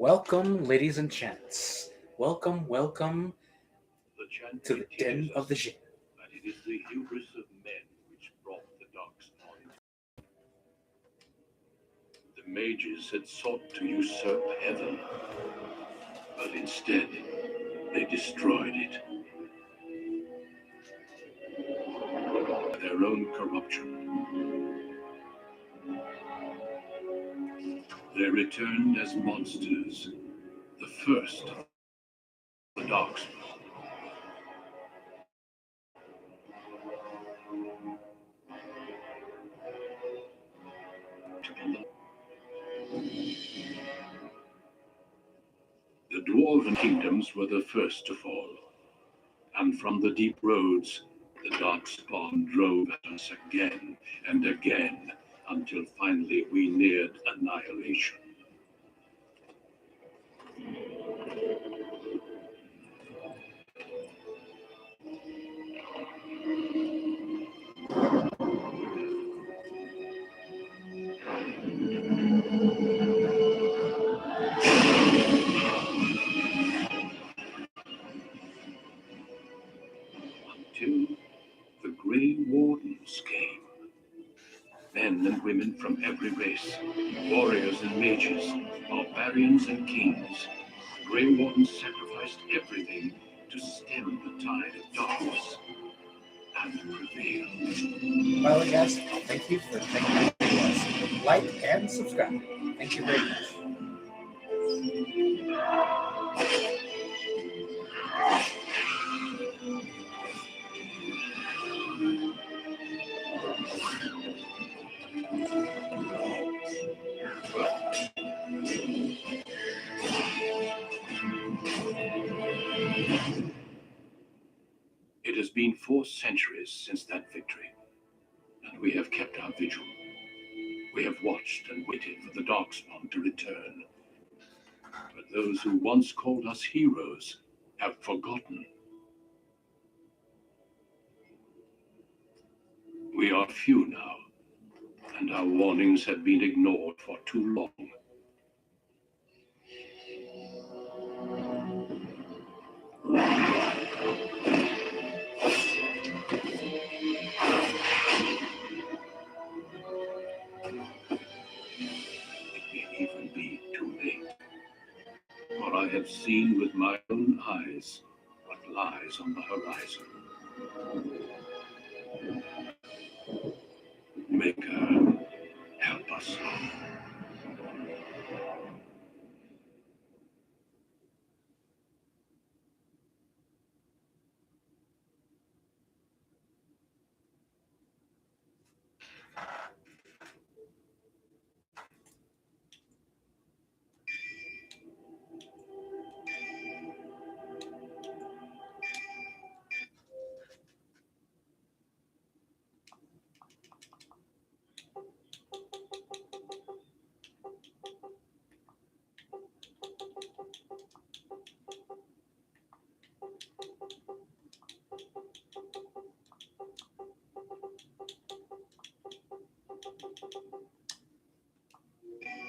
Welcome, ladies and gents. Welcome The to chantry the teaches Den of us the Jinn. that it is the hubris of men which brought the darkspawn into the mages had sought to usurp heaven, but instead they destroyed it. Their own corruption. They returned as monsters, the first of the darkspawn. The dwarven kingdoms were the first to fall, and from the deep roads, the darkspawn drove at us again and again, until finally we neared annihilation. Until the Grey Wardens came. Men and women from every race, warriors and mages, barbarians and kings. The Grey Wardens sacrificed everything to stem the tide of darkness and prevail. By the way, guys, thank you for checking us. Like and subscribe. Thank you very much. It has been 4 centuries since that victory, and we have kept our vigil. We have watched and waited for the Darkspawn to return. But those who once called us heroes have forgotten. We are few now, and our warnings have been ignored for too long. It may even be too late. For I have seen with my own eyes what lies on the horizon. Maker, help us.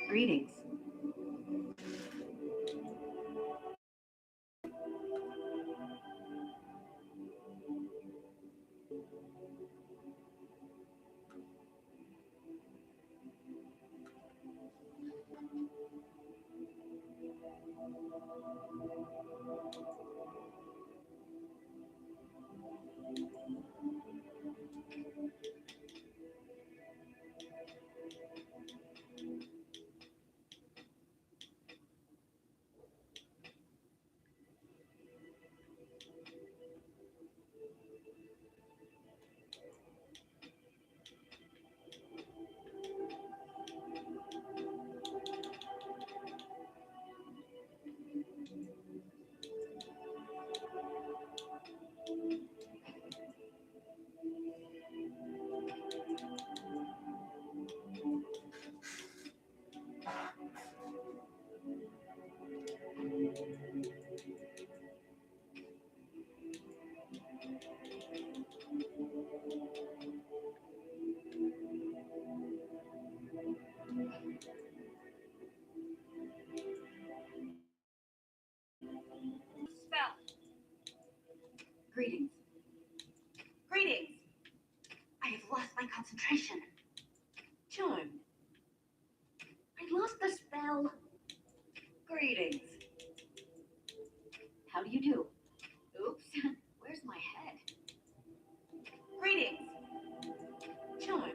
Greetings. Greetings. Greetings! I have lost my concentration. Charm. I lost the spell. Greetings. How do you do? Oops. Where's my head? Greetings. Charm.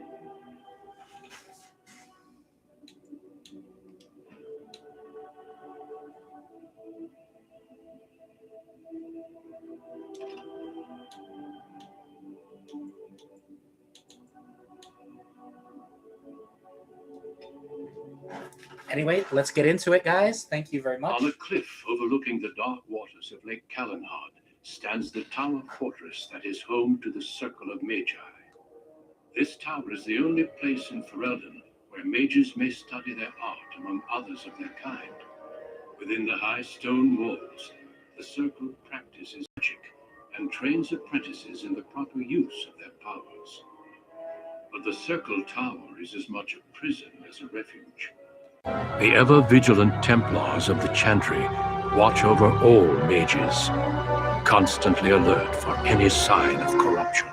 Anyway, let's get into it, guys. Thank you very much. On a cliff overlooking the dark waters of Lake Calenhard stands the tower fortress that is home to the Circle of Magi. This tower is the only place in Ferelden where mages may study their art among others of their kind. Within the high stone walls, the Circle practices magic and trains apprentices in the proper use of their powers. But the Circle Tower is as much a prison as a refuge. The ever-vigilant Templars of the Chantry watch over all mages, constantly alert for any sign of corruption.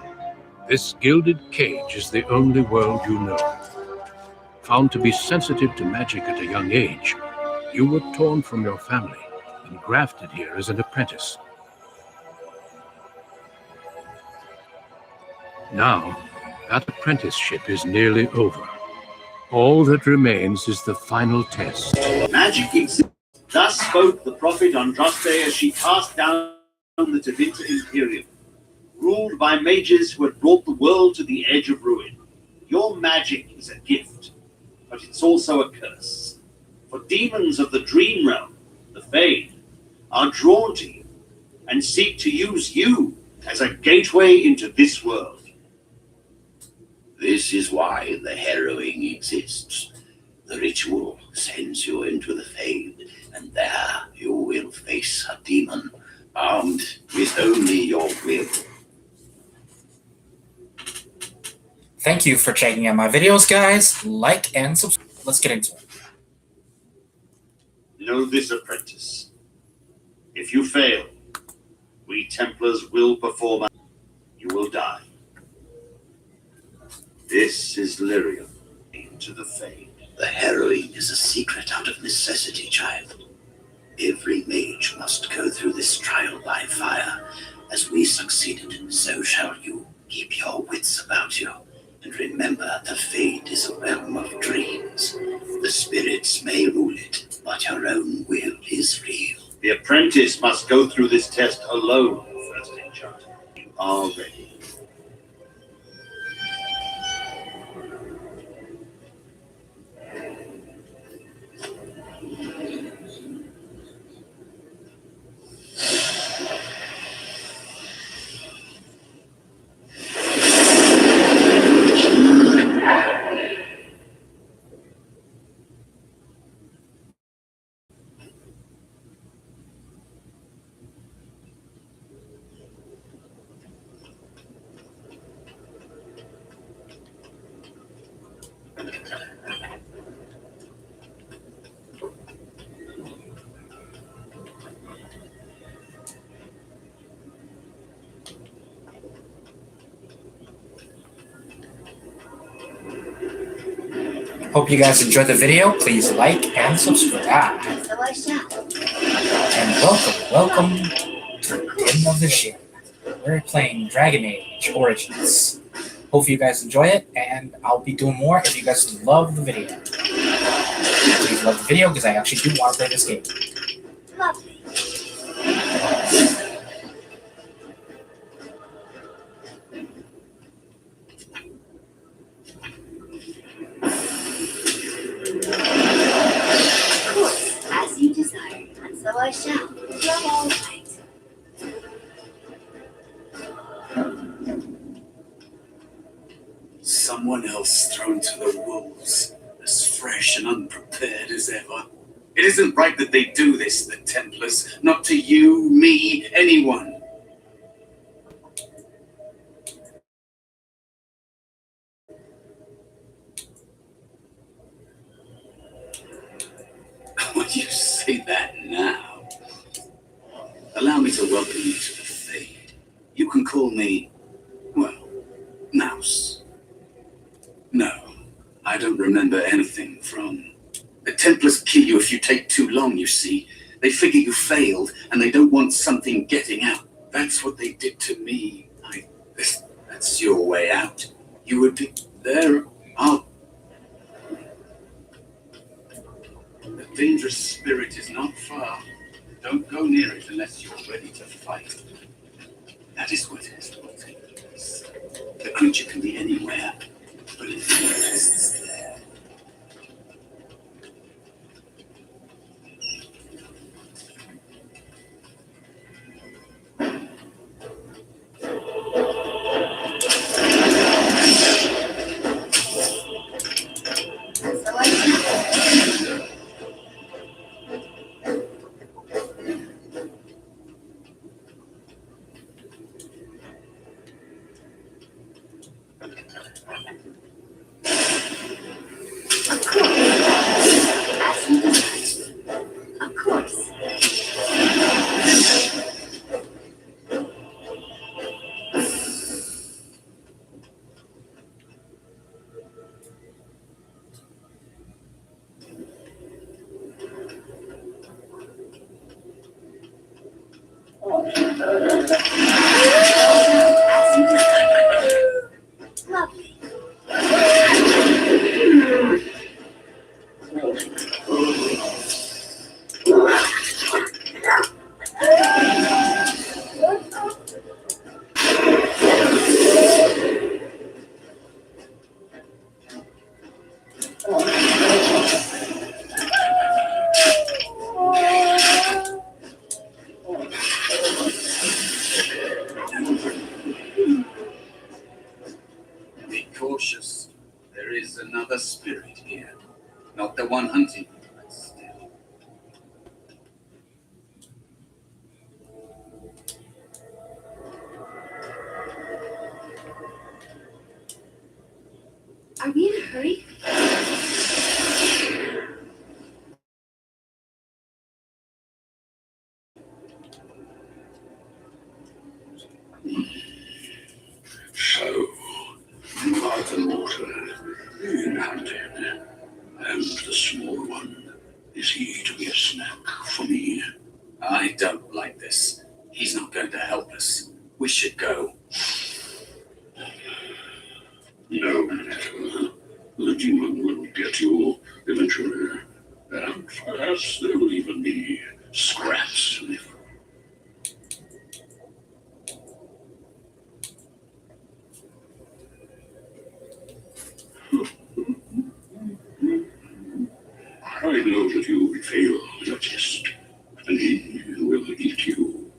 This gilded cage is the only world you know. Found to be sensitive to magic at a young age, you were torn from your family and grafted here as an apprentice. Now, that apprenticeship is nearly over. All that remains is the final test. Magic exists. Thus spoke the prophet Andraste as she passed down the Tevinter Imperium, ruled by mages who had brought the world to the edge of ruin. Your magic is a gift, but it's also a curse. For demons of the dream realm, the Fade, are drawn to you and seek to use you as a gateway into this world. This is why the harrowing exists. The ritual sends you into the Fade, and there you will face a demon, armed with only your will. Thank you for checking out my videos, guys. Like and subscribe. Let's get into it. Know this, apprentice. If you fail, we Templars will perform. You will die. This is Lyrium, into the Fade. The harrowing is a secret out of necessity, child. Every mage must go through this trial by fire. As we succeeded, so shall you. Keep your wits about you, and remember the Fade is a realm of dreams. The spirits may rule it, but your own will is real. The apprentice must go through this test alone, First Enchanter. You are ready. Hope you guys enjoyed the video. Please like and subscribe. So I shall. And welcome to Den of the Shin. We're playing Dragon Age Origins. Hope you guys enjoy it, and I'll be doing more if you guys love the video. Please love the video because I actually do want to play this game. Lovely. Of course, as you desire, and so I shall. You're all right. Someone else thrown to the wolves, as fresh and unprepared as ever. It isn't right that they do this, the Templars. Not to you, me, anyone. Would you say that now? Allow me to welcome you to the Fade. call me, well, Mouse. No, I don't remember anything from... The Templars kill you if you take too long, you see. They figure you failed, and they don't want something getting out. That's what they did to me. That's your way out. You would be there. The dangerous spirit is not far. Don't go near it unless you're ready to fight. That is what it is. The creature can be anywhere, but it exists there. Of course. Lovely. Be cautious. There is another spirit here. Not the one hunting you, but still. Are we in a hurry? So, you are the mortal being hunted, and the small one, is he to be a snack for me? I don't like this. He's not going to help us. We should go. No matter. The demon will get you eventually, and perhaps there will even be scraps left. I know that you will fail your test, and he will eat you.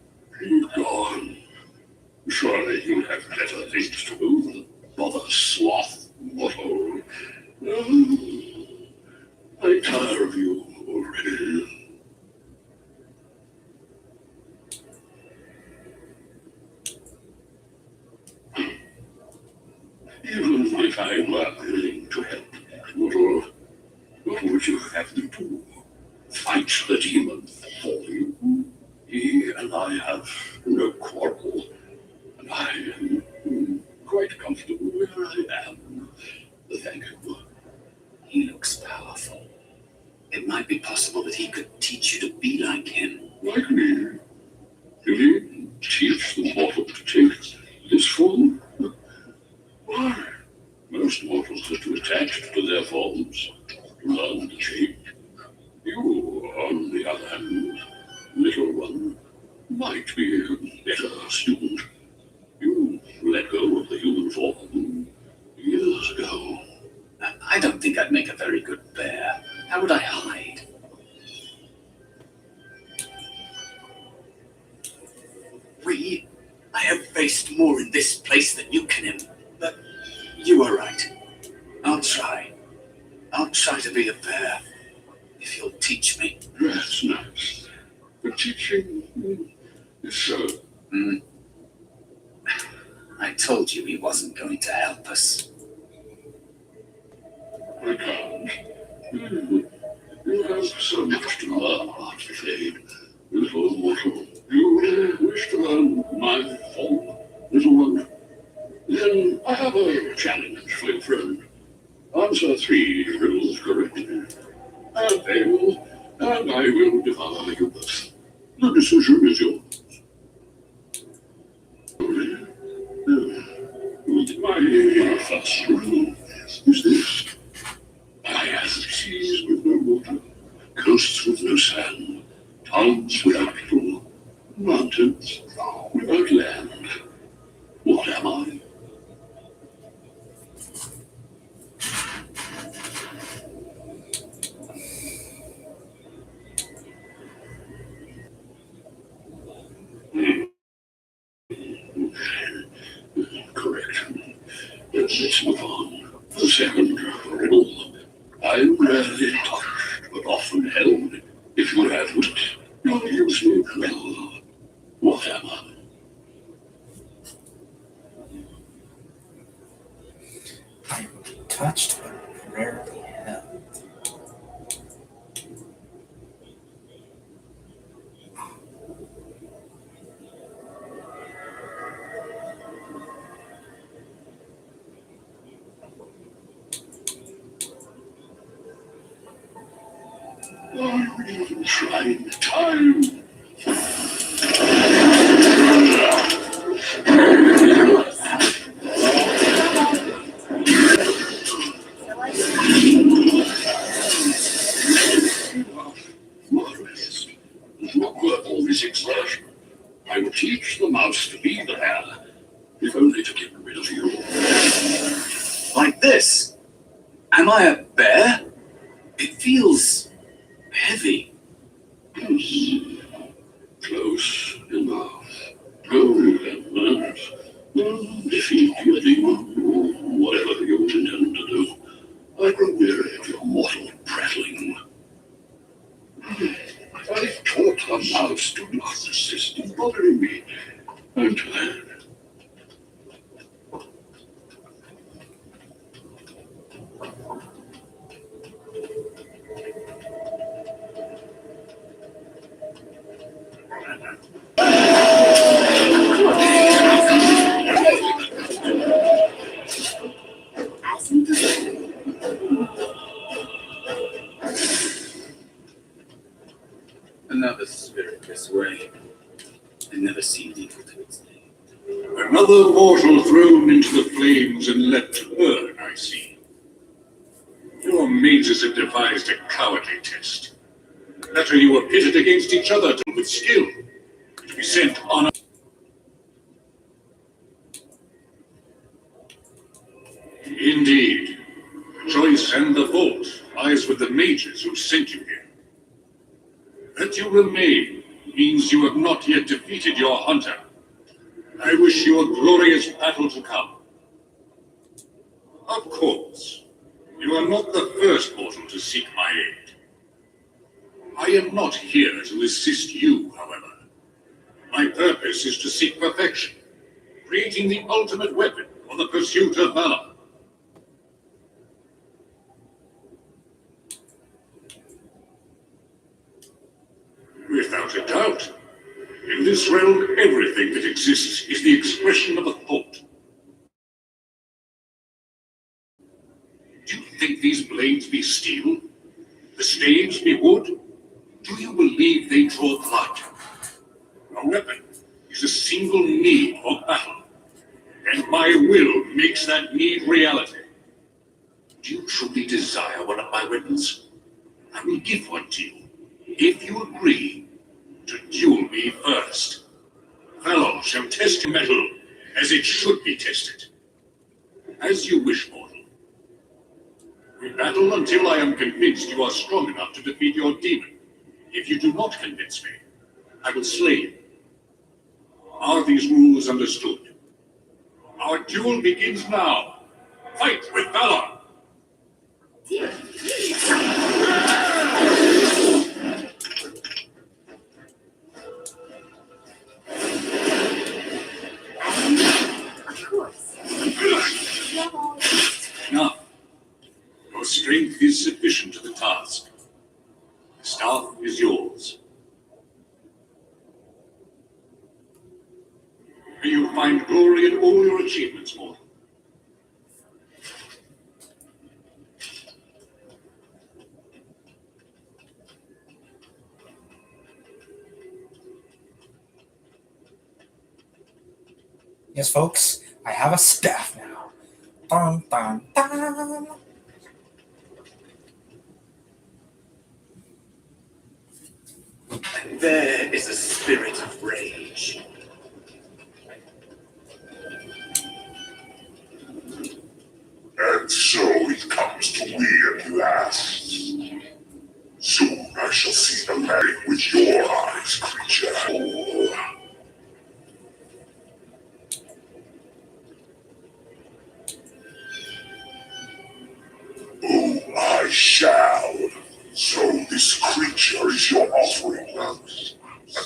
Gone. Surely you have better things to do than bother sloth mortal. I tire of you already. Even if I were willing to help, mortal, what would you have me do? Fight the demon for you? He and I have no quarrel, and I am quite comfortable where I am. Thank you. He looks powerful. It might be possible that he could teach you to be like him. Like me? Did he teach the mortal to take this form? Why? Most mortals are too attached to their forms to learn to change. You, on the other hand, little one, might be a better student. You let go of the human form years ago. I don't think I'd make a very good bear. How would I hide? I have faced more in this place than you can, but you are right. I'll try. I'll try to be a bear, if you'll teach me. That's nice. The teaching is so... I told you he wasn't going to help us. I can't. You have so much to learn, I'm afraid. Little mortal, you wish to learn my form. little one? Then I have a challenge for your friend. Answer 3 riddles correctly, and fail, and I will devour you both. The decision is yours. My first riddle is this. I have seas with no water, coasts with no sand, towns without people, mountains without land. What am I? Correct. Let's move on. The second riddle. I'm rarely touched, but often held. If you have wit, you'll use me well. What am I? I'm touched but rarely held. I would even try time. Marvelous. It's not worth all this exertion. I will teach the mouse to be the hare, if only to get rid of you. Like this? Am I a bear? It feels heavy. Yes. Close enough. Go then, defeat your demon, or whatever you intend to do. I grow weary of your mortal prattling. I've taught the mouse to not resist in bothering me. I'm tired. Another spirit this way. It never seemed equal to its name. Another mortal thrown into the flames and left to burn, I see. Your mages have devised a cowardly test. Better you were pitted against each other with skill, to be sent on a... Indeed. Choice and the fault lies with the mages who sent you here. That you remain means you have not yet defeated your hunter. I wish you a glorious battle to come. Of course, you are not the first mortal to seek my aid. I am not here to assist you, however. My purpose is to seek perfection, creating the ultimate weapon for the pursuit of valor. Without a doubt. In this realm, everything that exists is the expression of a thought. Do you think these blades be steel? The staves be wood? Do you believe they draw blood? A weapon is a single need for battle, and my will makes that need reality. Do you truly desire one of my weapons? I will give one to you, if you agree to duel me first. Valor shall test your metal as it should be tested. As you wish, mortal. We battle until I am convinced you are strong enough to defeat your demon. If you do not convince me, I will slay you. Are these rules understood? Our duel begins now. Fight with valor! Now, your strength is sufficient to the task. The staff is yours. May you find glory in all your achievements, mortal. Yes, folks, I have a staff now. Dun, dun, dun. And there is a spirit of rage. And so it comes to me at last. Soon I shall see the land with your eyes, creature. Oh, I shall. So this creature is your offering, Mouse.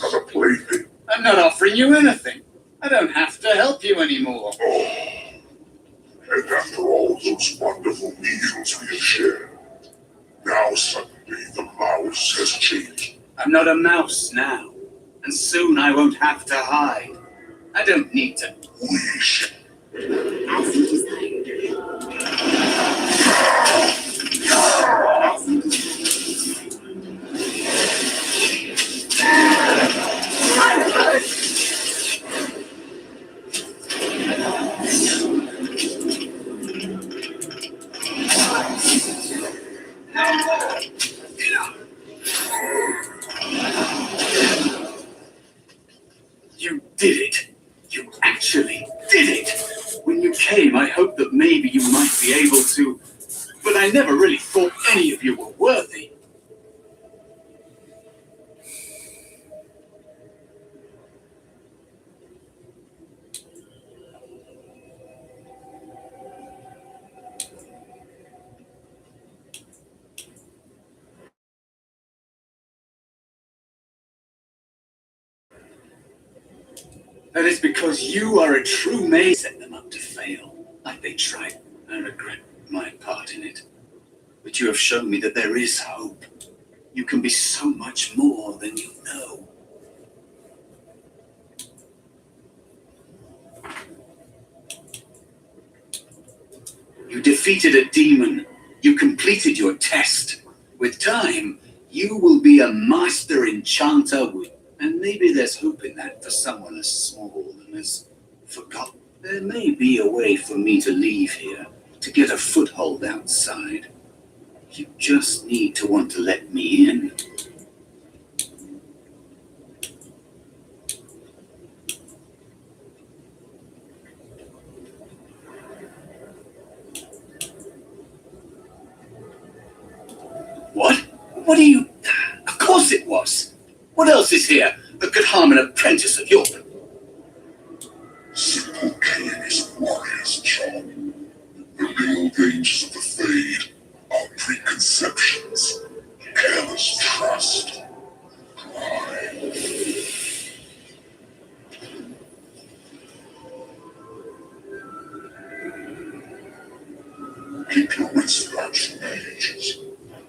Another plaything. I'm not offering you anything. I don't have to help you anymore. Oh. And after all those wonderful meals we have shared, now suddenly the mouse has changed. I'm not a mouse now, and soon I won't have to hide. I don't need to. We shall. As you desired. You did it. You actually did it. When you came, I hoped that maybe you might be able to, but I never really thought any of you were worthy. That is because you are a true mage. Set them up to fail, like they tried. I regret my part in it. But you have shown me that there is hope. You can be so much more than you know. You defeated a demon. You completed your test. With time, you will be a master enchanter. And maybe there's hope in that for someone as small and as forgotten. There may be a way for me to leave here, to get a foothold outside. You just need to want to let me in. What? What are you... Of course it was. What else is here that could harm an apprentice of yours? Simple killing is warrior's job. The real dangers of the Fade are preconceptions, careless trust, pride. Keep your wits about you, mages.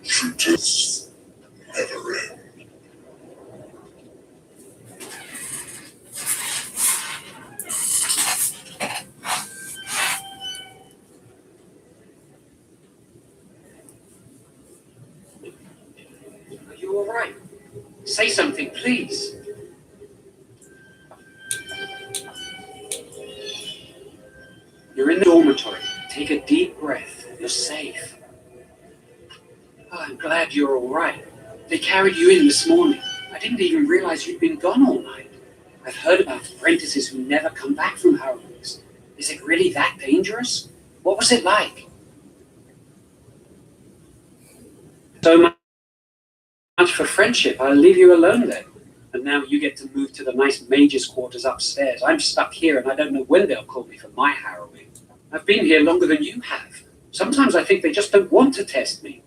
True tests never end. Are you all right? Say something, please. You're in the dormitory. Take a deep breath. You're safe. Oh, I'm glad you're all right. They carried you in this morning. I didn't even realize you'd been gone all night. I've heard about apprentices who never come back from harrowings. Is it really that dangerous? What was it like? So much for friendship. I'll leave you alone then. And now you get to move to the nice mage's quarters upstairs. I'm stuck here and I don't know when they'll call me for my harrowing. I've been here longer than you have. Sometimes I think they just don't want to test me.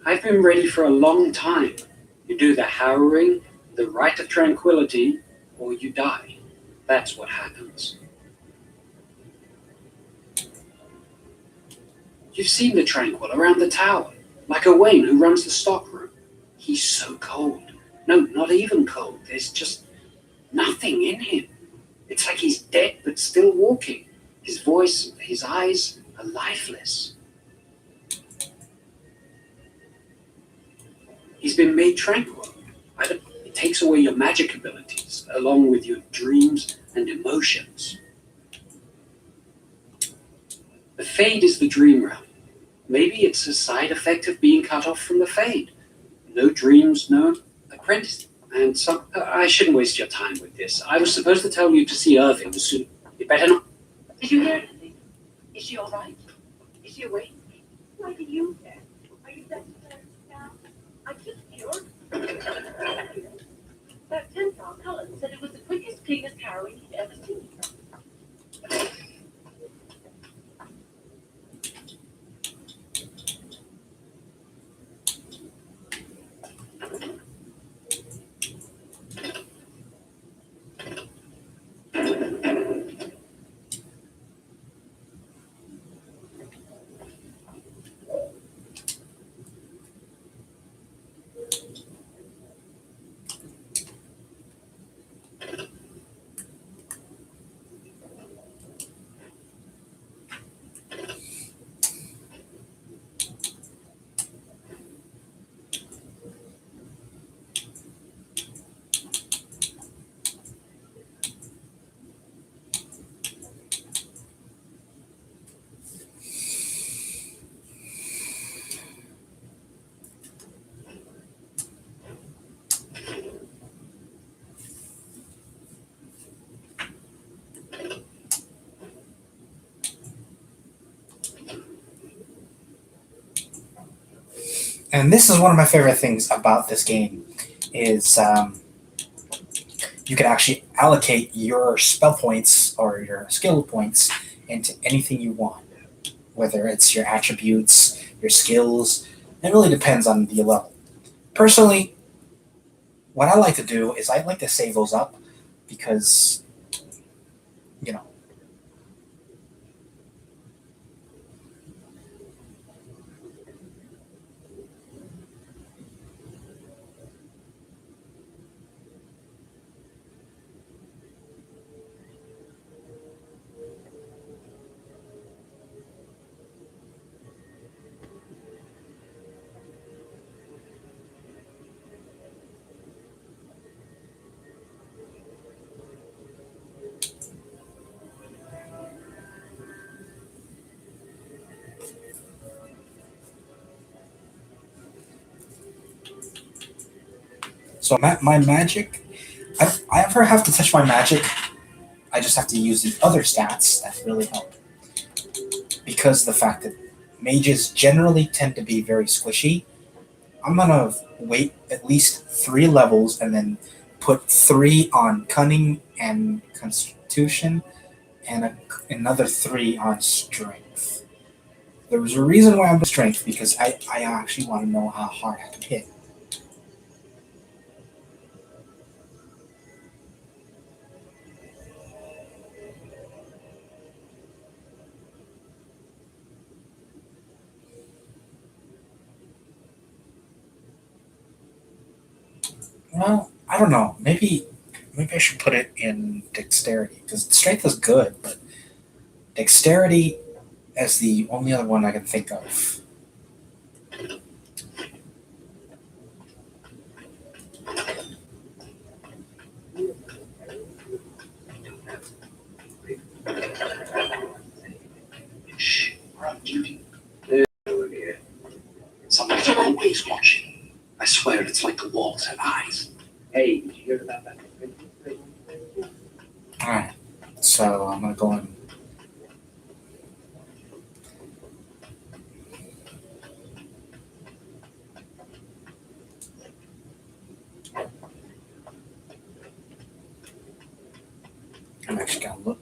I've been ready for a long time. You do the harrowing, the rite of tranquility, or you die. That's what happens. You've seen the tranquil around the tower. Like Owain, who runs the stockroom. He's so cold. No, not even cold. There's just nothing in him. It's like he's dead but still walking. His voice, his eyes are lifeless. He's been made tranquil. It takes away your magic abilities, along with your dreams and emotions. The Fade is the dream realm. Maybe it's a side effect of being cut off from the Fade. No dreams, no apprentice. And some, I shouldn't waste your time with this. I was supposed to tell you to see Irving soon. You better not. Did you hear anything? Is she all right? Is she awake? Why do you care? Are you desperate now? I just cured. That Tensile Cullen said it was the quickest, cleanest harrowing he'd ever seen. And this is one of my favorite things about this game is you can actually allocate your spell points or your skill points into anything you want, whether it's your attributes, your skills. It really depends on the level. Personally, what I like to do is I like to save those up because, you know, so my magic, I never have to touch my magic. I just have to use the other stats that really help. Because of the fact that mages generally tend to be very squishy, I'm gonna wait at least 3 levels and then put 3 on cunning and constitution and another 3 on strength. There was a reason why I'm doing strength because I actually want to know how hard I can hit. Well, I don't know. Maybe I should put it in dexterity because strength is good, but dexterity is the only other one I can think of. Shh, we're on duty. Somebody's always watching. I swear it's like the walls have eyes. Hey, did you hear about that? All right, so I'm gonna go in. I'm actually gonna look.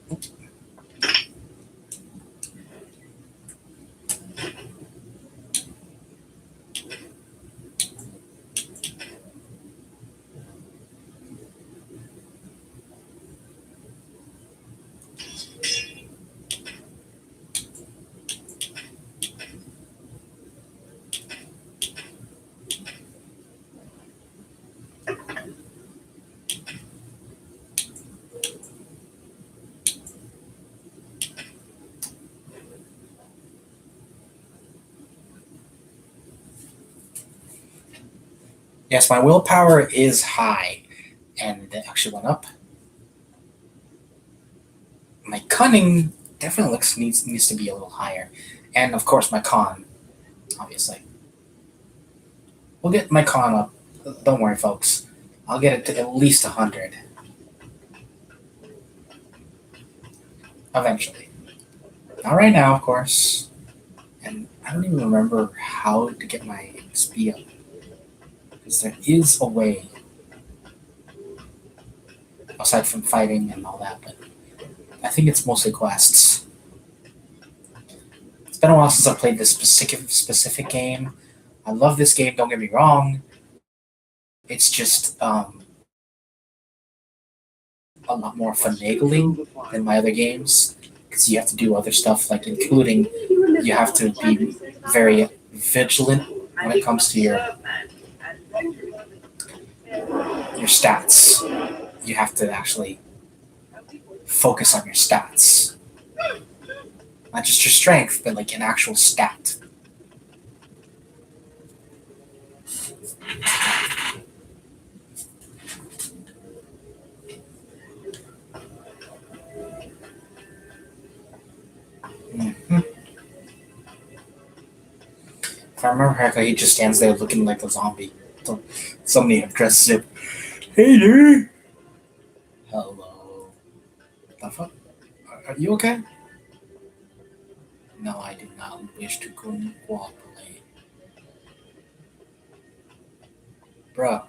Yes, my willpower is high, and it actually went up. My cunning definitely needs to be a little higher, and of course my con, obviously. We'll get my con up. Don't worry, folks. I'll get it to at least 100 eventually. Not right now, of course. And I don't even remember how to get my XP up, because there is a way aside from fighting and all that, but I think it's mostly quests. It's been a while since I played this specific game. I love this game, don't get me wrong. It's just a lot more finagling than my other games, because you have to do other stuff, like including you have to be very vigilant when it comes to your stats. You have to actually focus on your stats. Not just your strength, but like an actual stat. Mm-hmm. If I remember correctly, he just stands there looking like a zombie. So somebody addresses him. Hey there! Hello. The fuck? Are you okay? No, I do not wish to cooperate. Bruh.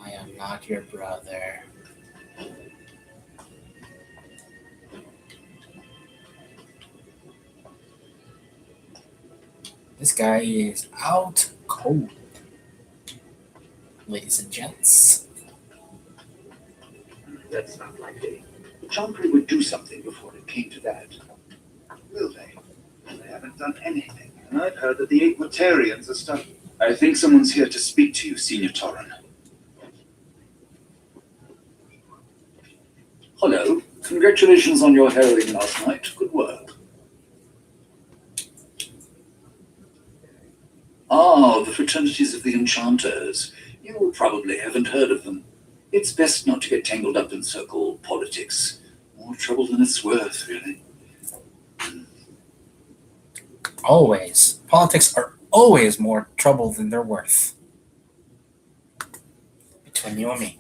I am not your brother. This guy is out cold. Ladies and gents. That's not likely. Chantry would do something before it came to that. Will they? They haven't done anything. And I've heard that the Aquatarians are stuck. I think someone's here to speak to you, Senior Torren. Hello. Congratulations on your heralding last night. Good work. Ah, the fraternities of the Enchanters. You probably haven't heard of them. It's best not to get tangled up in so-called politics. More trouble than it's worth, really. Always. Politics are always more trouble than they're worth. Between you and me.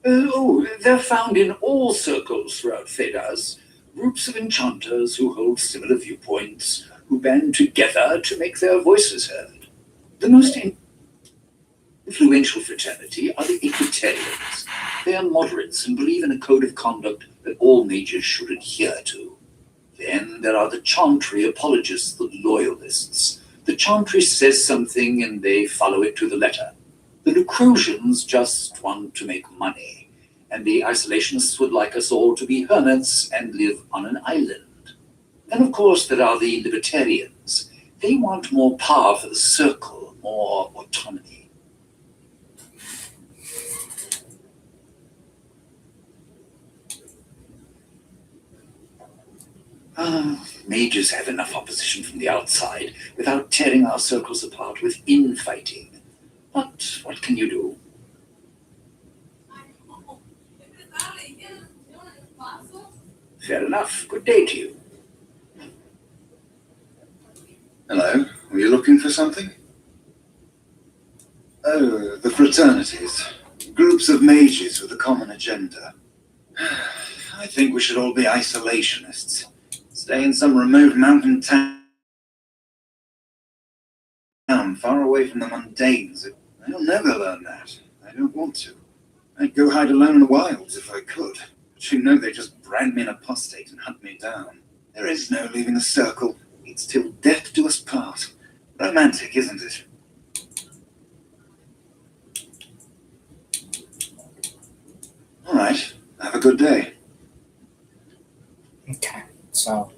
They're found in all circles throughout Thedas. Groups of enchanters who hold similar viewpoints, who band together to make their voices heard. The most influential fraternity are the Equitarians. They are moderates and believe in a code of conduct that all mages should adhere to. Then there are the Chantry apologists, the loyalists. The Chantry says something and they follow it to the letter. The Necrosians just want to make money, and the Isolationists would like us all to be hermits and live on an island. Then, of course, there are the Libertarians. They want more power for the Circle, more autonomy. Mages have enough opposition from the outside without tearing our circles apart with infighting. But what can you do? Fair enough. Good day to you. Hello, were you looking for something? Oh, the fraternities. Groups of mages with a common agenda. I think we should all be isolationists. Stay in some remote mountain town far away from the mundanes. I'll never learn that. I don't want to. I'd go hide alone in the wilds if I could. But you know they just brand me an apostate and hunt me down. There is no leaving the circle. It's till death do us part. Romantic, isn't it? All right. Have a good day. Okay, so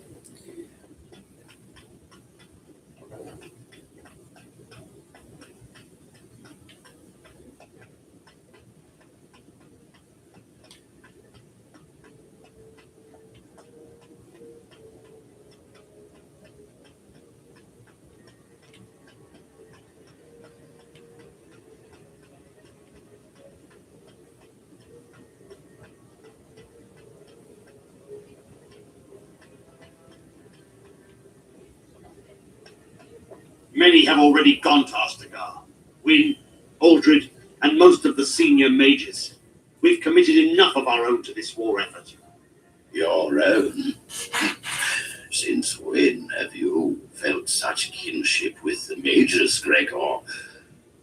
Many have already gone to Ostagar. Wynne, Aldred, and most of the senior mages. We've committed enough of our own to this war effort. Your own? Since when have you felt such kinship with the mages, Gregor? Or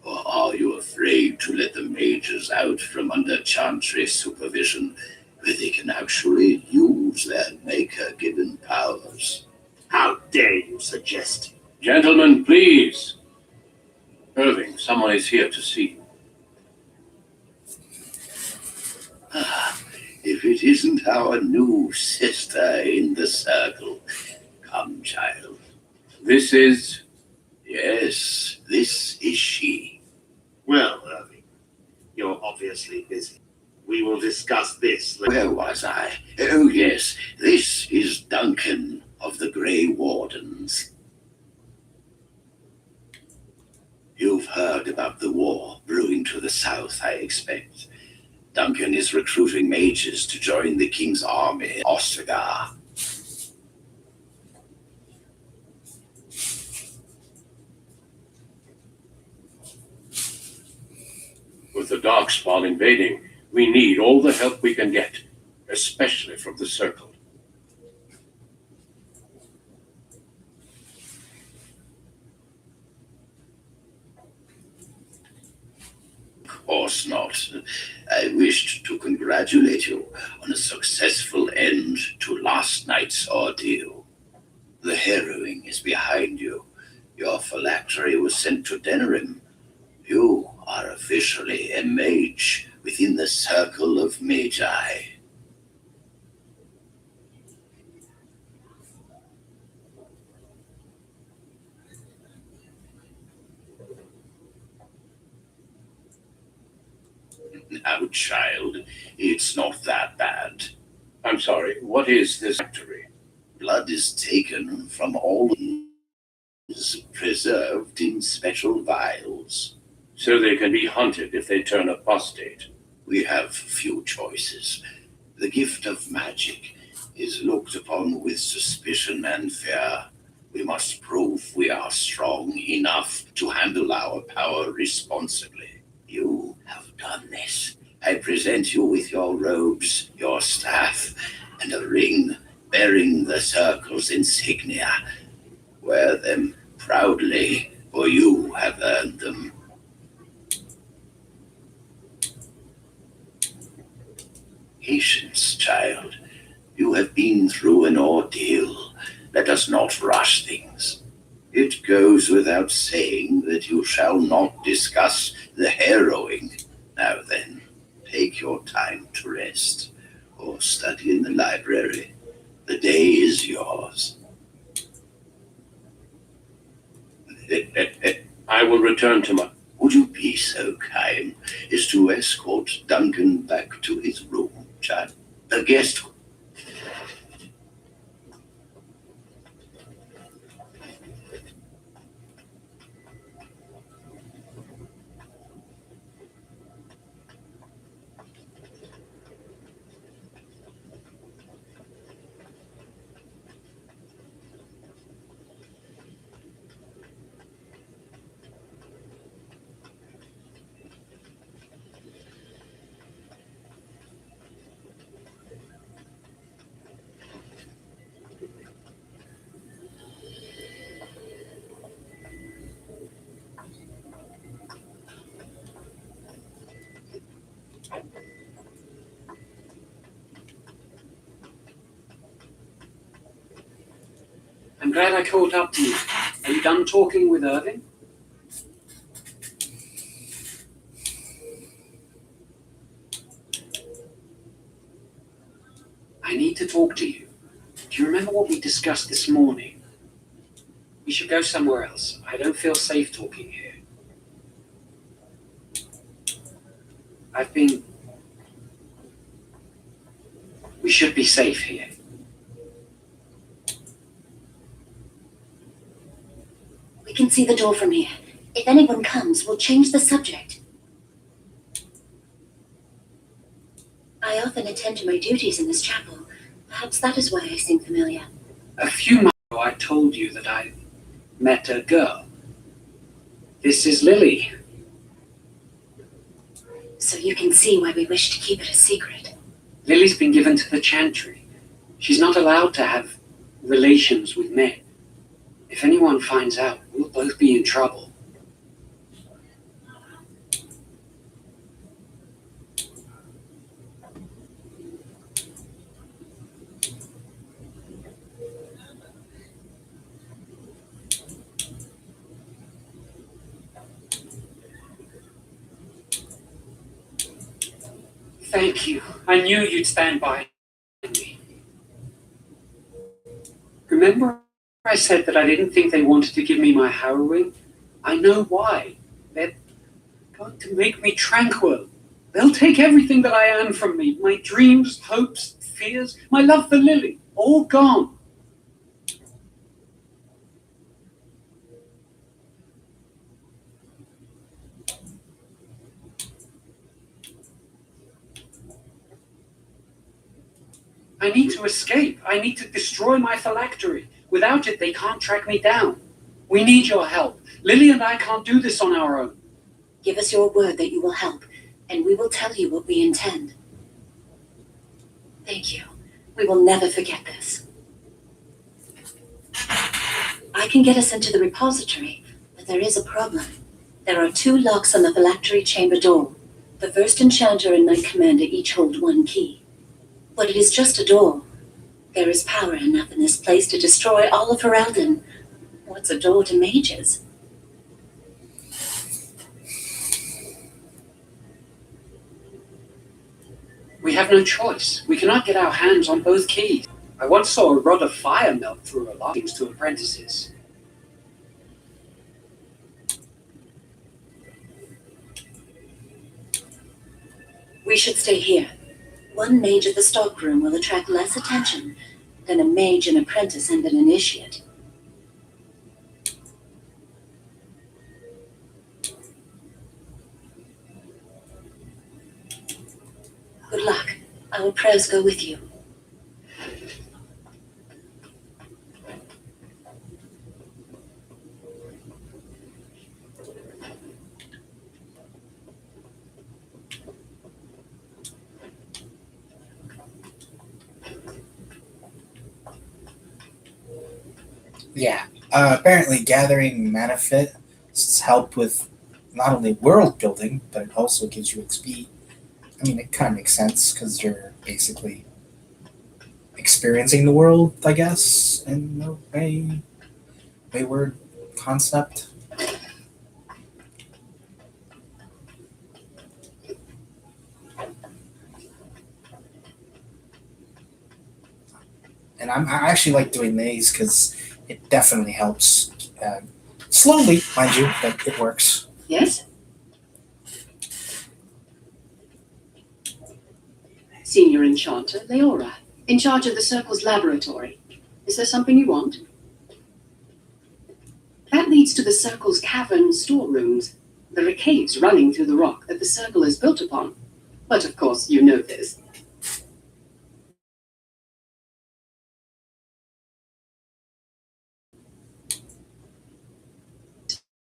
are you afraid to let the mages out from under Chantry's supervision, where they can actually use their Maker-given powers? How dare you suggest? Gentlemen, please. Irving, someone is here to see you. If it isn't our new sister in the circle. Come, child. This is... Yes, this is she. Well, Irving, you're obviously busy. We will discuss this later. Where was I? Oh, yes, this is Duncan of the Grey Wardens. You've heard about the war brewing to the south, I expect. Duncan is recruiting mages to join the King's army in Ostagar. With the Darkspawn invading, we need all the help we can get, especially from the Circle. Of course not. I wished to congratulate you on a successful end to last night's ordeal. The harrowing is behind you. Your phylactery was sent to Denerim. You are officially a mage within the Circle of Magi. Now, child, it's not that bad. I'm sorry, what is this factory? Blood is taken from all is preserved in special vials. So they can be hunted if they turn apostate. We have few choices. The gift of magic is looked upon with suspicion and fear. We must prove we are strong enough to handle our power responsibly. You have done this. I present you with your robes, your staff, and a ring bearing the Circle's insignia. Wear them proudly, for you have earned them. Patience, child. You have been through an ordeal. Let us not rush things. It goes without saying that you shall not discuss the harrowing. Now then, take your time to rest, or study in the library. The day is yours. I will return to my... Would you be so kind as to escort Duncan back to his room, child? A guest. I'm glad I caught up to you. Are you done talking with Irving? I need to talk to you. Do you remember what we discussed this morning? We should go somewhere else. I don't feel safe talking here. We should be safe here. We can see the door from here. If anyone comes, we'll change the subject. I often attend to my duties in this chapel. Perhaps that is why I seem familiar. A few months ago, I told you that I met a girl. This is Lily. So you can see why we wish to keep it a secret. Lily's been given to the Chantry. She's not allowed to have relations with men. If anyone finds out, we'll both be in trouble. Thank you. I knew you'd stand by me. Remember I said that I didn't think they wanted to give me my harrowing? I know why. They're going to make me tranquil. They'll take everything that I am from me. My dreams, hopes, fears, my love for Lily. All gone. I need to escape. I need to destroy my phylactery. Without it, they can't track me down. We need your help. Lily and I can't do this on our own. Give us your word that you will help, and we will tell you what we intend. Thank you. We will never forget this. I can get us into the repository, but there is a problem. There are 2 locks on the phylactery chamber door. The first enchanter and knight commander each hold 1 key. But it is just a door. There is power enough in this place to destroy all of Ferelden. What's a door to mages? We have no choice. We cannot get our hands on both keys. I once saw a rod of fire melt through a lock to apprentices. We should stay here. 1 mage at the stockroom will attract less attention than a mage, an apprentice, and an initiate. Good luck. Our prayers go with you. Yeah. Apparently, gathering manifests help with not only world building, but it also gives you XP. I mean, it kind of makes sense because you're basically experiencing the world, I guess, in a wayward concept. And I actually like doing these because it definitely helps. Slowly, mind you, but it works. Yes? Senior Enchanter, Leora, in charge of the Circle's laboratory. Is there something you want? That leads to the Circle's cavern storerooms. There are caves running through the rock that the Circle is built upon. But of course, you know this.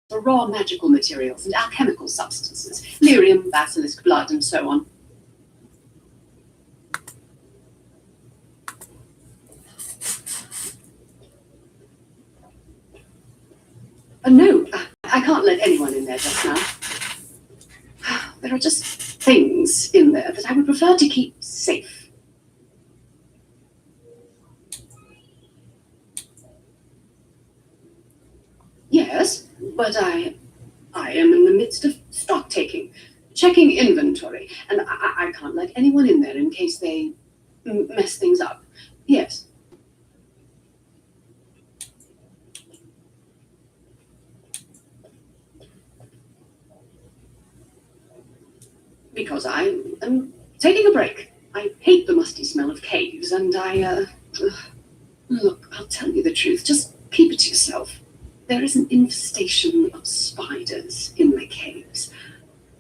For raw magical materials and alchemical substances, lyrium, basilisk blood, and so on. No, I can't let anyone in there just now. There are just things in there that I would prefer to keep safe. Yes, but I am in the midst of stock taking, checking inventory, and I can't let anyone in there in case they mess things up. Yes. Because I am taking a break. I hate the musty smell of caves, and look, I'll tell you the truth. Just keep it to yourself. There is an infestation of spiders in the caves.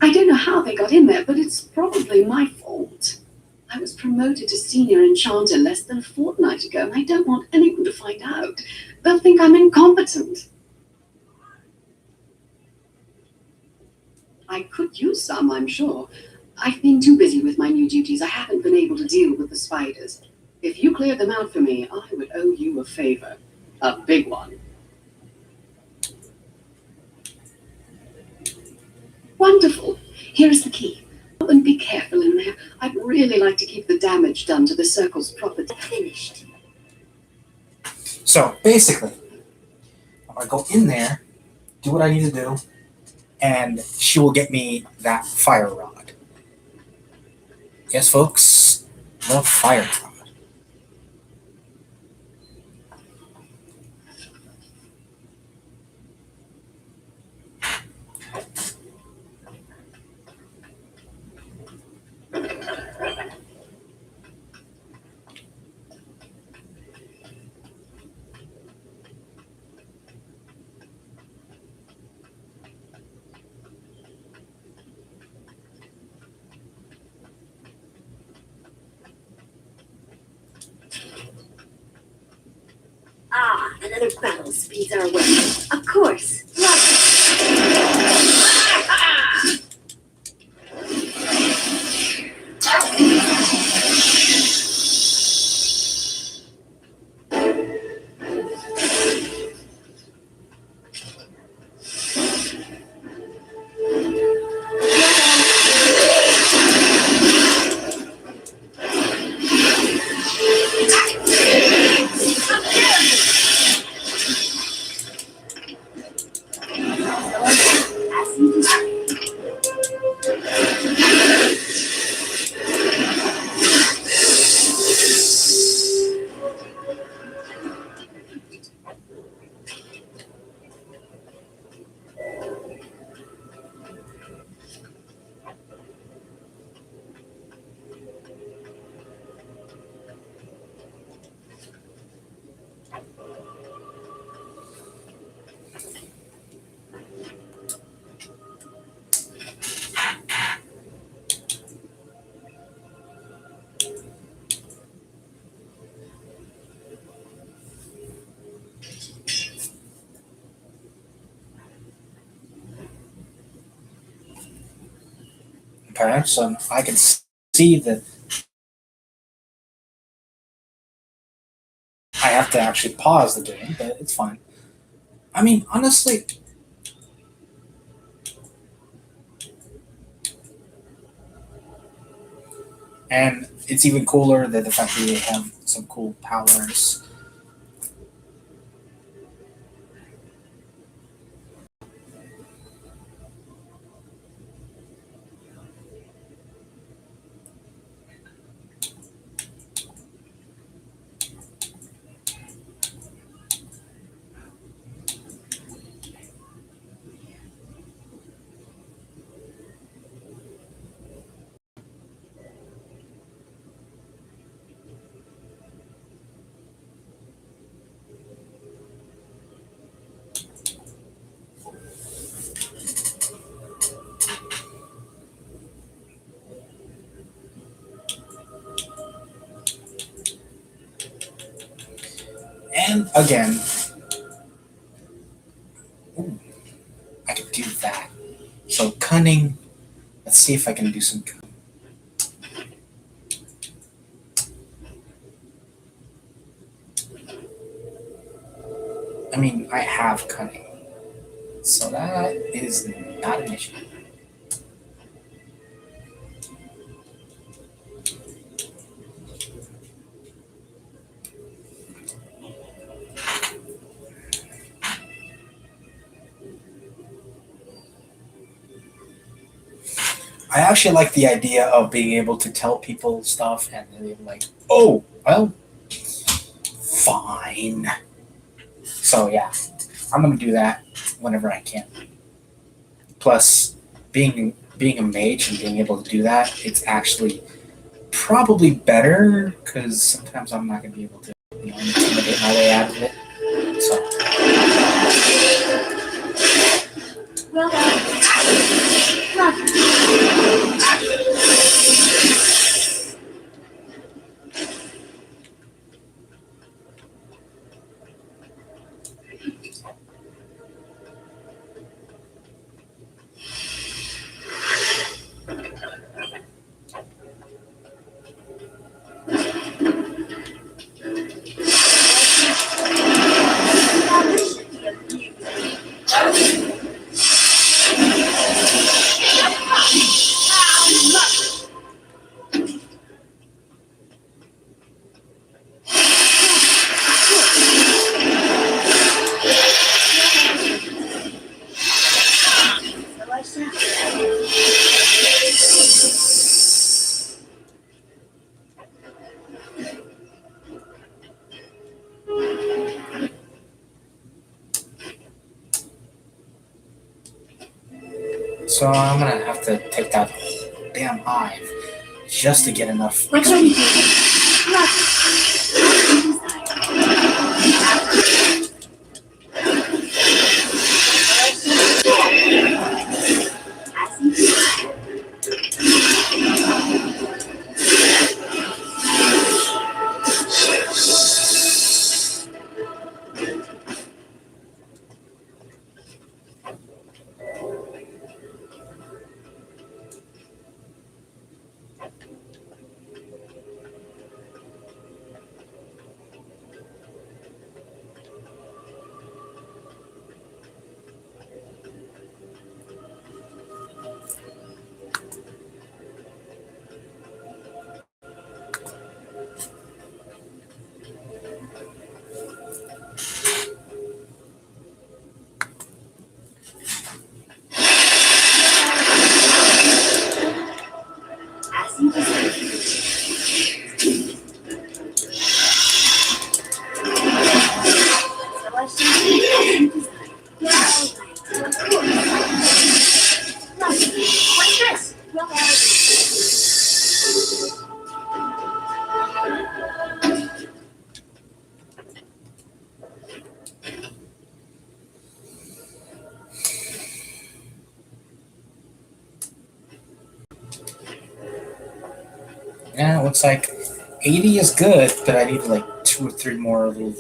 I don't know how they got in there, but it's probably my fault. I was promoted to Senior Enchanter less than a fortnight ago, and I don't want anyone to find out. They'll think I'm incompetent. I could use some, I'm sure. I've been too busy with my new duties. I haven't been able to deal with the spiders. If you cleared them out for me, I would owe you a favor. A big one. Wonderful. Here is the key. Oh, and be careful in there. I'd really like to keep the damage done to the circle's property finished. So basically, I'm gonna go in there, do what I need to do, and she will get me that fire rod. Yes, folks, the fire rod. Ah, another battle speeds our way. Of course. Okay, so I can see that I have to actually pause the game, but it's fine. I mean, honestly, and it's even cooler that the fact that they have some cool powers. And again, ooh, I can do that. So cunning. Let's see if I can do some cunning. I mean, I have cunning, so that is not an issue. I actually like the idea of being able to tell people stuff and they're like, oh, well, fine. So yeah, I'm gonna do that whenever I can. Plus, being a mage and being able to do that, it's actually probably better because sometimes I'm not gonna be able to, intimidate my way out of it. So. Well done. Lovely. So I'm gonna have to take that whole damn hive just to get enough. What shall we do? Look. Yeah, it looks like 80 is good, but I need like 2 or 3 more little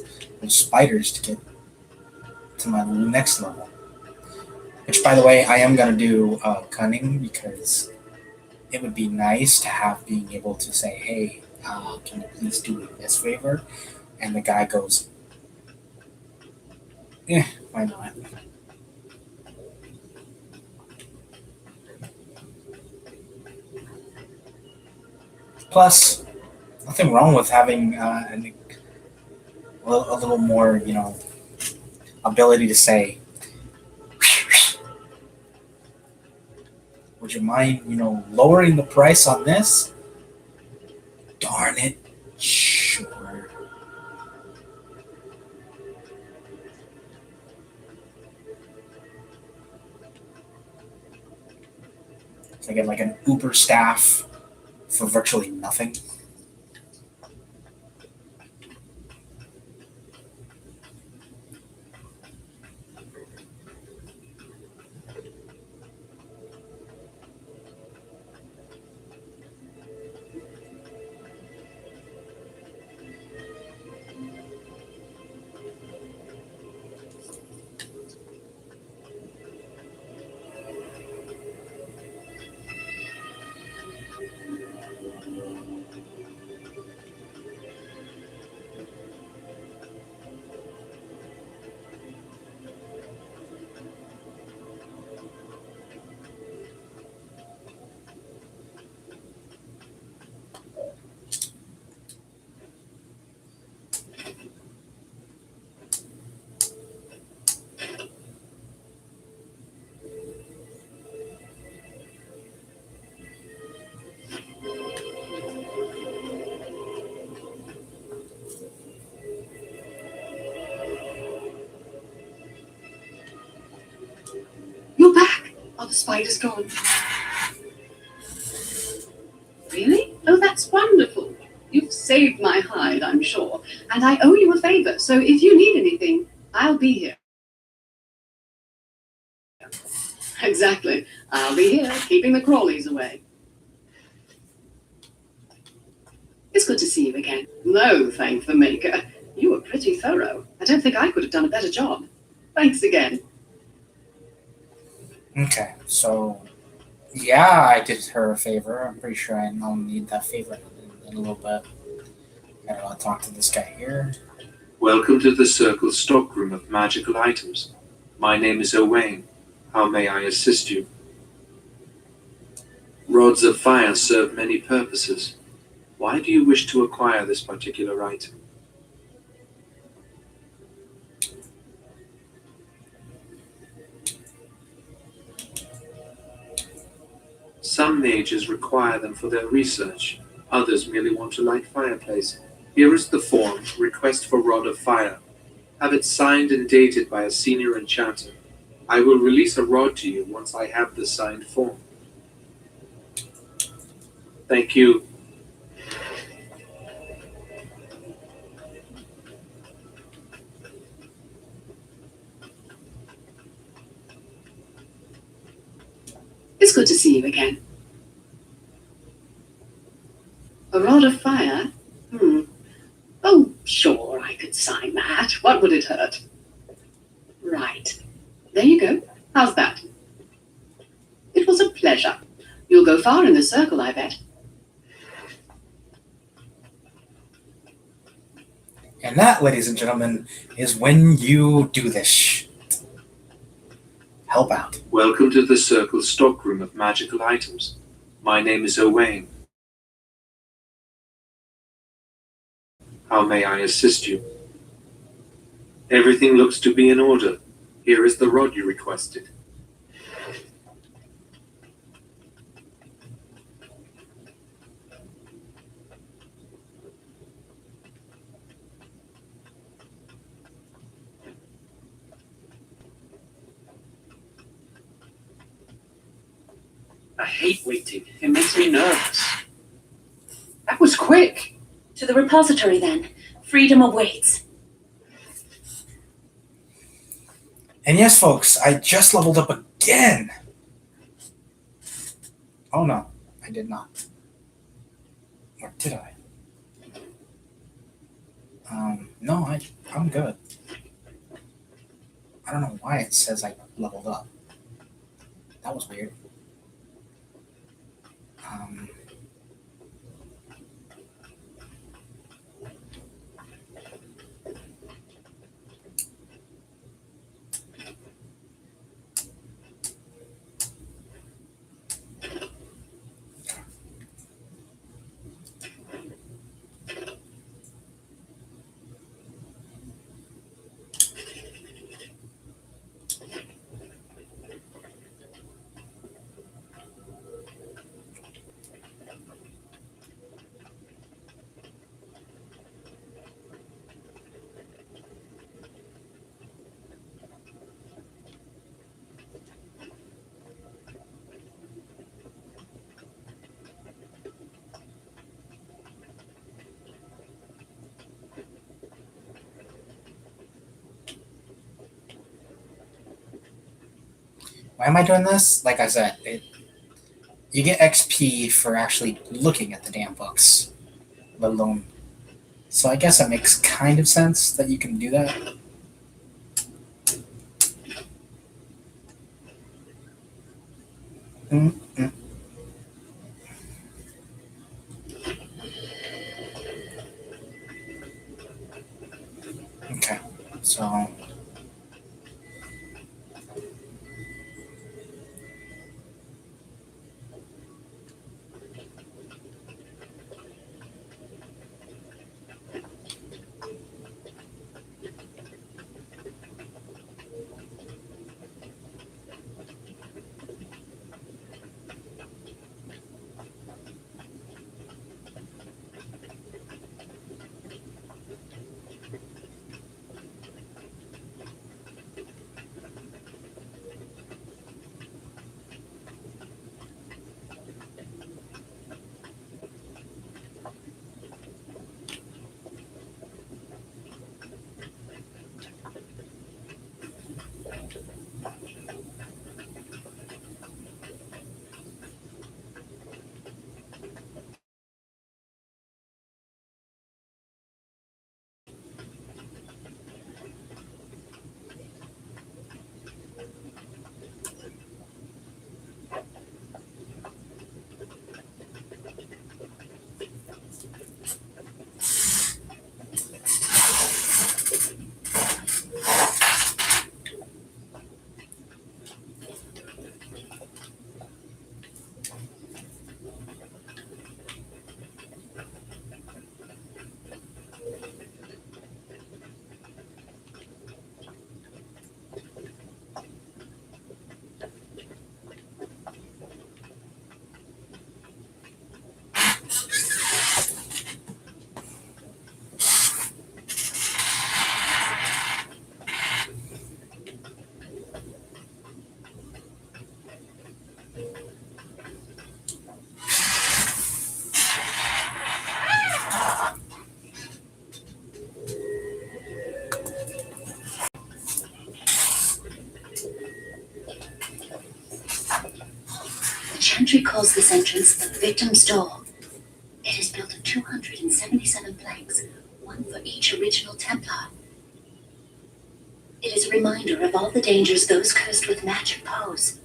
spiders to get to my next level. Which, by the way, I am going to do cunning because it would be nice to have being able to say, hey, can you please do me this favor? And the guy goes, why not? Plus, nothing wrong with having a little more, ability to say, would you mind, lowering the price on this? Darn it. Sure. So I get like an Uber staff for virtually nothing. You're back. Are the spiders gone? Really? Oh, that's wonderful. You've saved my hide, I'm sure. And I owe you a favor, so if you need anything, I'll be here. Exactly. I'll be here, keeping the crawlies away. It's good to see you again. No, thank the maker. You were pretty thorough. I don't think I could have done a better job. Thanks again. Okay, so yeah, I did her a favor. I'm pretty sure I'll need that favor in a little bit. Gotta talk to this guy here. Welcome to the Circle stockroom of magical items. My name is Owain. How may I assist you? Rods of fire serve many purposes. Why do you wish to acquire this particular item? Some mages require them for their research. Others merely want to light fireplace. Here is the form, request for Rod of Fire. Have it signed and dated by a senior enchanter. I will release a rod to you once I have the signed form. Thank you. It's good to see you again. A rod of fire? Oh, sure, I could sign that. What would it hurt? Right. There you go. How's that? It was a pleasure. You'll go far in the circle, I bet. And that, ladies and gentlemen, is when you do this. Help out. Welcome to the Circle stockroom of magical items. My name is Owain. How may I assist you? Everything looks to be in order. Here is the rod you requested. I hate waiting. It makes me nervous. That was quick. To the repository then. Freedom awaits. And yes, folks, I just leveled up again. Oh no, I did not. Or did I? No, I'm good. I don't know why it says I leveled up. That was weird. Why am I doing this? Like I said, you get XP for actually looking at the damn books, let alone. So I guess that makes kind of sense that you can do that. Mm-mm. Okay, so. geometry calls this entrance the Victim's Door. It is built of 277 planks, one for each original Templar. It is a reminder of all the dangers those cursed with magic pose.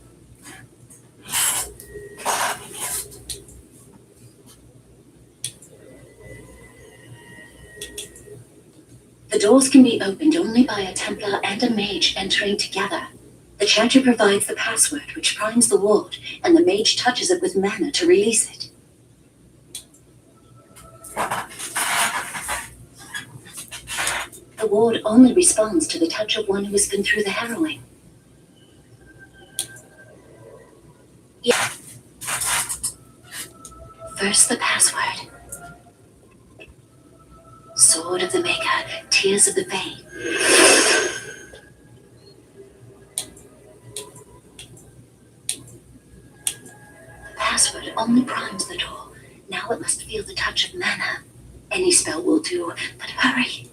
The doors can be opened only by a Templar and a mage entering together. The chanter provides the password, which primes the ward, and the mage touches it with mana to release it. The ward only responds to the touch of one who has been through the harrowing. Yeah. First, the password. Sword of the Maker, Tears of the Fae. The password only primes the door. Now it must feel the touch of mana. Any spell will do, but hurry.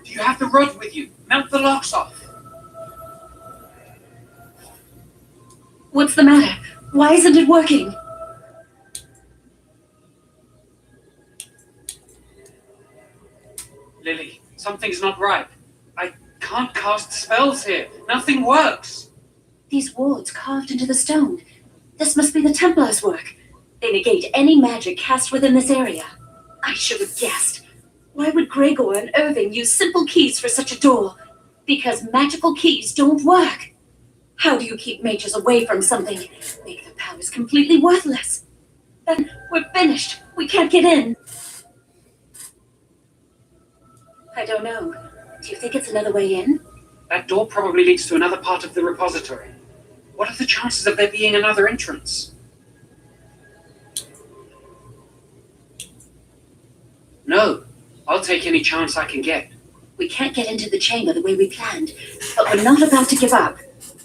Do you have the rod with you? Melt the locks off. What's the matter? Why isn't it working? Lily, something's not right. I can't cast spells here. Nothing works. These wards carved into the stone. This must be the Templars' work. They negate any magic cast within this area. I should have guessed. Why would Gregor and Irving use simple keys for such a door? Because magical keys don't work. How do you keep mages away from something? Make their powers completely worthless. Then we're finished. We can't get in. I don't know. Do you think it's another way in? That door probably leads to another part of the repository. What are the chances of there being another entrance? No. I'll take any chance I can get. We can't get into the chamber the way we planned, but we're not about to give up.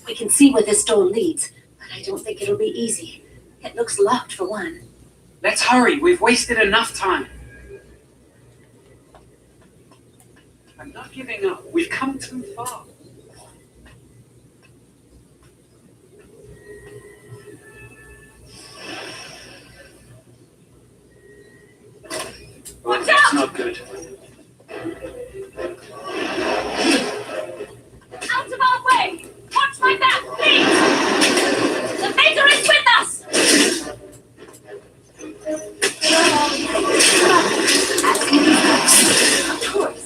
We can see where this door leads, but I don't think it'll be easy. It looks locked for one. Let's hurry. We've wasted enough time. I'm not giving up. We've come too far. Watch That's out! not good. Out of our way! Watch my back, please! The Maker is with us! Of course.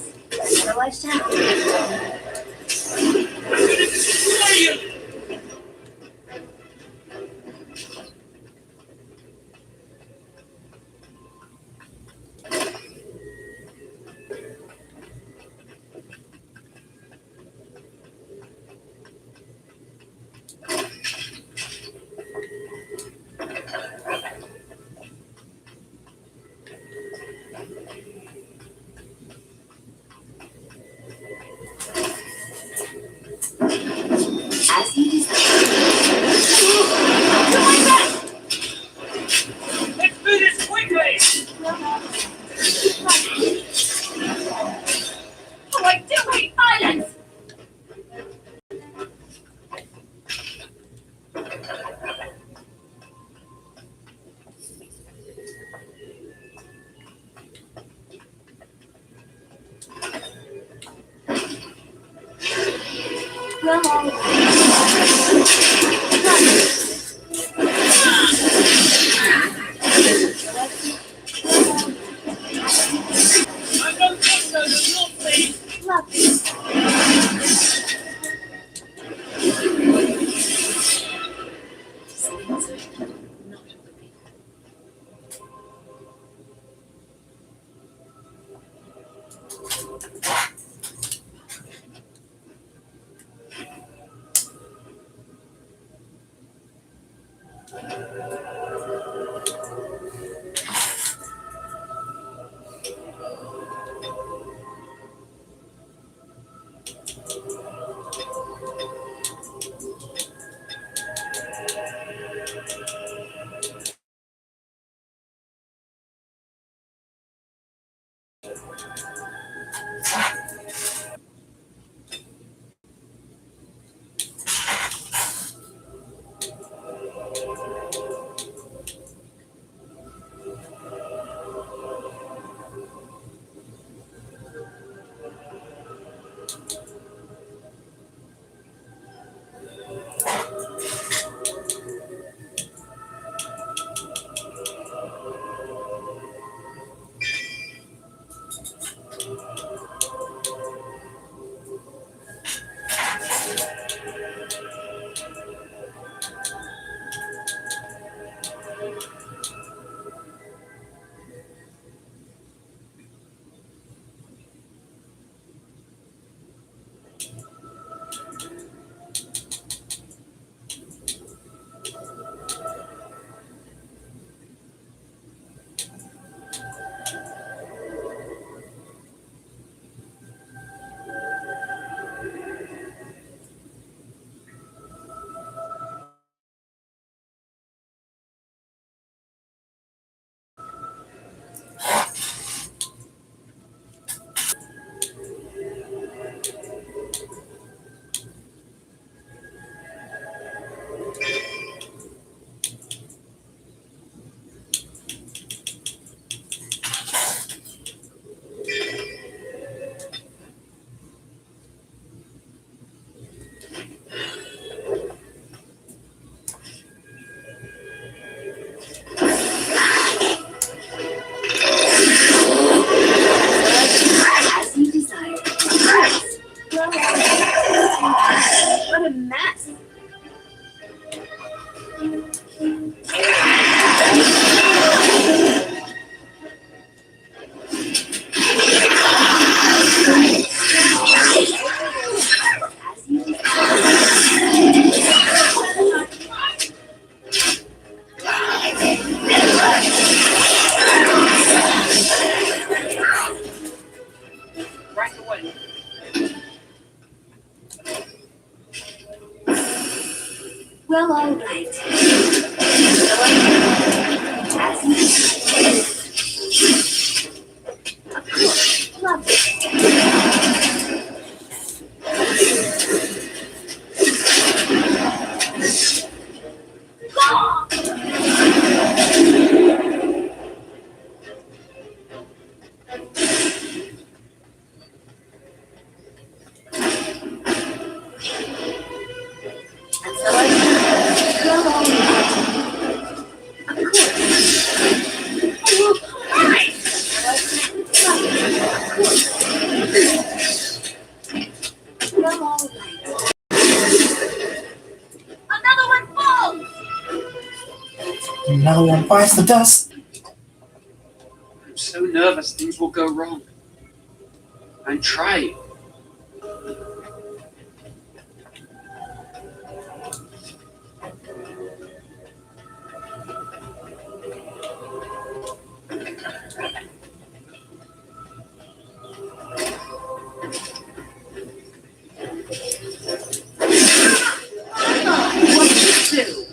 Otherwise, down. As you desire. Let's do this quickly! Oh, I do hate violence! bites the dust. I'm so nervous things will go wrong. I'm trying. What did you do?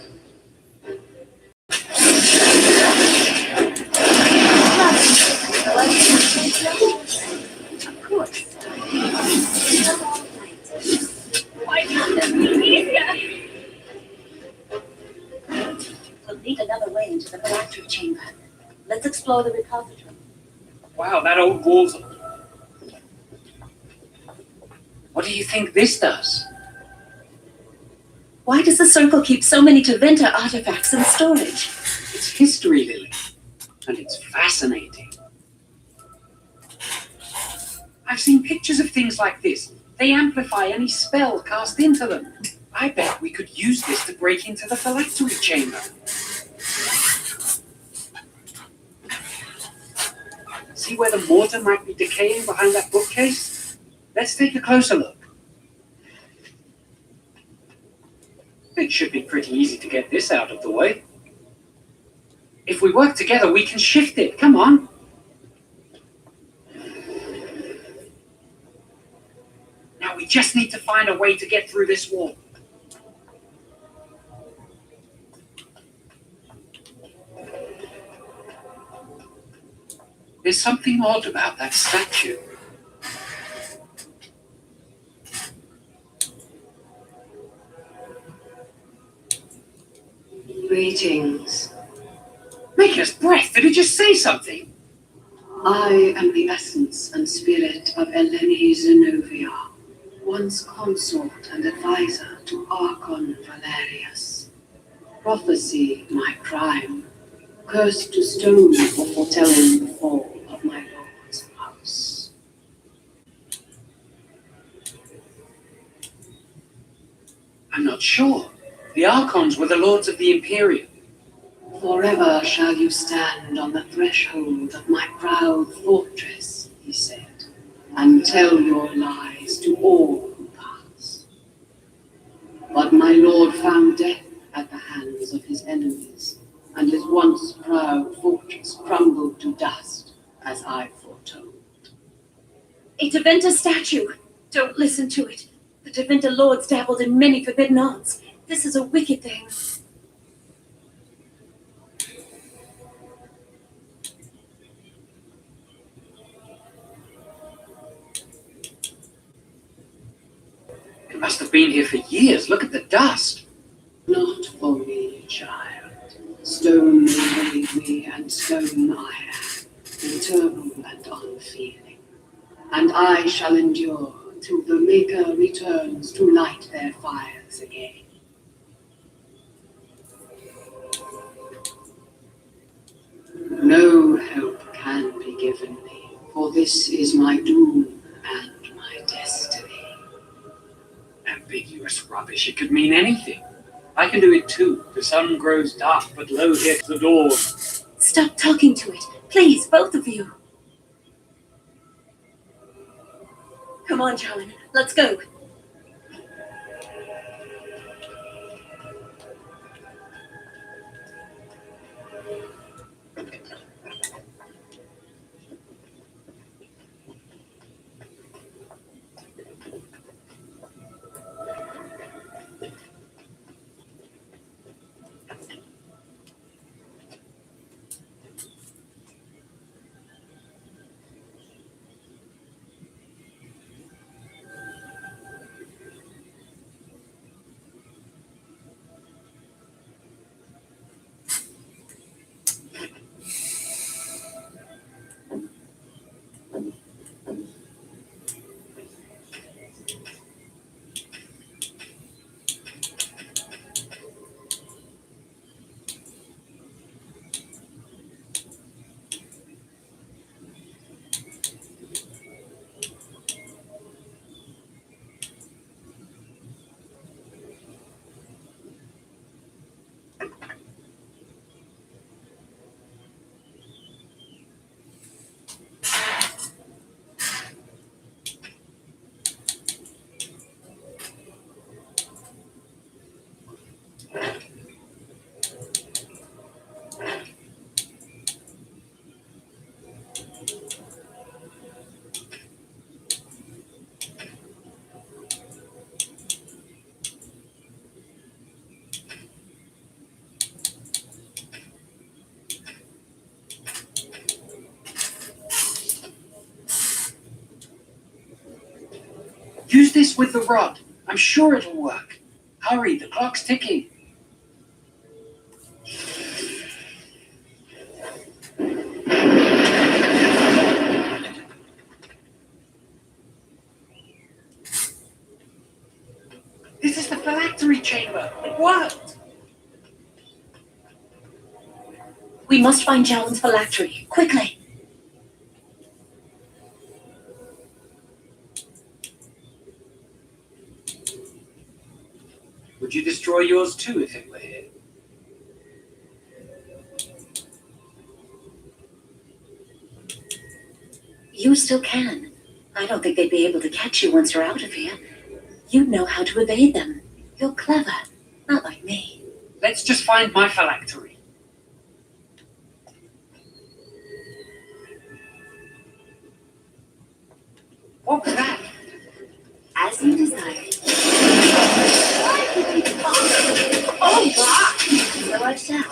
Of course. Why can't this be easier? We'll lead another way into the phylactery chamber. Let's explore the repository. Wow, that old wall's... What do you think this does? Why does the circle keep so many Tevinter artifacts in storage? It's history, Lily. And it's fascinating. I've seen pictures of things like this. They amplify any spell cast into them. I bet we could use this to break into the phylactery chamber. See where the mortar might be decaying behind that bookcase? Let's take a closer look. It should be pretty easy to get this out of the way. If we work together, we can shift it. Come on. Now we just need to find a way to get through this wall. There's something odd about that statue. Greetings. Maker's breath, did it just say something? I am the essence and spirit of Eleni Zenobia, once consort and advisor to Archon Valerius. Prophecy, my crime, cursed to stone for foretelling the fall of my lord's house. I'm not sure. The Archons were the lords of the Imperium. Forever shall you stand on the threshold of my proud fortress, he said, and tell your lies to all who pass. But my lord found death at the hands of his enemies, and his once proud fortress crumbled to dust, as I foretold. A Tevinter statue! Don't listen to it. The Tevinter lords dabbled in many forbidden arts. This is a wicked thing. It must have been here for years. Look at the dust. Not for me, child. Stone made me, and stone I am, eternal and unfeeling. And I shall endure till the Maker returns to light their fires again. No help can be given me, for this is my doom and my destiny. Ambiguous rubbish. It could mean anything. I can do it too. The sun grows dark, but lo, here's the dawn. Stop talking to it. Please, both of you. Come on, Charlene. Let's go. Use this with the rod. I'm sure it'll work. Hurry, the clock's ticking. This is the phylactery chamber. It worked. We must find Jowan's phylactery, quickly. Would you destroy yours too if it were here? You still can. I don't think they'd be able to catch you once you're out of here. You know how to evade them. You're clever, not like me. Let's just find my phylactery. What was that? As you desire. Oh, God! So what's that?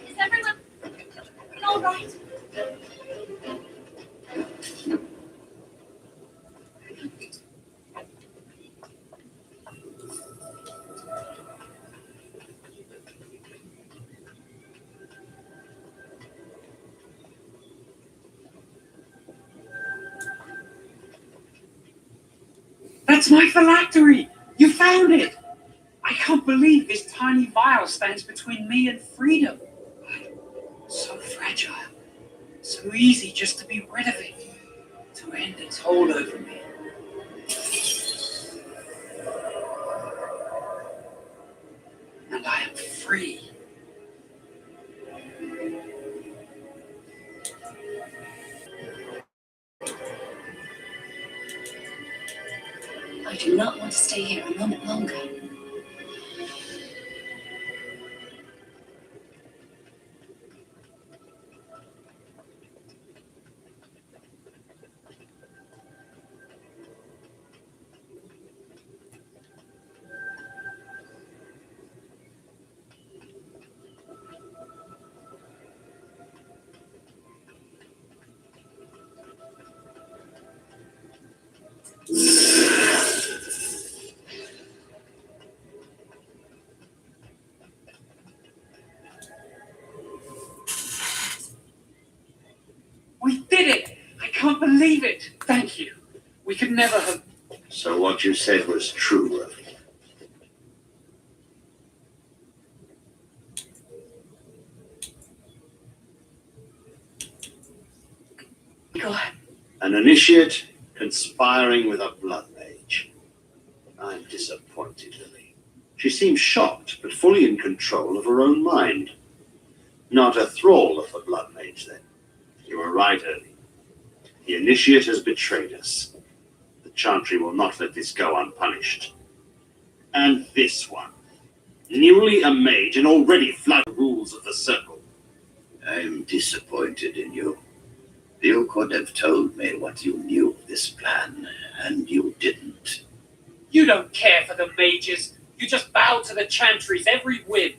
Is everyone all right? That's my phylactery! You found it! I can't believe this tiny vial stands between me and freedom. So fragile. So easy just to be rid of it. To end its hold over me. And I am free. I do not want to stay here a moment longer. We did it! I can't believe it! Thank you. We could never have... So what you said was true, Rafi. Go on. An initiate conspiring with a blood mage. I'm disappointed, Lily. She seems shocked, but fully in control of her own mind. Not a thrall of the blood mage, then. You were right, Ernie. The initiate has betrayed us. The Chantry will not let this go unpunished. And this one. Newly a mage and already flouted the rules of the Circle. I'm disappointed in you. You could have told me what you knew of this plan, and you didn't. You don't care for the mages. You just bow to the Chantry's every whim.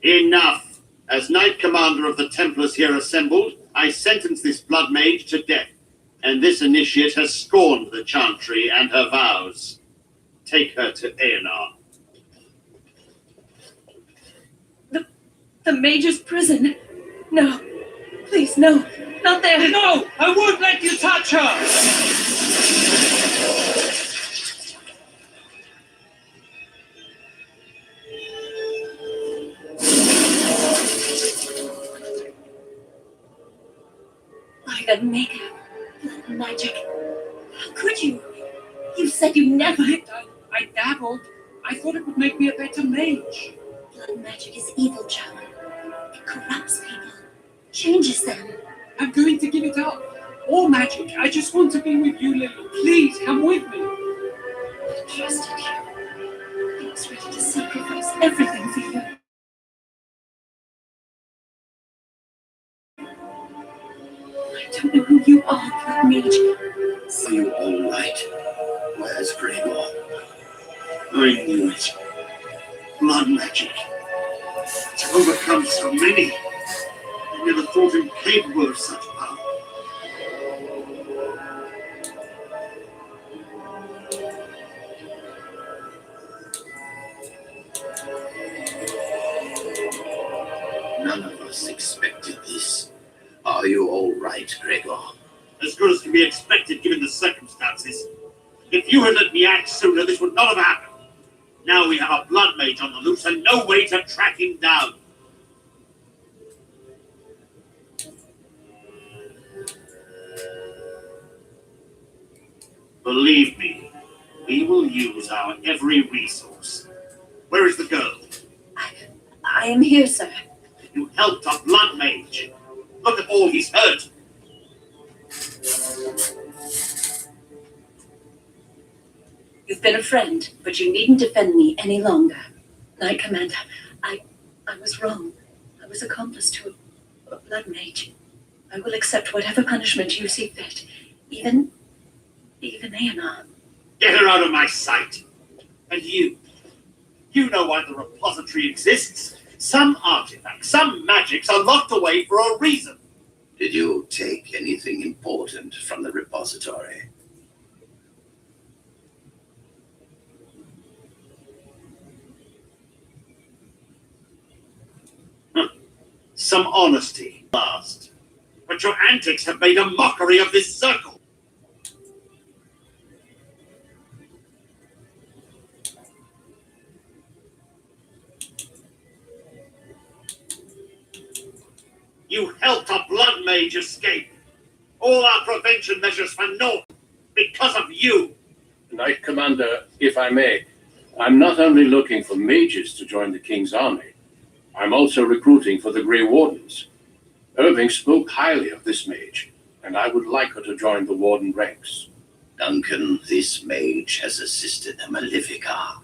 Enough! As Knight Commander of the Templars here assembled, I sentence this blood mage to death, and this initiate has scorned the Chantry and her vows. Take her to Aenar. The Mage's prison. No. Please, no. Not there. No! I won't let you touch her! By the makeup. Blood magic. How could you? You said you never. I dabbled. I thought it would make me a better mage. Blood magic is evil, Jowan. It corrupts people. Changes them. I'm going to give it up. or magic. I just want to be with you, Lily. Please, come with me. I trusted you. I was ready to sacrifice everything for you. I don't know who you are, Blood Mage. Are you all right? Where's Gregor? I knew it. Blood magic. To overcome so many. I never thought him capable of such power. None of us expected this. Are you all right, Gregor? As good as can be expected given the circumstances. If you had let me act sooner, this would not have happened. Now we have a blood mage on the loose and no way to track him down. Believe me, we will use our every resource. Where is the girl? I am here, sir. You helped a blood mage. Look at all he's hurt. You've been a friend, but you needn't defend me any longer. Knight Commander, I was wrong. I was accomplice to a blood mage. I will accept whatever punishment you see fit, even Aeonar. Get her out of my sight. And you know why the repository exists. Some artifacts, some magics are locked away for a reason. Did you take anything important from the repository? Some honesty, last. But your antics have made a mockery of this circle. You helped a blood mage escape. All our prevention measures for naught because of you. Knight Commander, if I may, I'm not only looking for mages to join the King's army, I'm also recruiting for the Grey Wardens. Irving spoke highly of this mage, and I would like her to join the Warden ranks. Duncan, this mage has assisted the Malefica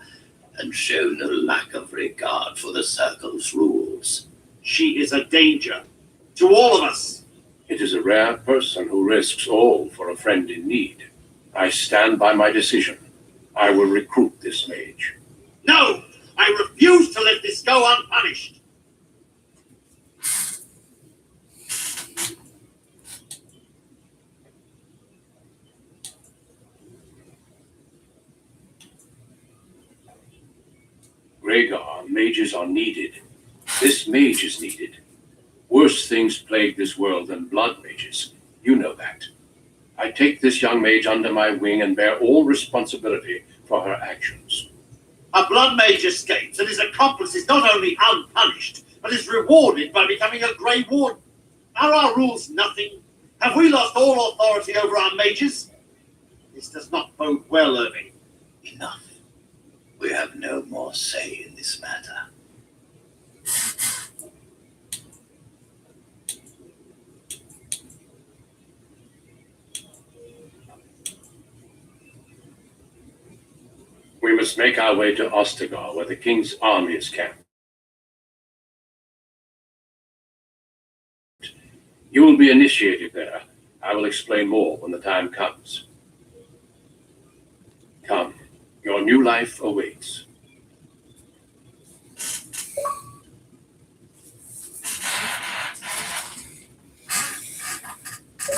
and shown a lack of regard for the Circle's rules. She is a danger to all of us. It is a rare person who risks all for a friend in need. I stand by my decision. I will recruit this mage. No! I refuse to let this go unpunished. Rhaegar, mages are needed. This mage is needed. Worse things plague this world than blood mages. You know that. I take this young mage under my wing and bear all responsibility for her actions. A blood mage escapes and his accomplice is not only unpunished, but is rewarded by becoming a Grey Warden. Are our rules nothing? Have we lost all authority over our mages? This does not bode well, Irving. Enough. We have no more say in this matter. We must make our way to Ostagar, where the King's army is camped. You will be initiated there. I will explain more when the time comes. Come, your new life awaits.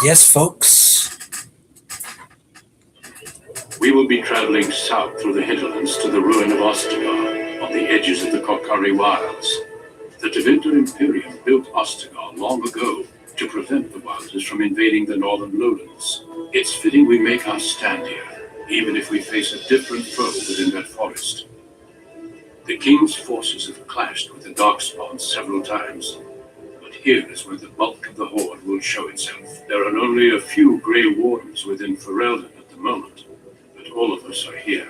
Yes, folks. We will be traveling south through the hinterlands to the ruin of Ostagar, on the edges of the Korcari Wilds. The Tevinter Imperium built Ostagar long ago to prevent the Wilders from invading the northern lowlands. It's fitting we make our stand here, even if we face a different foe within that forest. The King's forces have clashed with the Darkspawn several times, but here is where the bulk of the Horde will show itself. There are only a few Grey Wardens within Ferelden at the moment, but all of us are here.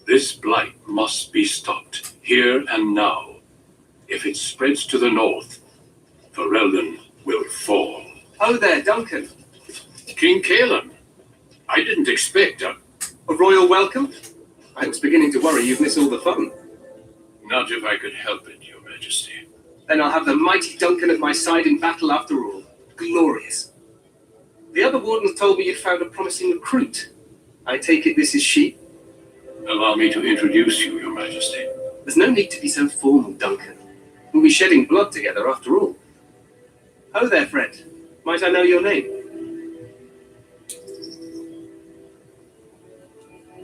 This blight must be stopped, here and now. If it spreads to the north, Ferelden will fall. Oh there, Duncan. King Kaelan, I didn't expect A royal welcome? I was beginning to worry you'd miss all the fun. Not if I could help it, Your Majesty. Then I'll have the mighty Duncan at my side in battle after all. Glorious. The other wardens told me you'd found a promising recruit. I take it this is she? Allow me to introduce you, Your Majesty. There's no need to be so formal, Duncan. We'll be shedding blood together after all. Ho there, friend. Might I know your name?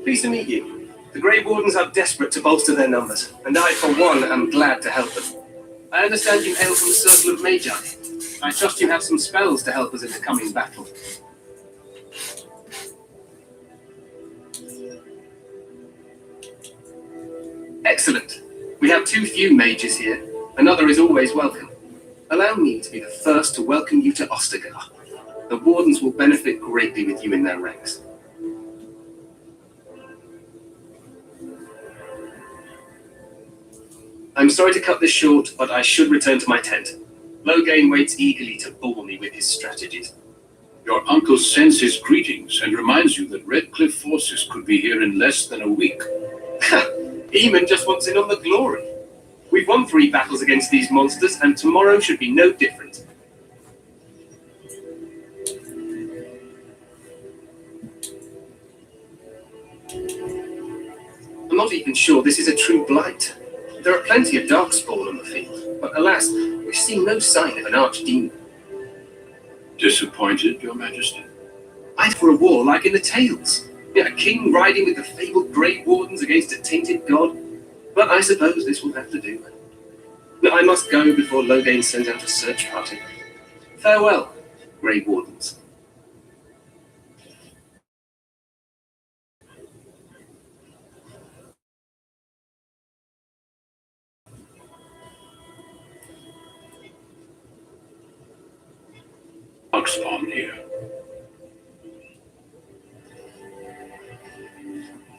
Pleased to meet you. The Grey Wardens are desperate to bolster their numbers, and I, for one, am glad to help them. I understand you hail from the Circle of Magi. I trust you have some spells to help us in the coming battle. Excellent. We have too few mages here. Another is always welcome. Allow me to be the first to welcome you to Ostagar. The Wardens will benefit greatly with you in their ranks. I'm sorry to cut this short, but I should return to my tent. Loghain waits eagerly to bore me with his strategies. Your uncle sends his greetings and reminds you that Redcliffe forces could be here in less than a week. Eamon just wants in on the glory. We've won 3 battles against these monsters, and tomorrow should be no different. I'm not even sure this is a true blight. There are plenty of darkspawn on the field, but alas, we've seen no sign of an archdemon. Disappointed, Your Majesty? I'd for a war like in the tales. A king riding with the fabled Grey Wardens against a tainted god. But I suppose this will have to do. Now, I must go before Loghain sends out a search party. Farewell, Grey Wardens. Darkspawn here.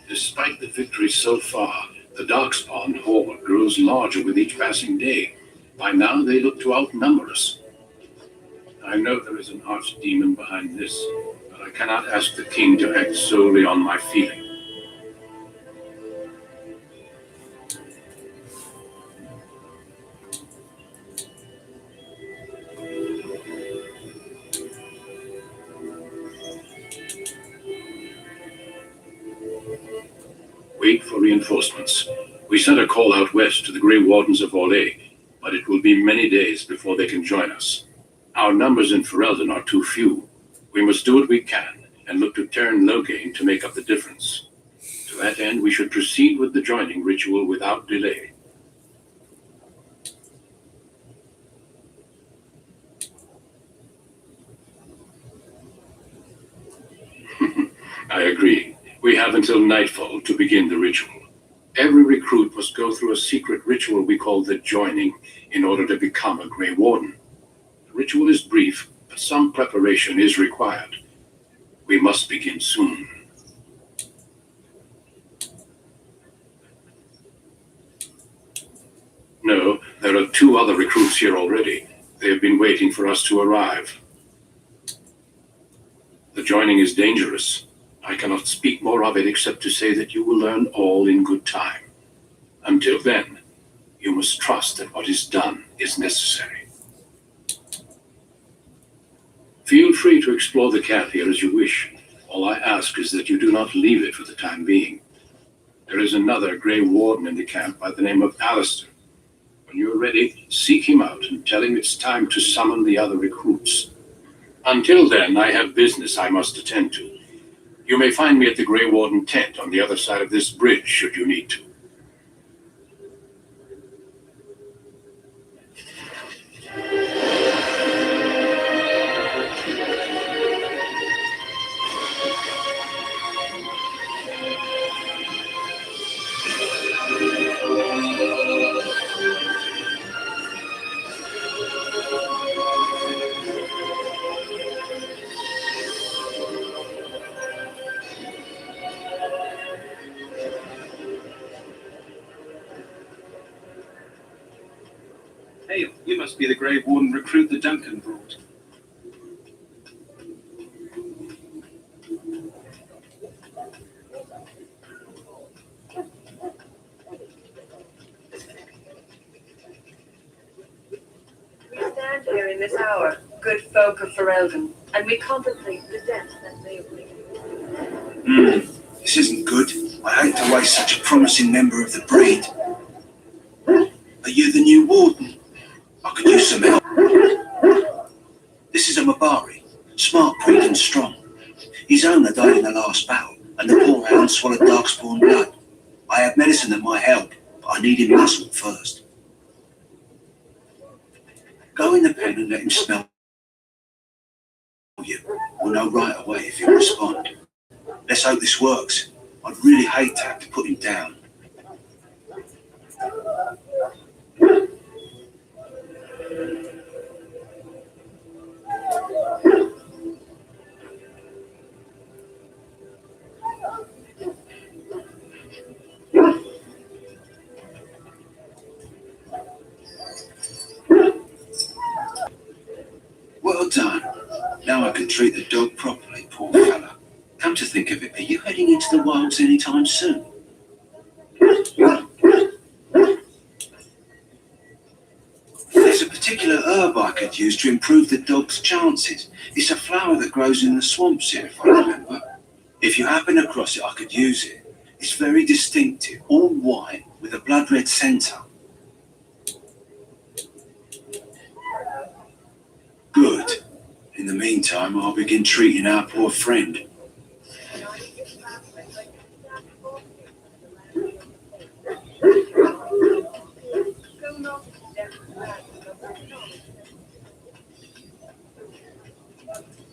Despite the victory so far, the Darkspawn horde grows larger with each passing day. By now, they look to outnumber us. I know there is an archdemon behind this, but I cannot ask the king to act solely on my feeling. Wait for reinforcements. We sent a call out west to the Grey Wardens of Orlais, but it will be many days before they can join us. Our numbers in Ferelden are too few. We must do what we can and look to turn Loghain to make up the difference. To that end, we should proceed with the joining ritual without delay. I agree. We have until nightfall to begin the ritual. Every recruit must go through a secret ritual we call the Joining in order to become a Grey Warden. The ritual is brief, but some preparation is required. We must begin soon. No, there are 2 other recruits here already. They have been waiting for us to arrive. The Joining is dangerous. I cannot speak more of it except to say that you will learn all in good time. Until then, you must trust that what is done is necessary. Feel free to explore the camp here as you wish. All I ask is that you do not leave it for the time being. There is another Grey Warden in the camp by the name of Alistair. When you are ready, seek him out and tell him it's time to summon the other recruits. Until then, I have business I must attend to. You may find me at the Grey Warden tent on the other side of this bridge, should you need to. Hail, you must be the Grey Warden recruit the Duncan brought. here in this hour, good folk of Ferelden, and we contemplate the death that may await. This isn't good. I hate to waste such a promising member of the breed. Are you the new warden? I could use some help. This is a Mabari, smart breed and strong. His owner died in the last battle, and the poor hound swallowed darkspawn blood. I have medicine that might help, but I need him muscled first. Go in the pen and let him smell you. We'll know right away if he'll respond. Let's hope this works. I'd really hate to have to put him down. Well done. Now I can treat the dog properly, poor fella. Come to think of it, are you heading into the wilds anytime soon? There's a particular herb I could use to improve the dog's chances. It's a flower that grows in the swamps here, if I remember. If you happen across it, I could use it. It's very distinctive, all white, with a blood red centre. Good. In the meantime, I'll begin treating our poor friend.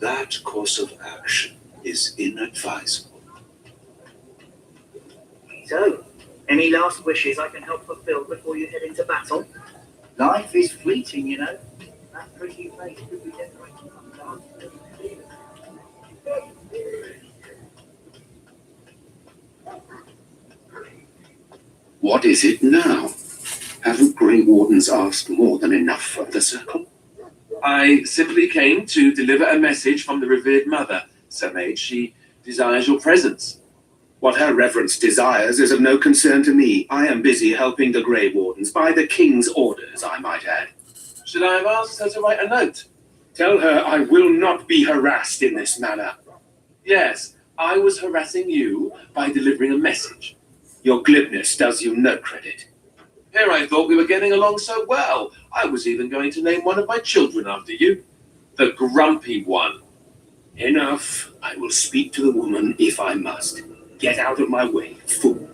That course of action is inadvisable. So, any last wishes I can help fulfill before you head into battle? Life is fleeting, you know. That pretty face could be decorated sometimes. What is it now? Haven't Grey Wardens asked more than enough for the circle? I simply came to deliver a message from the revered mother, Sir Mage. She desires your presence. What her reverence desires is of no concern to me. I am busy helping the Grey Wardens, by the King's orders, I might add. Should I have asked her to write a note? Tell her I will not be harassed in this manner. Yes, I was harassing you by delivering a message. Your glibness does you no credit. Here I thought we were getting along so well. I was even going to name one of my children after you. The Grumpy One. Enough. I will speak to the woman if I must. Get out of my way, fool.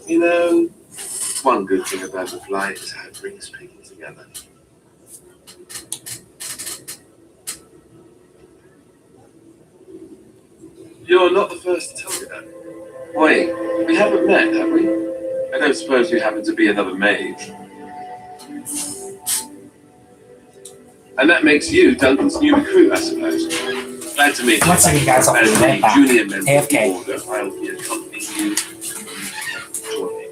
You know, one good thing about the flight is how it brings people together. You're not the first to tell me that. Wait, we haven't met, have we? I don't suppose you happen to be another mage. And that makes you Duncan's new recruit, I suppose. Glad to meet you. One second, guys, I'll be As right the back. junior member of the AFK. order, I'll be accompanying you. Join me.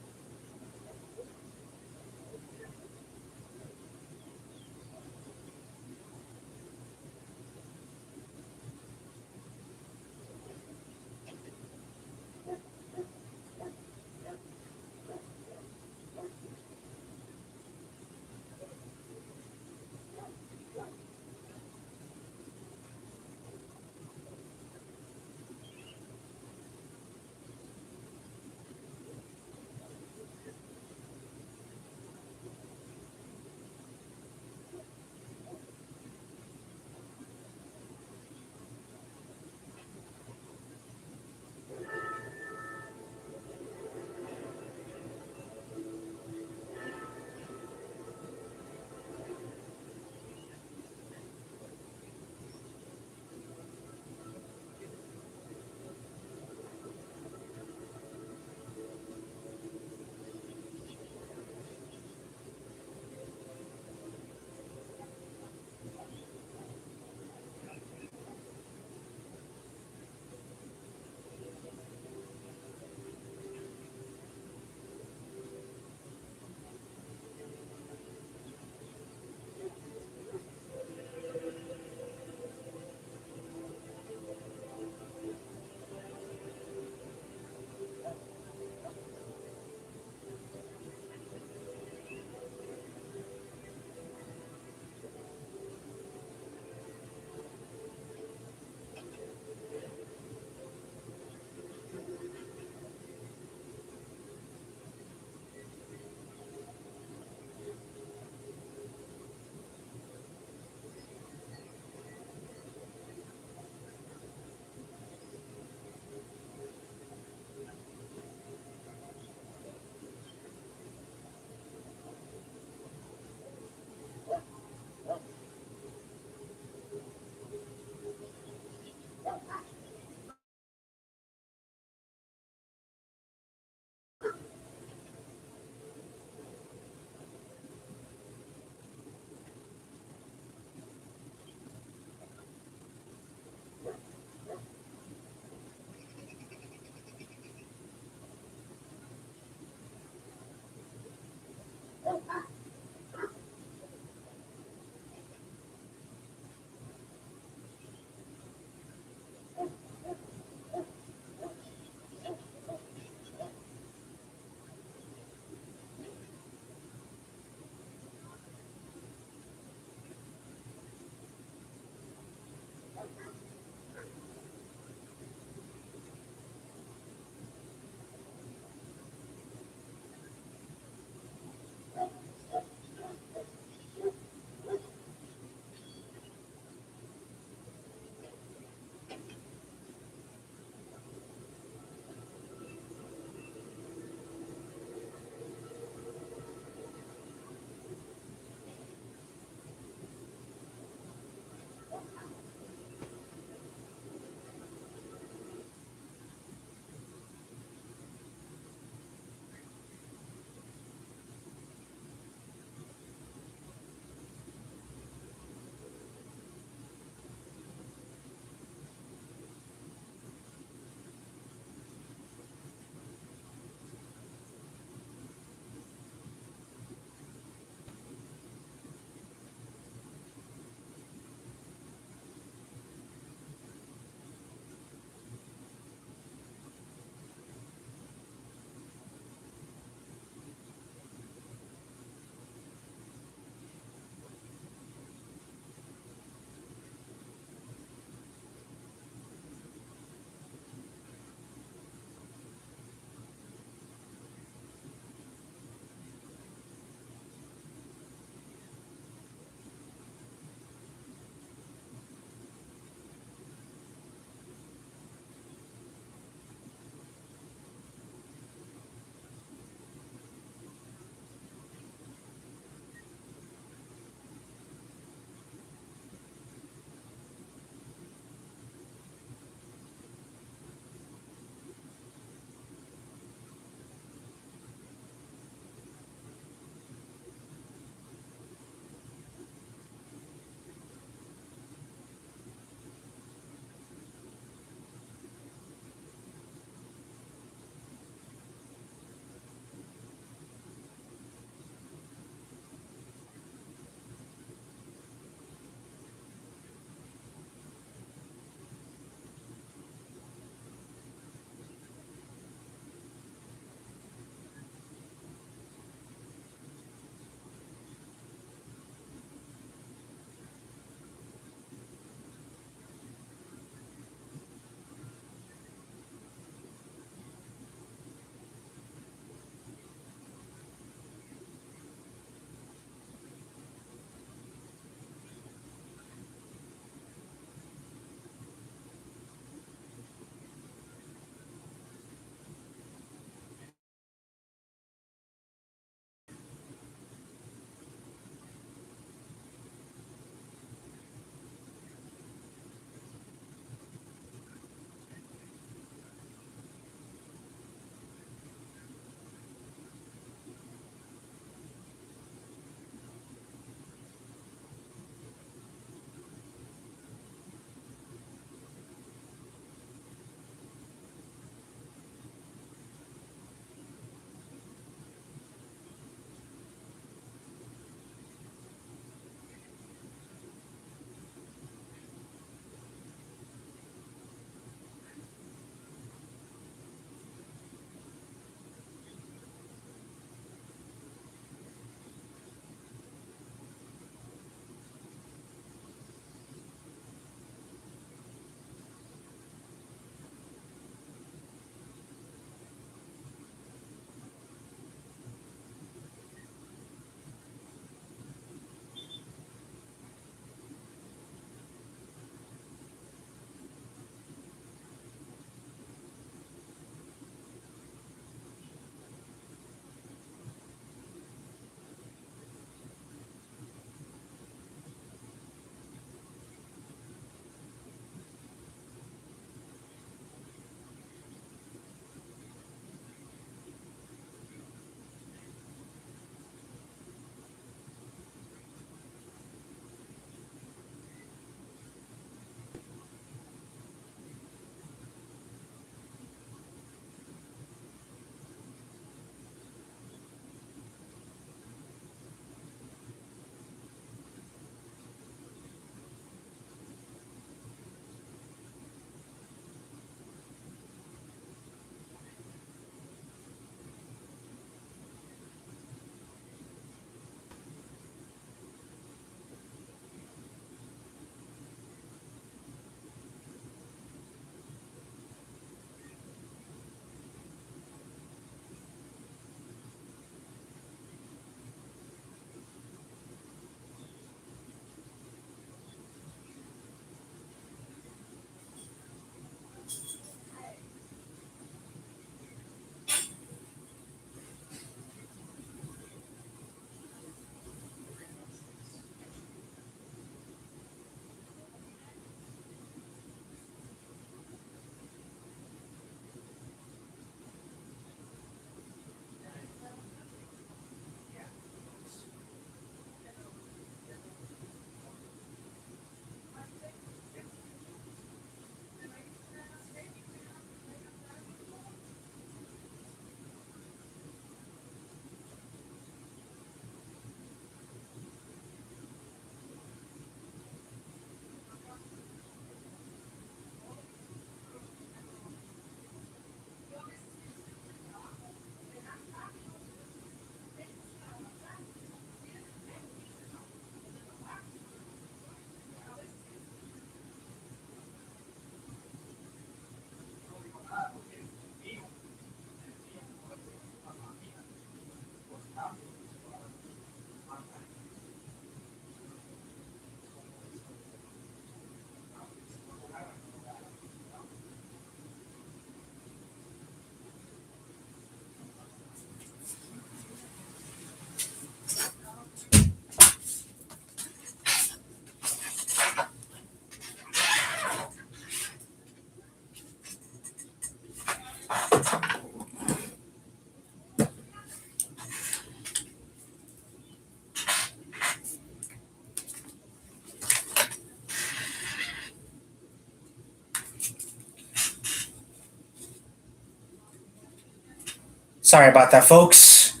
Sorry about that, folks.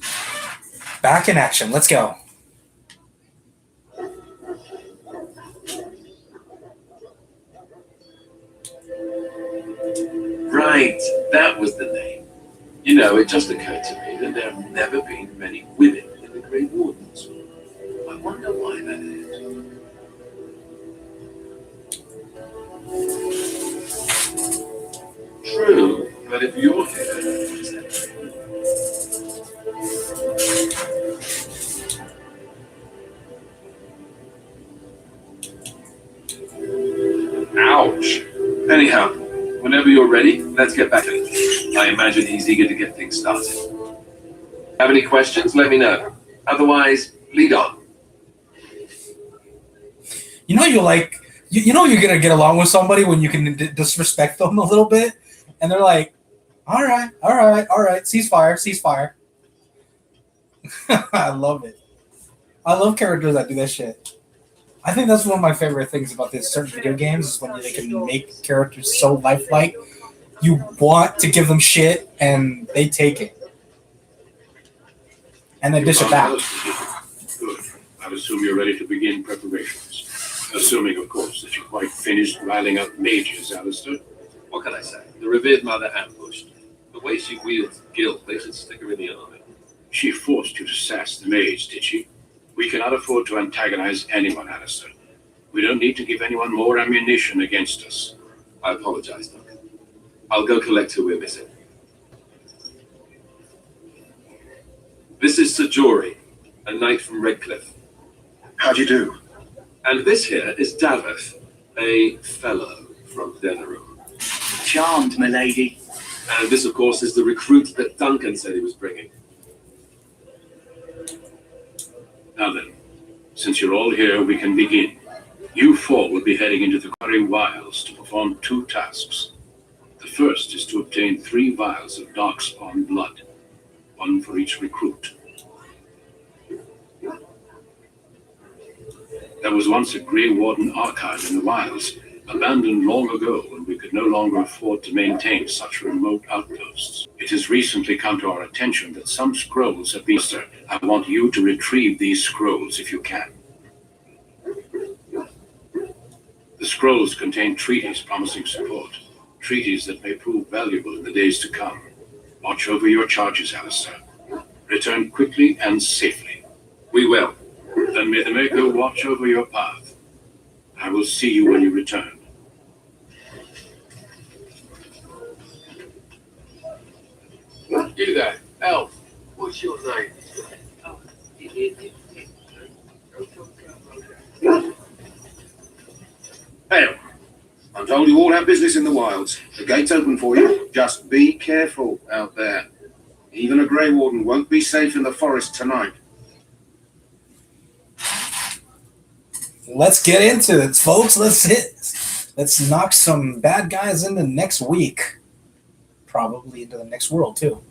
Back in action. Let's go. Right, that was the name. You know, it just occurred to me that there have never been many women in the Grey Wardens. I wonder why that is. True, but if you're here, what does that mean? Ouch. Anyhow, whenever you're ready, let's get back to it. I imagine he's eager to get things started. Have any questions? Let me know. Otherwise, lead on. You know, you know you're gonna get along with somebody when you can disrespect them a little bit, and they're like, all right, ceasefire. I love it. I love characters that do that shit. I think that's one of my favorite things about this certain video games is when they can make characters so lifelike. You want to give them shit, and they take it. And they dish it back. Good. I assume you're ready to begin preparations. Assuming, of course, that you're quite finished riling up mages, Alistair. What can I say? The revered mother ambushed. The way she wields guilt makes it stick her in the army. She forced you to sass the mage, did she? We cannot afford to antagonize anyone, Alistair. We don't need to give anyone more ammunition against us. I apologize, Duncan. I'll go collect who we're missing. This is Sir Jory, a knight from Redcliffe. How do you do? And this here is Daveth, a fellow from Denerim. Charmed, milady. And this, of course, is the recruit that Duncan said he was bringing. Now then, since you're all here, we can begin. You four will be heading into the Quarry Wilds to perform 2 tasks. The first is to obtain 3 vials of Darkspawn blood, 1 for each recruit. There was once a Grey Warden archive in the wilds, abandoned long ago when we could no longer afford to maintain such remote outposts. It has recently come to our attention that some scrolls have been... Sir, I want you to retrieve these scrolls if you can. The scrolls contain treaties promising support, treaties that may prove valuable in the days to come. Watch over your charges, Alistair. Return quickly and safely. We will. And may the Maker watch over your path. I will see you when you return. You there, elf. What's your name? Hail. I'm told you all have business in the wilds. The gate's open for you. Just be careful out there. Even a Grey Warden won't be safe in the forest tonight. Let's get into it, folks. Let's knock some bad guys into next week. Probably into the next world, too.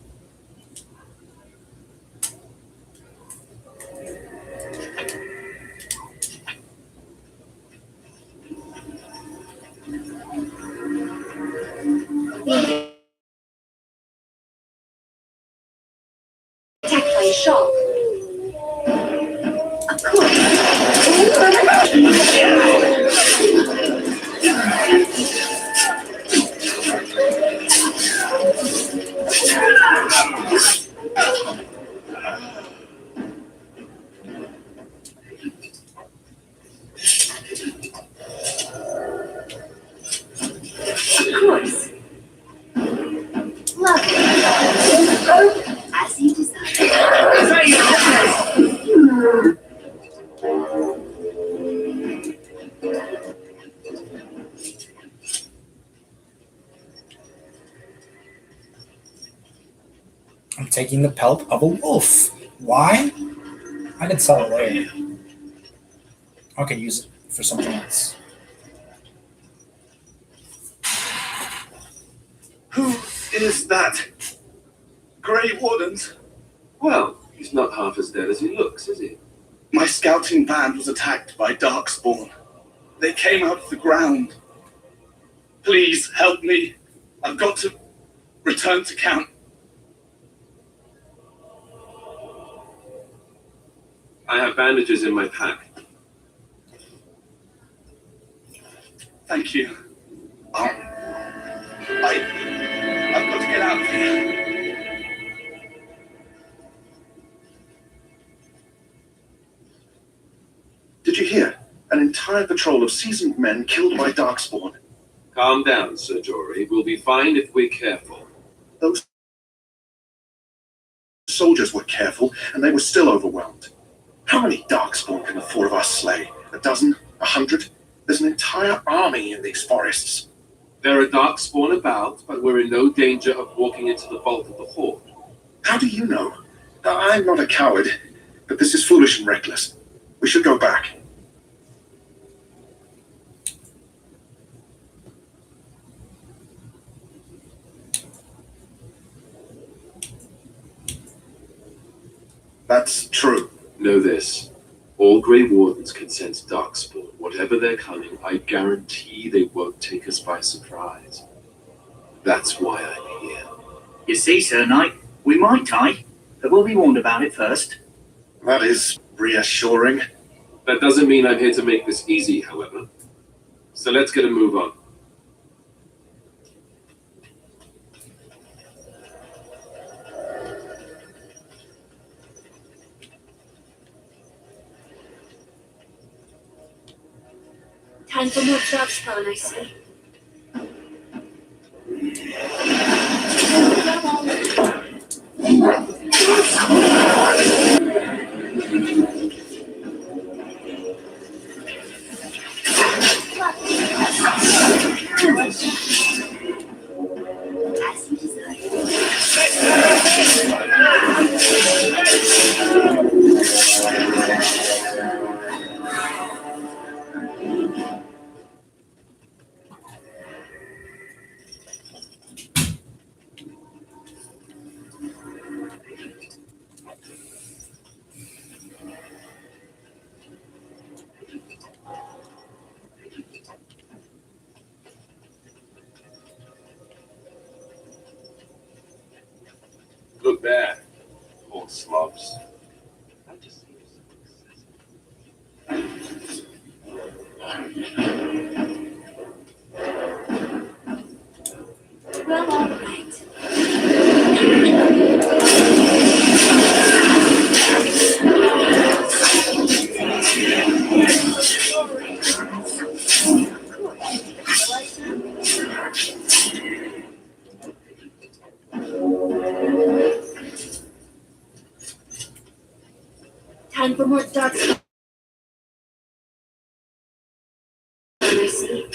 Attacked by a shark. Of course. Of course. Lovely. As you desire. I'm taking the pelt of a wolf. Why? I could sell it later. I could use it for something else. Who is that? Grey Wardens? Well, he's not half as dead as he looks, is he? My scouting band was attacked by Darkspawn. They came out of the ground. Please help me. I've got to return to camp. I have bandages in my pack. Thank you. I've got to get out of here. Did you hear? An entire patrol of seasoned men killed my Darkspawn. Calm down, Sir Jory. We'll be fine if we're careful. Those soldiers were careful, and they were still overwhelmed. How many Darkspawn can the four of us slay? A dozen? 100? There's an entire army in these forests. There are Darkspawn about, but we're in no danger of walking into the bulk of the horde. How do you know? I'm not a coward, but this is foolish and reckless. We should go back. That's true. Know this. All Grey Wardens can sense Darkspawn. Whatever they're coming, I guarantee they won't take us by surprise. That's why I'm here. You see, Sir Knight, we might die, but we'll be warned about it first. That is reassuring. That doesn't mean I'm here to make this easy, however. So let's get a move on. Time for more Darkspawn, I see. As you Look there. Old slobs. Well, all right. Time for more Darkspawn. I see.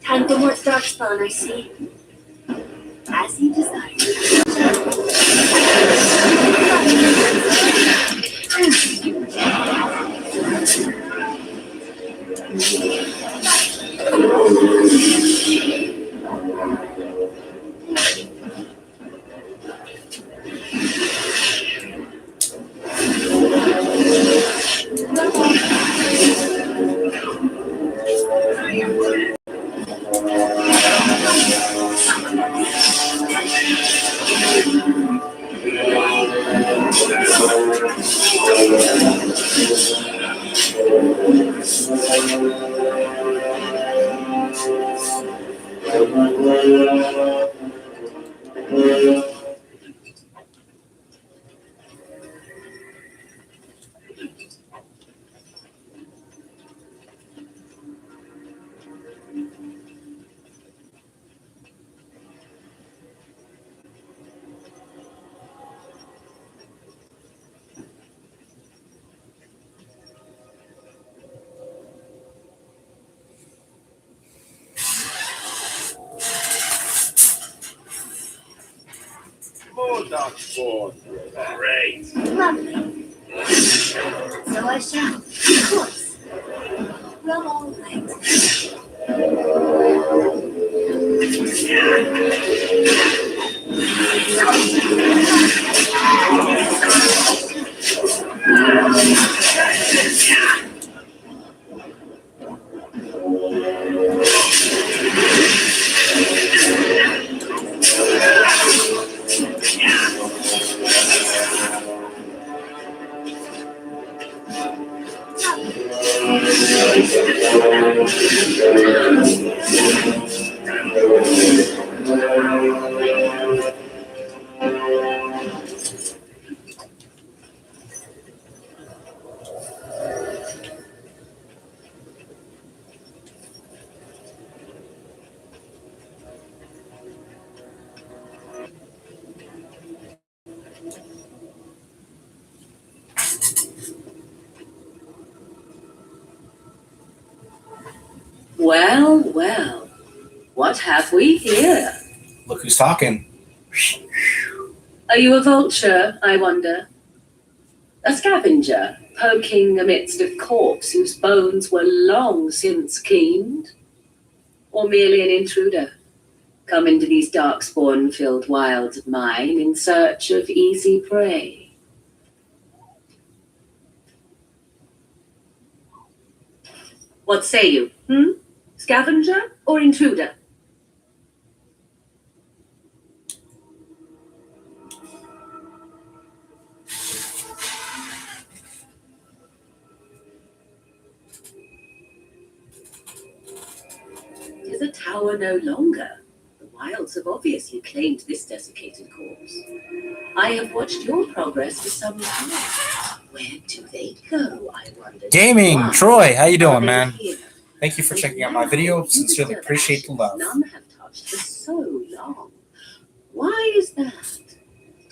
Time for more Darkspawn, I see. As you desire. More Darkspawn. Great. Lovely. So I shall. Of course. Well, all right. Well, well, what have we here? Look who's talking. Are you a vulture, I wonder? A scavenger, poking amidst a corpse whose bones were long since cleaned? Or merely an intruder, come into these darkspawn-filled wilds of mine in search of easy prey? What say you, Scavenger or intruder? It is a tower no longer. The wilds have obviously claimed this desiccated corpse. I have watched your progress for some time. Where do they go, I wonder? Gaming, Why Troy, how you are doing, they man? here? Thank you for checking out my video. Sincerely appreciate the love. None have touched for so long. Why is that?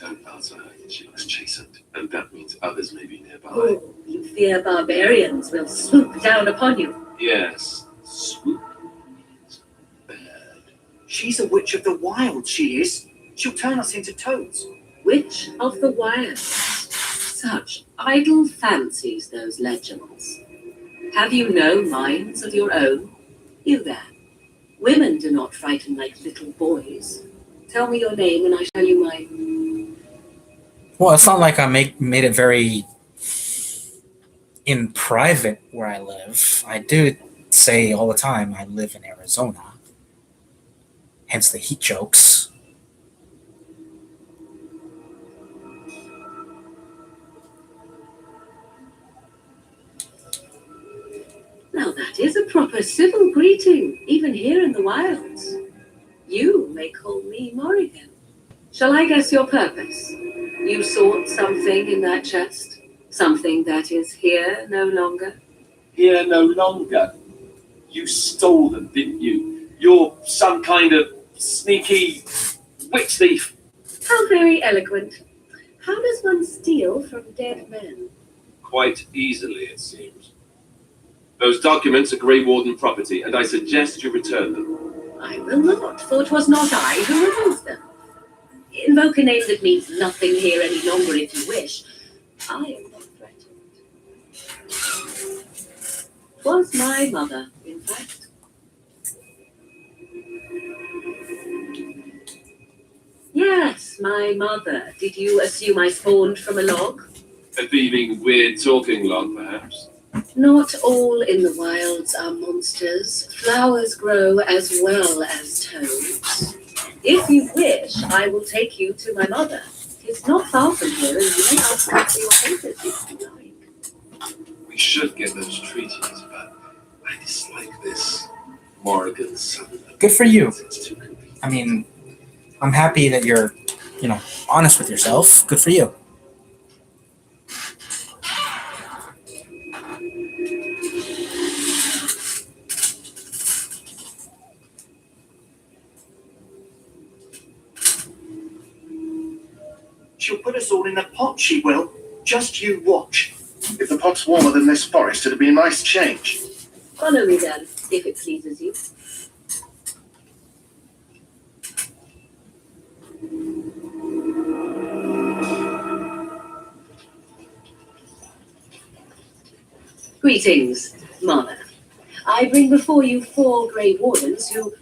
Don't answer her. She was chastened, and that means others may be nearby. Oh, you fear barbarians will swoop down upon you. Yes, swoop. Bad. She's a witch of the wild, she is. She'll turn us into toads. Witch of the wilds. Such idle fancies, those legends. Have you no minds of your own? You there. Women do not frighten like little boys. Tell me your name and I shall tell you mine. Well, it's not like I made it very in private where I live. I do say all the time I live in Arizona. Hence the heat jokes. Now that is a proper civil greeting, even here in the wilds. You may call me Morrigan. Shall I guess your purpose? You sought something in that chest? Something that is here no longer? Here no longer. You stole them, didn't you? You're some kind of sneaky witch thief. How very eloquent. How does one steal from dead men? Quite easily, it seems. Those documents are Grey Warden property, and I suggest you return them. I will not, for it was not I who removed them. Invoke a name that means nothing here any longer if you wish. I am not threatened. 'Twas my mother, in fact. Yes, my mother. Did you assume I spawned from a log? A thieving, weird talking log, perhaps. Not all in the wilds are monsters. Flowers grow as well as toads. If you wish, I will take you to my mother. It's not far from here, and you may ask her for your papers if you like. We should get those treaties, but I dislike this Morrigan son. Good for you. It's too convenient. I mean, I'm happy that you're, honest with yourself. Good for you. She'll put us all in a pot, she will. Just you watch. If the pot's warmer than this forest, it'd be a nice change. Follow me then, if it pleases you. Greetings, Mother. I bring before you 4 Grey Wardens who...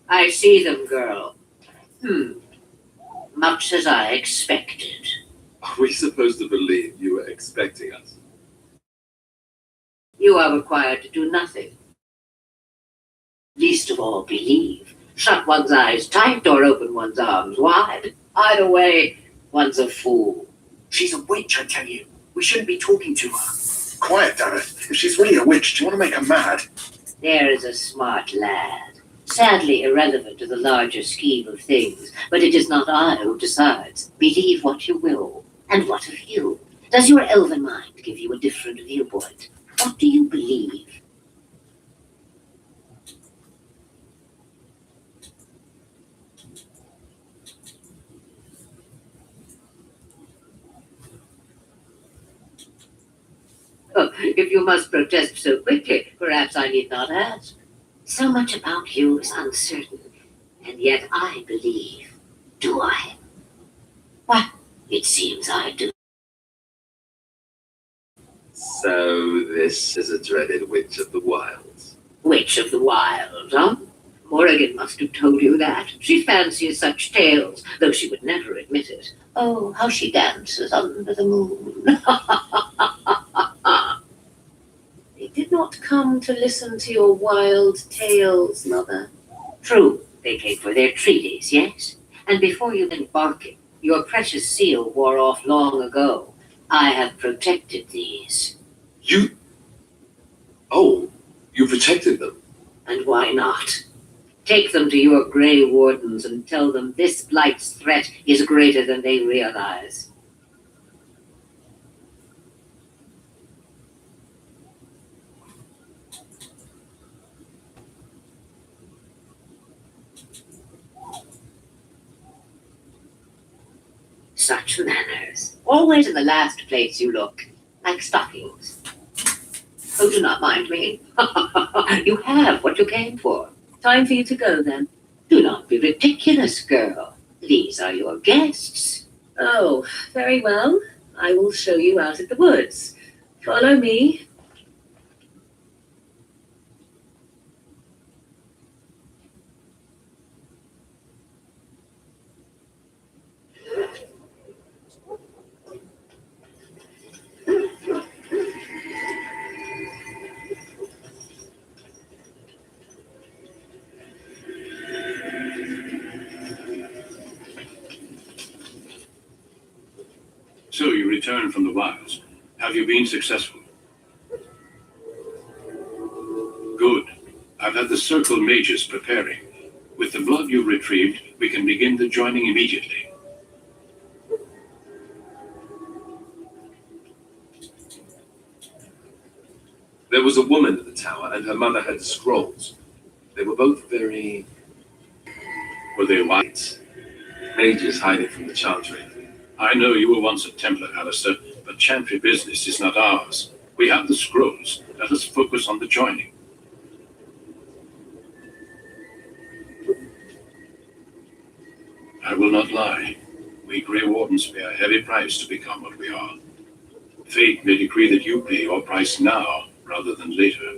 I see them, girl. Much as I expected. Are we supposed to believe you were expecting us? You are required to do nothing. Least of all, believe. Shut one's eyes tight or open one's arms wide. Either way, one's a fool. She's a witch, I tell you. We shouldn't be talking to her. Quiet, Dareth. If she's really a witch, do you want to make her mad? There is a smart lad, sadly irrelevant to the larger scheme of things, but it is not I who decides. Believe what you will. And what of you? Does your elven mind give you a different viewpoint? What do you believe? Oh, if you must protest so quickly, perhaps I need not ask. So much about you is uncertain, and yet I believe. Do I? Why, it seems I do. So this is a dreaded Witch of the Wilds. Witch of the Wild, huh? Morrigan must have told you that. She fancies such tales, though she would never admit it. Oh, how she dances under the moon. They did not come to listen to your wild tales, Mother. True, they came for their treaties, yes? And before you went barking, your precious seal wore off long ago. I have protected these. You... Oh, you protected them? And why not? Take them to your Grey Wardens and tell them this Blight's threat is greater than they realize. Such manners. Always in the last place you look, like stockings. Oh, do not mind me. You have what you came for. Time for you to go, then. Do not be ridiculous, girl. These are your guests. Oh, very well. I will show you out at the woods. Follow me. So you returned from the wilds. Have you been successful? Good. I've had the Circle mages preparing. With the blood you retrieved, we can begin the joining immediately. There was a woman at the tower, and her mother had scrolls. They were both very... Were they white? Mages hiding from the Chantry. I know you were once a Templar, Alistair, but Chantry business is not ours. We have the scrolls. Let us focus on the joining. I will not lie. We Grey Wardens pay a heavy price to become what we are. Fate may decree that you pay your price now rather than later.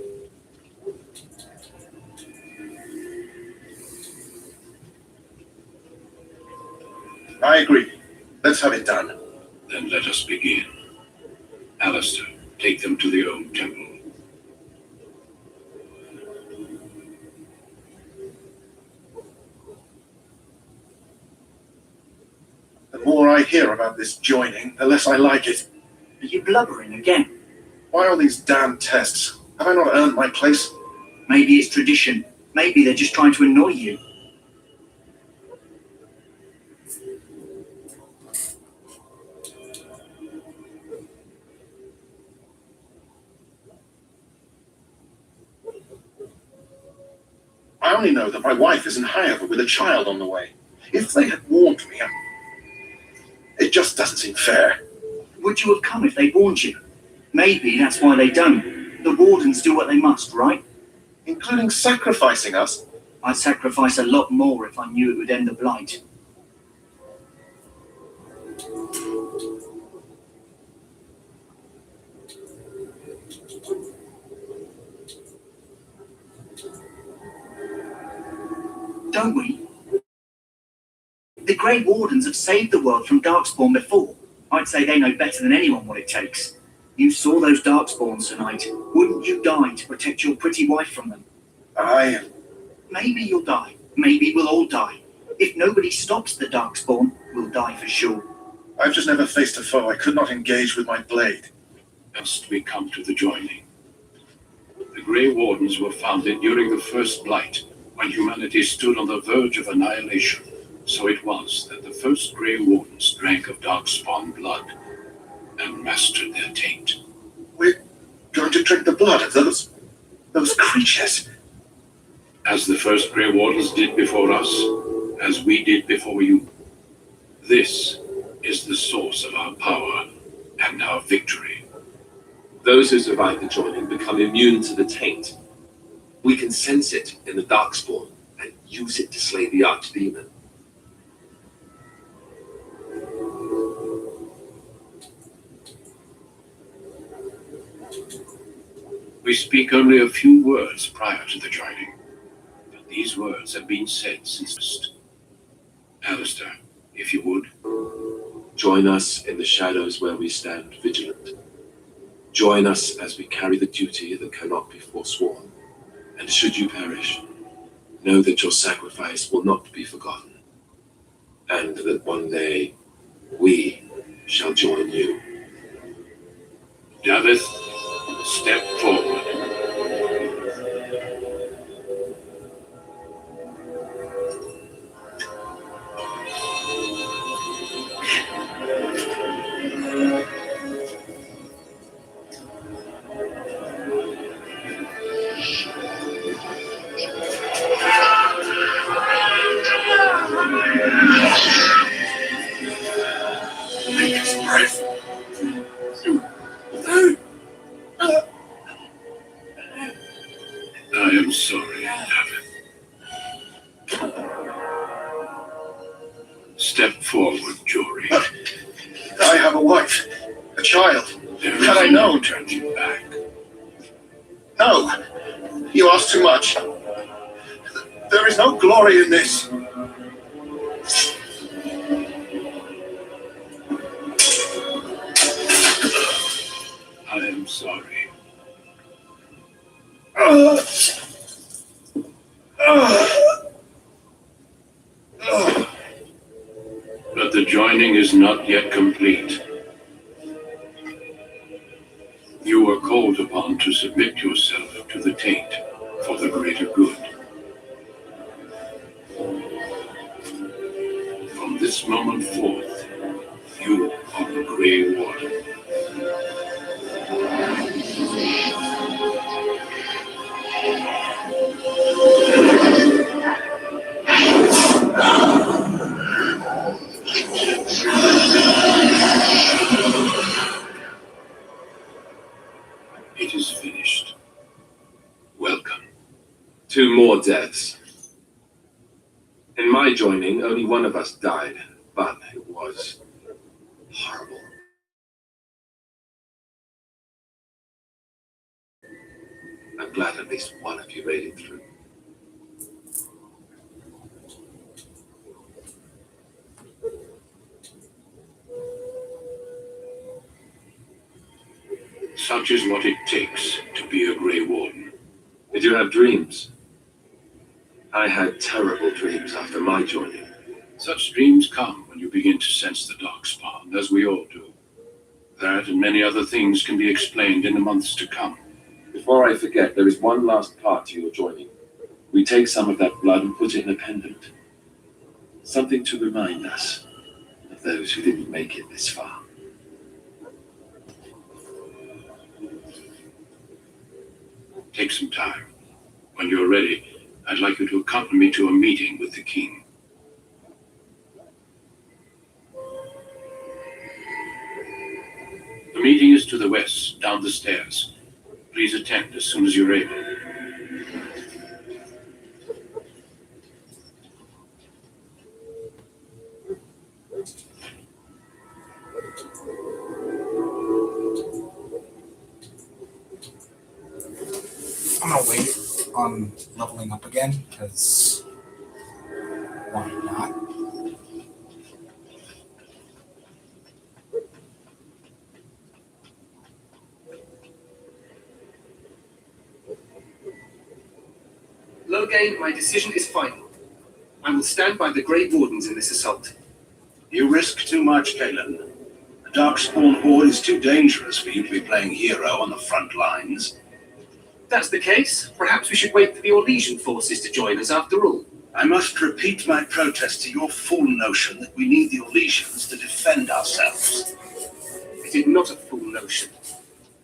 I agree. Let's have it done. Then let us begin. Alistair, take them to the old temple. The more I hear about this joining, the less I like it. Are you blubbering again? Why all these damn tests? Have I not earned my place? Maybe it's tradition. Maybe they're just trying to annoy you. I only know that my wife is in Highover with a child on the way. If they had warned me, it just doesn't seem fair. Would you have come if they warned you? Maybe that's why they don't. The Wardens do what they must, right? Including sacrificing us? I'd sacrifice a lot more if I knew it would end the Blight. Don't we? The Grey Wardens have saved the world from Darkspawn before. I'd say they know better than anyone what it takes. You saw those Darkspawns tonight. Wouldn't you die to protect your pretty wife from them? Maybe you'll die. Maybe we'll all die. If nobody stops the Darkspawn, we'll die for sure. I've just never faced a foe I could not engage with my blade. Must we come to the joining? The Grey Wardens were founded during the First Blight, when humanity stood on the verge of annihilation. So it was that the first Grey Wardens drank of Darkspawn blood and mastered their taint. We're going to drink the blood of those creatures. As the first Grey Wardens did before us, as we did before you. This is the source of our power and our victory. Those who survive the joining become immune to the taint. We can sense it in the Darkspawn and use it to slay the Archdemon. We speak only a few words prior to the joining, but these words have been said since first. Alistair, if you would. Join us in the shadows where we stand vigilant. Join us as we carry the duty that cannot be forsworn. And should you perish, know that your sacrifice will not be forgotten, and that one day we shall join you. Davith, step forward. I am sorry, Davith. Step forward, Jory. I have a wife, a child. Had I known. Turn you back. No, you ask too much. There is no glory in this. I am sorry. But the joining is not yet complete. You are called upon to submit yourself to the taint for the greater good. From this moment forth, you are the Grey Warden. It is finished. Welcome. 2 more deaths. In my joining, only one of us died, but it was horrible. I'm glad at least one of you made it through. Such is what it takes to be a Grey Warden. Did you have dreams? I had terrible dreams after my joining. Such dreams come when you begin to sense the Darkspawn, as we all do. That and many other things can be explained in the months to come. Before I forget, there is one last part to your joining. We take some of that blood and put it in a pendant. Something to remind us of those who didn't make it this far. Take some time. When you're ready, I'd like you to accompany me to a meeting with the king. The meeting is to the west, down the stairs. Please attend as soon as you're able. I'm gonna wait on leveling up again, because why not? Loghain, my decision is final. I will stand by the Grey Wardens in this assault. You risk too much, Kalen. The Darkspawn Horde is too dangerous for you to be playing hero on the front lines. that's the case, perhaps we should wait for the Orlesian forces to join us after all. I must repeat my protest to your fool notion that we need the Orlesians to defend ourselves. It is not a fool notion.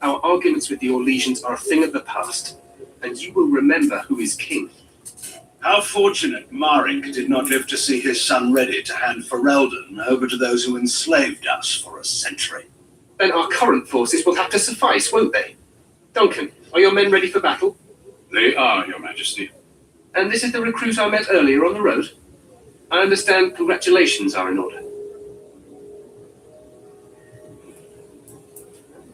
Our arguments with the Orlesians are a thing of the past, and you will remember who is king. How fortunate Marek did not live to see his son ready to hand Ferelden over to those who enslaved us for a century. Then our current forces will have to suffice, won't they? Duncan, are your men ready for battle? They are, Your Majesty. And this is the recruit I met earlier on the road? I understand congratulations are in order.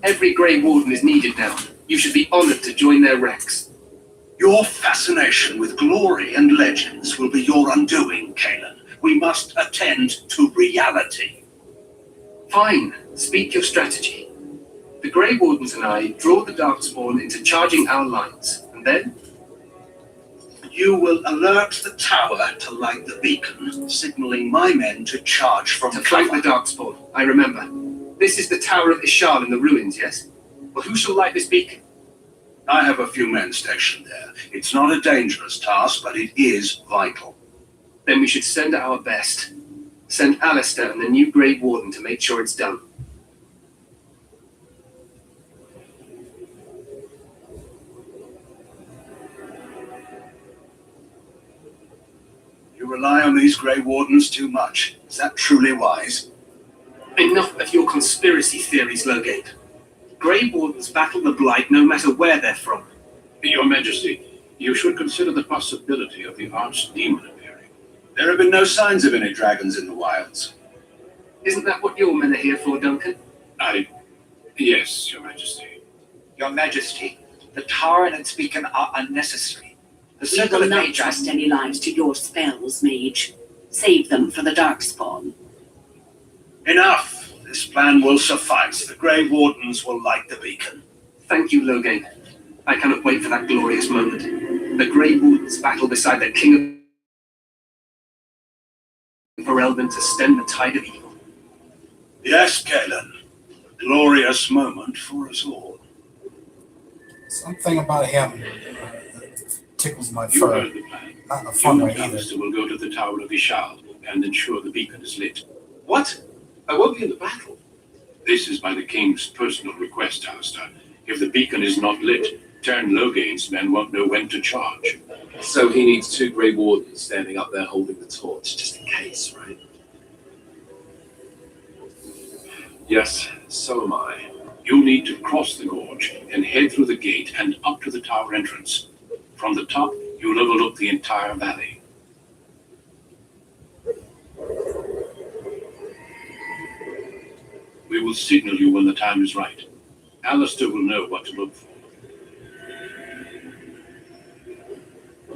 Every Grey Warden is needed now. You should be honored to join their ranks. Your fascination with glory and legends will be your undoing, Kaelan. We must attend to reality. Fine. Speak your strategy. The Grey Wardens and I draw the Darkspawn into charging our lines, and then? You will alert the tower to light the beacon, signaling my men to charge from to flank the Darkspawn. I remember. This is the Tower of Ishal in the ruins, yes? Well, who shall light this beacon? I have a few men stationed there. It's not a dangerous task, but it is vital. Then we should send our best. Send Alistair and the new Grey Warden to make sure it's done. You rely on these Grey Wardens too much. Is that truly wise? Enough of your conspiracy theories, Loghain. Grey Wardens battle the Blight no matter where they're from. Your Majesty, you should consider the possibility of the Archdemon appearing. There have been no signs of any dragons in the wilds. Isn't that what your men are here for, Duncan? Yes, Your Majesty. Your Majesty, the tower and its beacon are unnecessary. The We circle will of not nature... trust any lives to your spells, mage. Save them for the Darkspawn. Enough! This plan will suffice. The Grey Wardens will light the beacon. Thank you, Loghain. I cannot wait for that glorious moment. The Grey Wardens battle beside the King of Ferelden to stem the tide of evil. Yes, Kaelan. A glorious moment for us all. Something about him tickles my You fur. heard the plan. Not in a You fun and way either. Alistair will go to the Tower of Ishal and ensure the beacon is lit. What? I won't be in the battle. This is by the King's personal request, Alistair. If the beacon is not lit, Tern Loghain's men won't know when to charge. So he needs 2 Grey Wardens standing up there holding the torch, just in case, right? Yes, so am I. You'll need to cross the gorge and head through the gate and up to the tower entrance. From the top, you'll overlook the entire valley. We will signal you when the time is right. Alistair will know what to look for.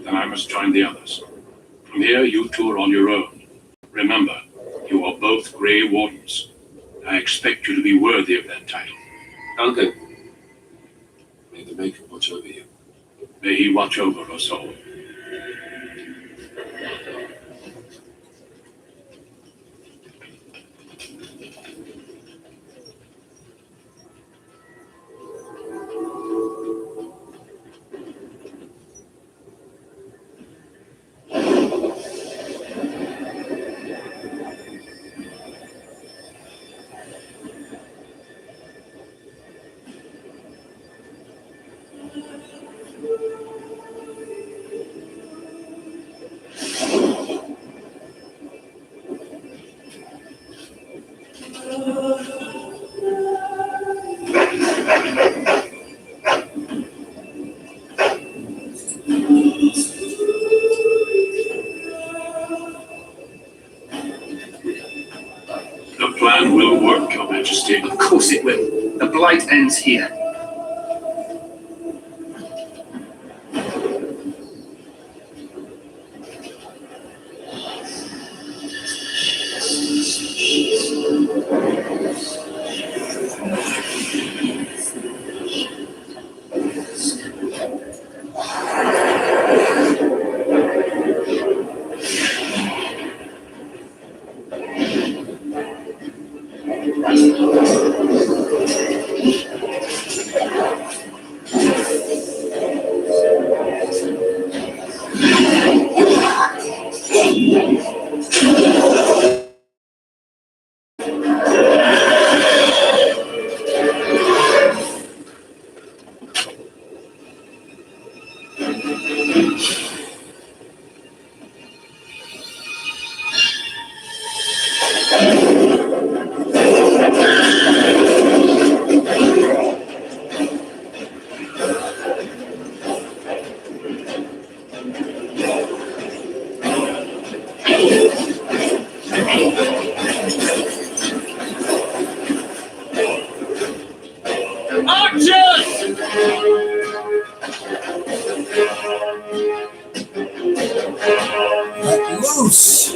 Then I must join the others. From here, you two are on your own. Remember, you are both Grey Wardens. I expect you to be worthy of that title. Duncan, may the Maker watch over you. May he watch over us all. The plan will work, Your Majesty. Of course it will. The Blight ends here. Let loose!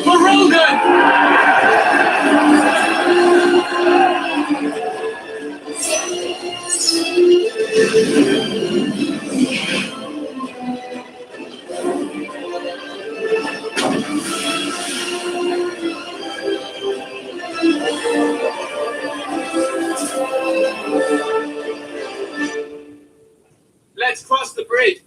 For Rogan! Let's cross the bridge.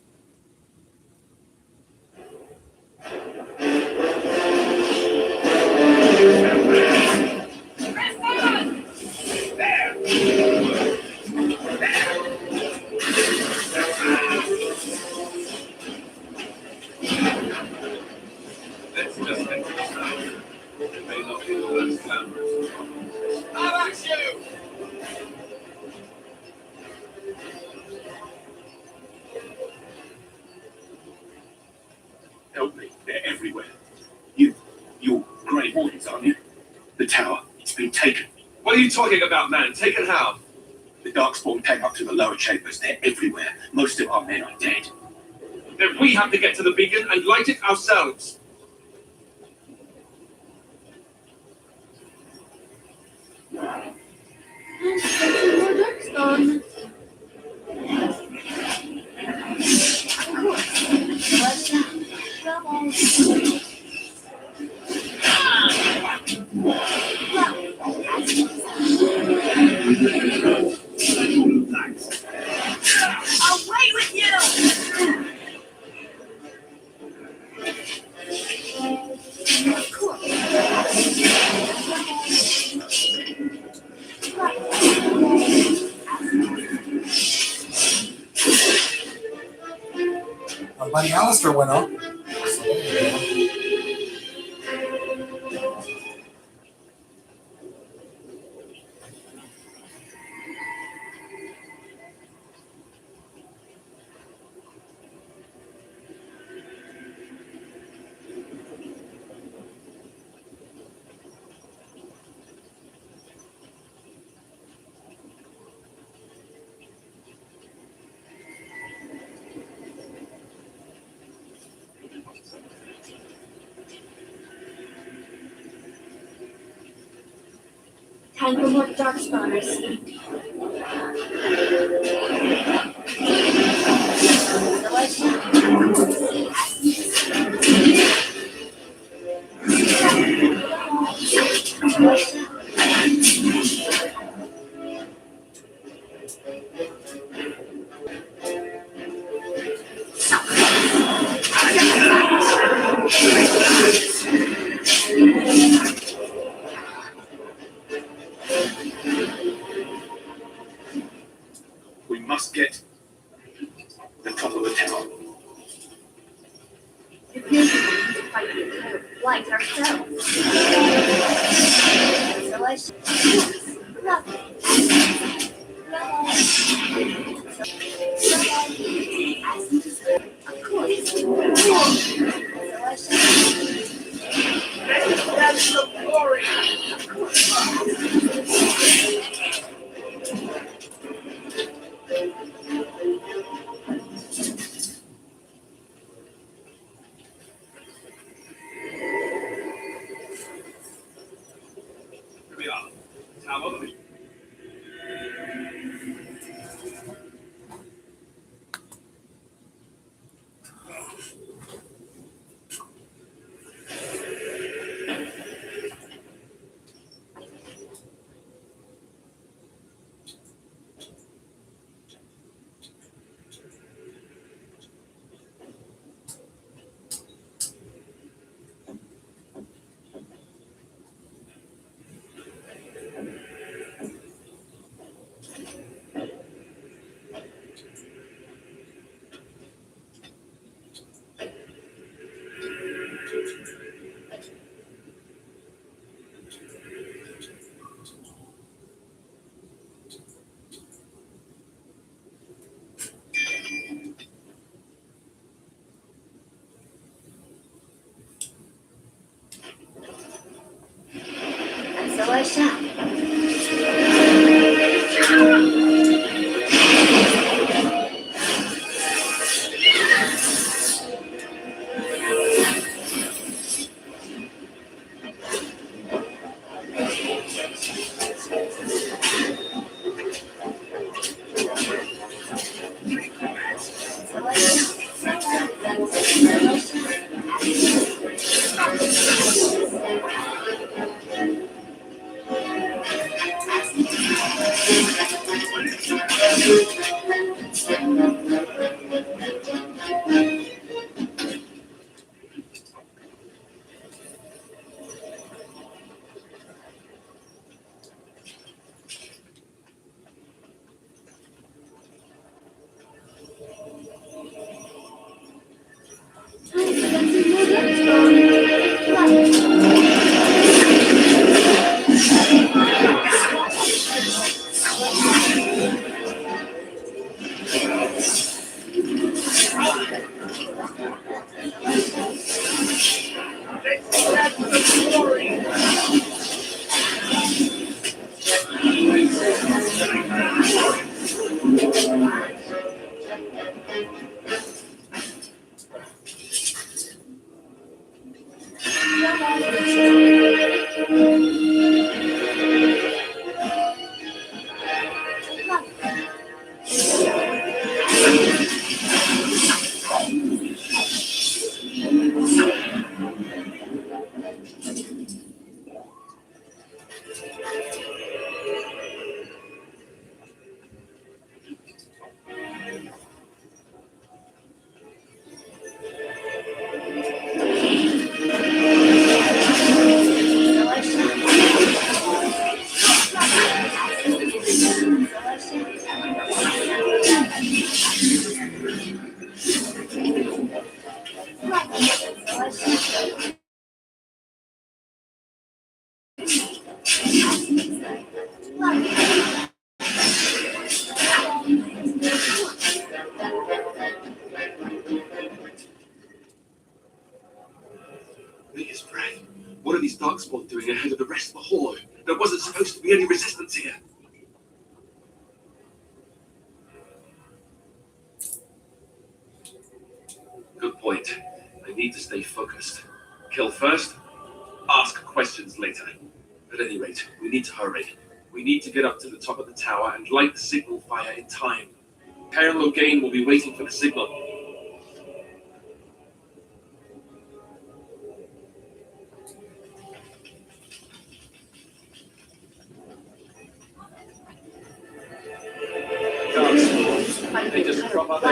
Let's just enter the town. It may not be the most glamorous. I'll ask you! Help me. They're everywhere. You're Grey Wardens, aren't you? The tower. It's been taken. What are you talking about, man? Taken how? The Darkspawn came up to the lower chambers. They're everywhere. Most of our men are dead. Then we have to get to the beacon and light it ourselves. Away with you! My buddy Alistair went up. Time for more dark spawners. We must get the top of the tower. If you're going to fight the entire flight ourselves. That's the glory! Here we are. Tower. His breath. What are these darkspawn doing ahead of the rest of the horde? There wasn't supposed to be any resistance here. Good point. I need to stay focused. Kill first, ask questions later. At any rate, we need to hurry. We need to get up to the top of the tower and light the signal fire in time. Kael Logain will be waiting for the signal. They just drop out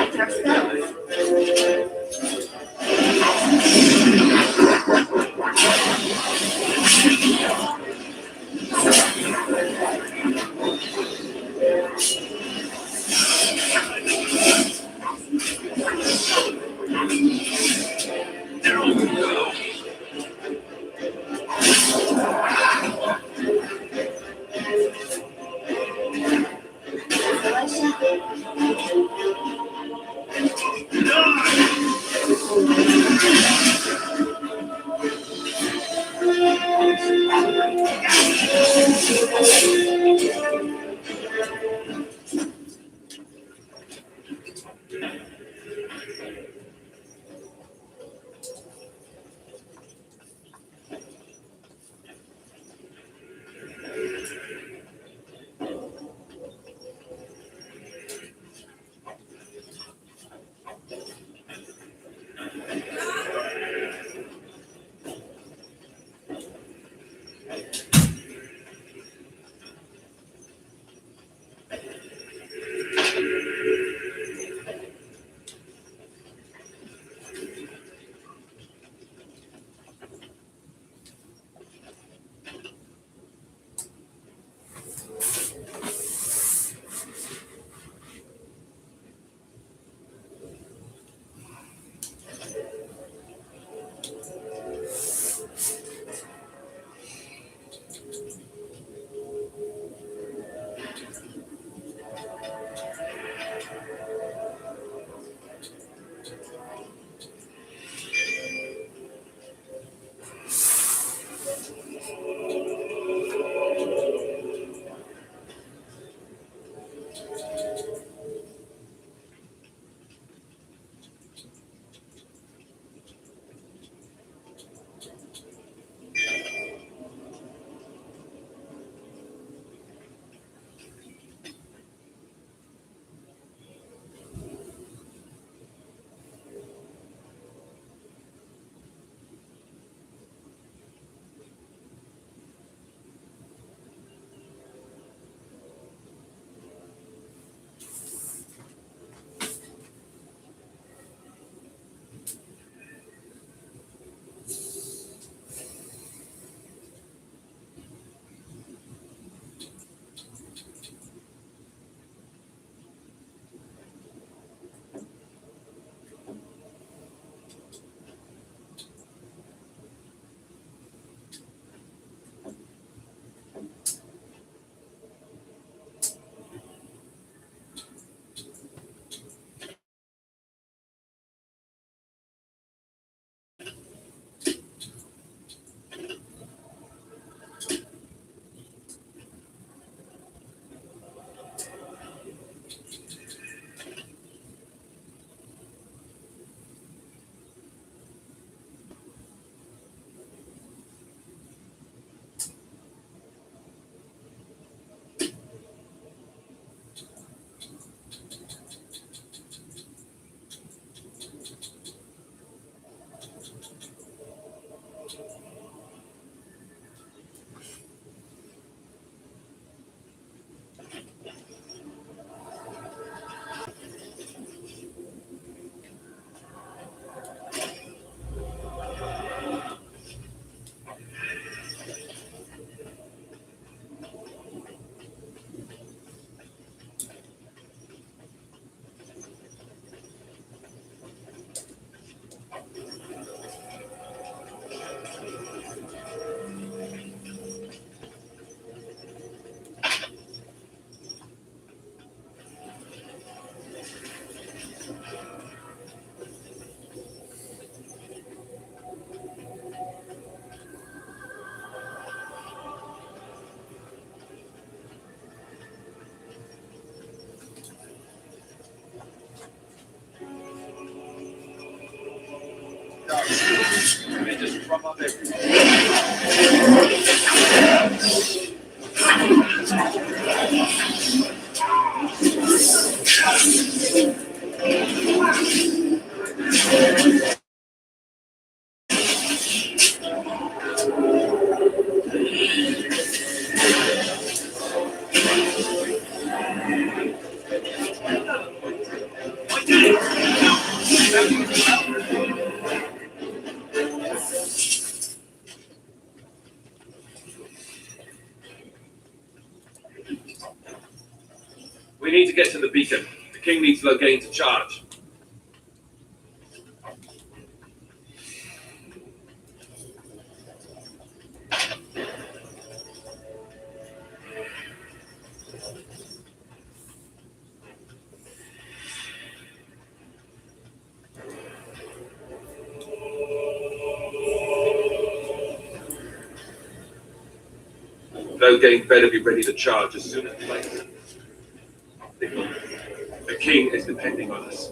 We need to get to the beacon. The king needs Loghain to charge. Loghain better be ready to charge as soon as later. The king is depending on us.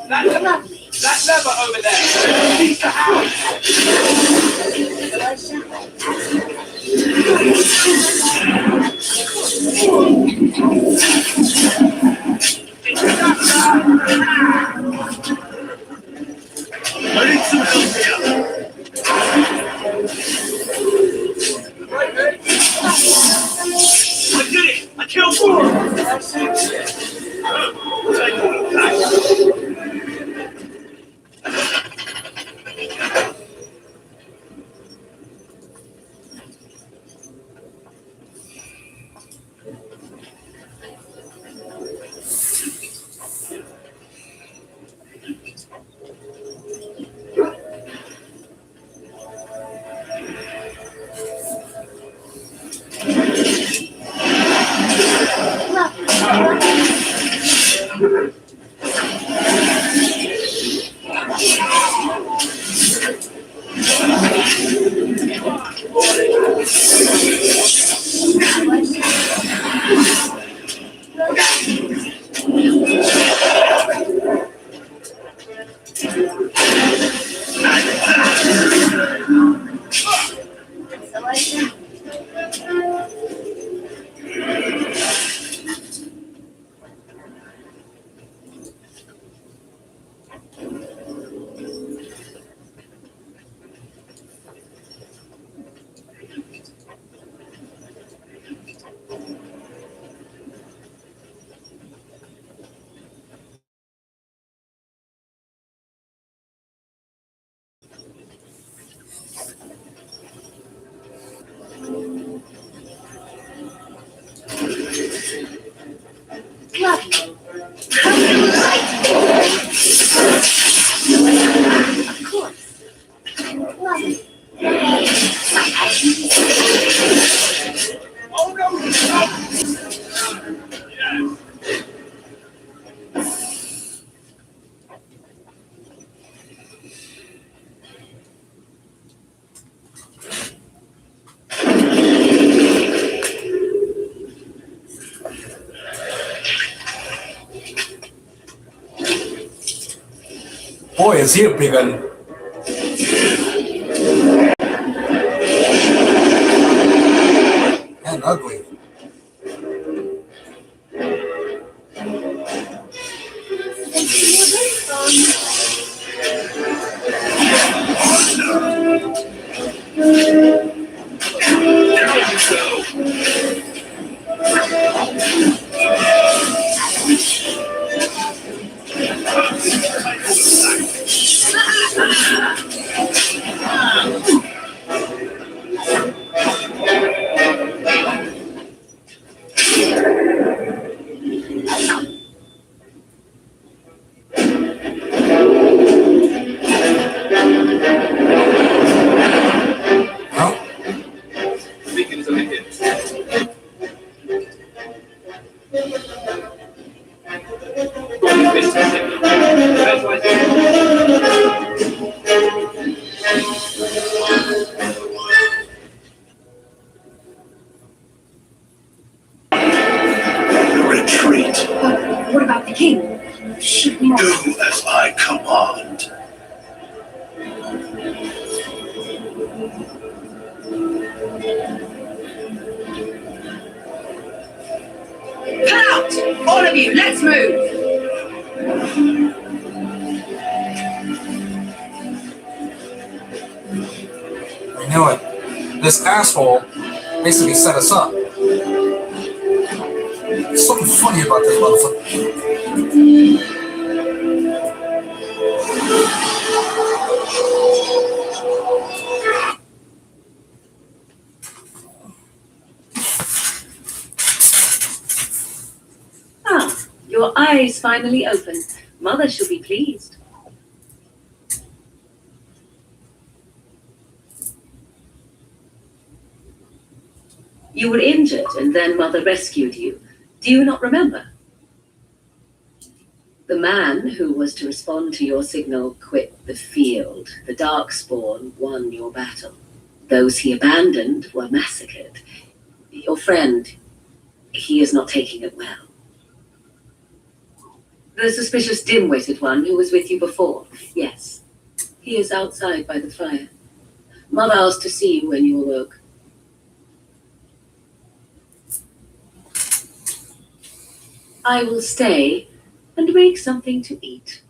Lovely. that lever over there! Needs the house! I need some help here. I did it! I killed four! Boy, is he a big un. And ugly. Retreat. But what about the king? Should we not? Do as I command. Cut out! All of you, let's move! I knew it. This asshole basically set us up. There's something funny about this motherfucker. Ah, your eyes finally open. Mother shall be pleased. You were injured and then Mother rescued you. Do you not remember? The man who was to respond to your signal quit the field. The Darkspawn won your battle. Those he abandoned were massacred. Your friend, he is not taking it well. The suspicious dim-witted one who was with you before. Yes. He is outside by the fire. Mother asked to see you when you awoke. I will stay and make something to eat.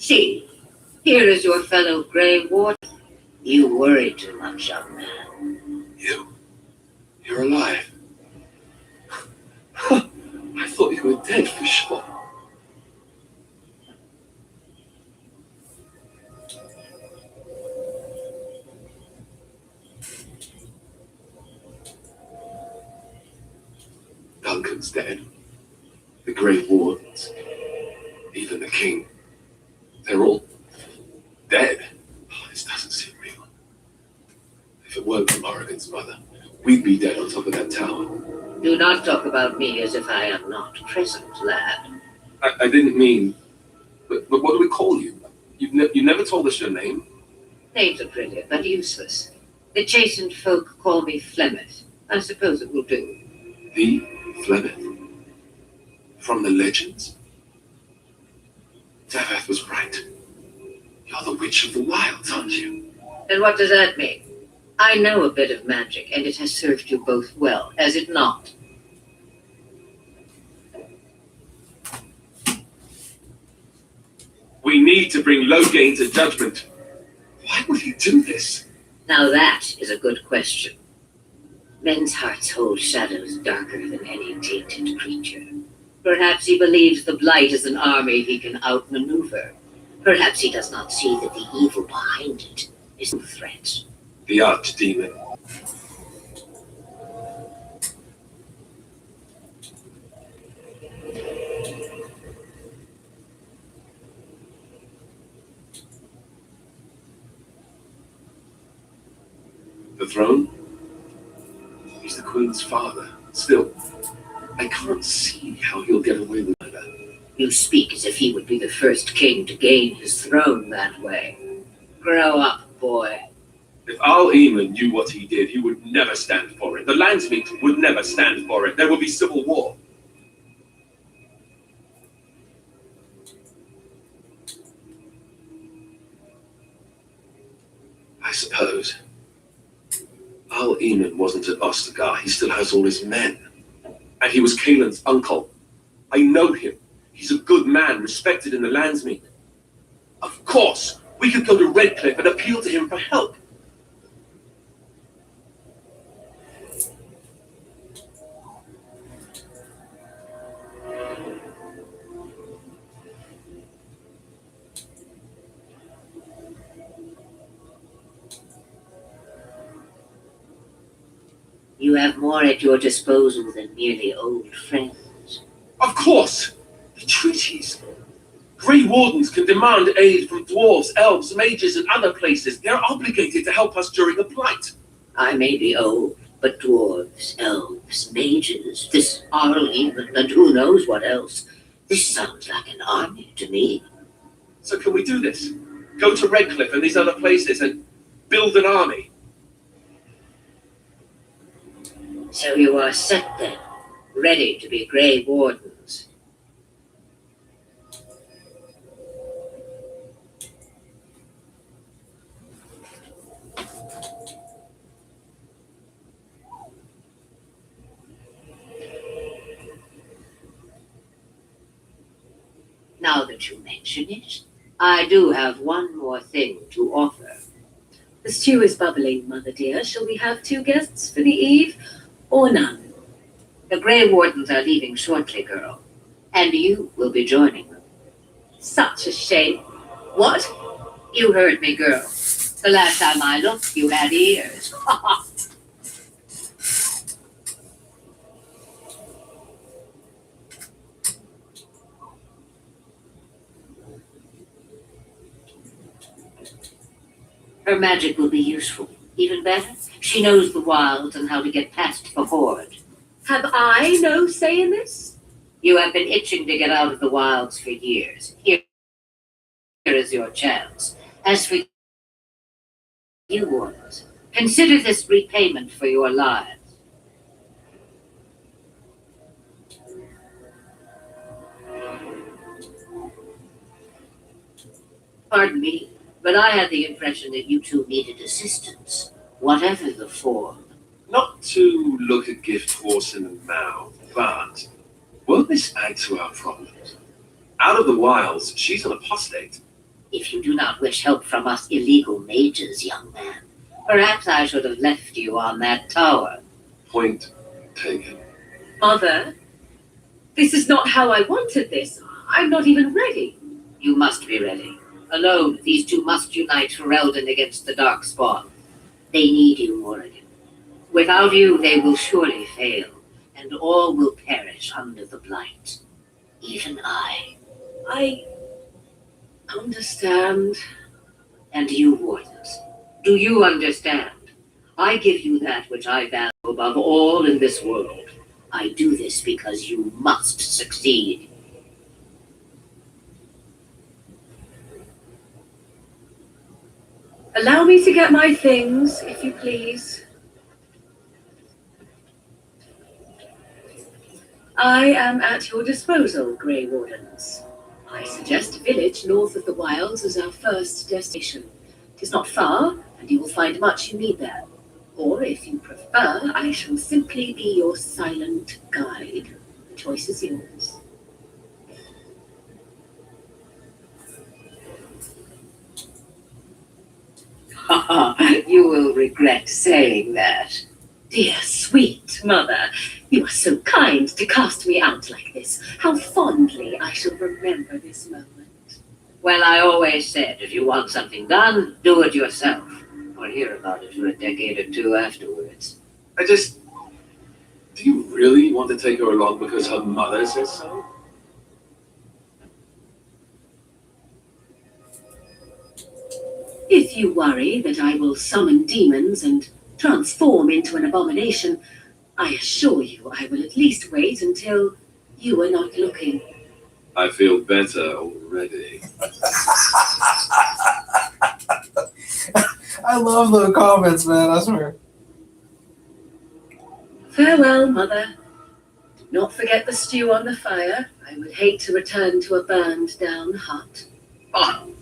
See, here is your fellow Grey Warden. You worry too much, young man. You're alive. I thought you were dead for sure. Duncan's dead. The Grey Wardens. Even the King. They're all dead. Oh, this doesn't seem real. If it weren't for Morrigan's mother, we'd be dead on top of that tower. Do not talk about me as if I am not present, lad. I didn't mean... But what do we call you? You never told us your name. Names are pretty, but useless. The chastened folk call me Flemeth. I suppose it will do. The Flemeth? From the legends? Daveth was right. You're the Witch of the Wilds, aren't you? And what does that mean? I know a bit of magic, and it has served you both well, has it not? We need to bring Loghain to judgment. Why would he do this? Now that is a good question. Men's hearts hold shadows darker than any tainted creature. Perhaps he believes the Blight is an army he can outmaneuver. Perhaps he does not see that the evil behind it is no threat. The Archdemon. The throne? He's the Queen's father. Still, I can't see how he'll get away with murder. You speak as if he would be the first king to gain his throne that way. Grow up, boy. If Al-Eamon knew what he did, he would never stand for it. The Landsmeet would never stand for it. There would be civil war. I suppose. Al-Eamon wasn't at Ostagar. He still has all his men. And he was Kaelin's uncle. I know him. He's a good man, respected in the Landsmeet. Of course, we could go to Redcliffe and appeal to him for help. You have more at your disposal than merely old friends. Of course! The treaties. Grey Wardens can demand aid from dwarves, elves, mages, and other places. They're obligated to help us during a plight. I may be old, but dwarves, elves, mages, this Al-Eamon, and who knows what else. This sounds like an army to me. So can we do this? Go to Redcliffe and these other places and build an army? So you are set then, ready to be Grey Wardens. Now that you mention it, I do have one more thing to offer. The stew is bubbling, Mother dear. Shall we have 2 guests for the eve, or none? The Grey Wardens are leaving shortly, girl, and you will be joining them. Such a shame. What? You heard me, girl. The last time I looked, you had ears. Her magic will be useful. Even better, she knows the wilds and how to get past the horde. Have I no say in this? You have been itching to get out of the wilds for years. Here is your chance. As for you, Wardens, consider this repayment for your lives. Pardon me, but I had the impression that you two needed assistance, whatever the form. Not to look a gift horse in the mouth, but won't this add to our problems? Out of the wilds, she's an apostate. If you do not wish help from us illegal mages, young man, perhaps I should have left you on that tower. Point taken. Mother, this is not how I wanted this. I'm not even ready. You must be ready. Alone, these two must unite Ferelden against the Darkspawn. They need you, Morrigan. Without you, they will surely fail, and all will perish under the Blight. Even I. I understand. And you, Wardens, do you understand? I give you that which I value above all in this world. I do this because you must succeed. Allow me to get my things, if you please. I am at your disposal, Grey Wardens. I suggest a village north of the wilds as our first destination. It is not far, and you will find much you need there. Or, if you prefer, I shall simply be your silent guide. The choice is yours. You will regret saying that. Dear, sweet mother, you are so kind to cast me out like this. How fondly I shall remember this moment. Well, I always said, if you want something done, do it yourself. Or hear about it for a decade or two afterwards. Do you really want to take her along because her mother says so? If you worry that I will summon demons and transform into an abomination, I assure you I will at least wait until you are not looking. I feel better already. I love the comments, man. I swear. Farewell, mother. Do not forget the stew on the fire. I would hate to return to a burned down hut. Oh,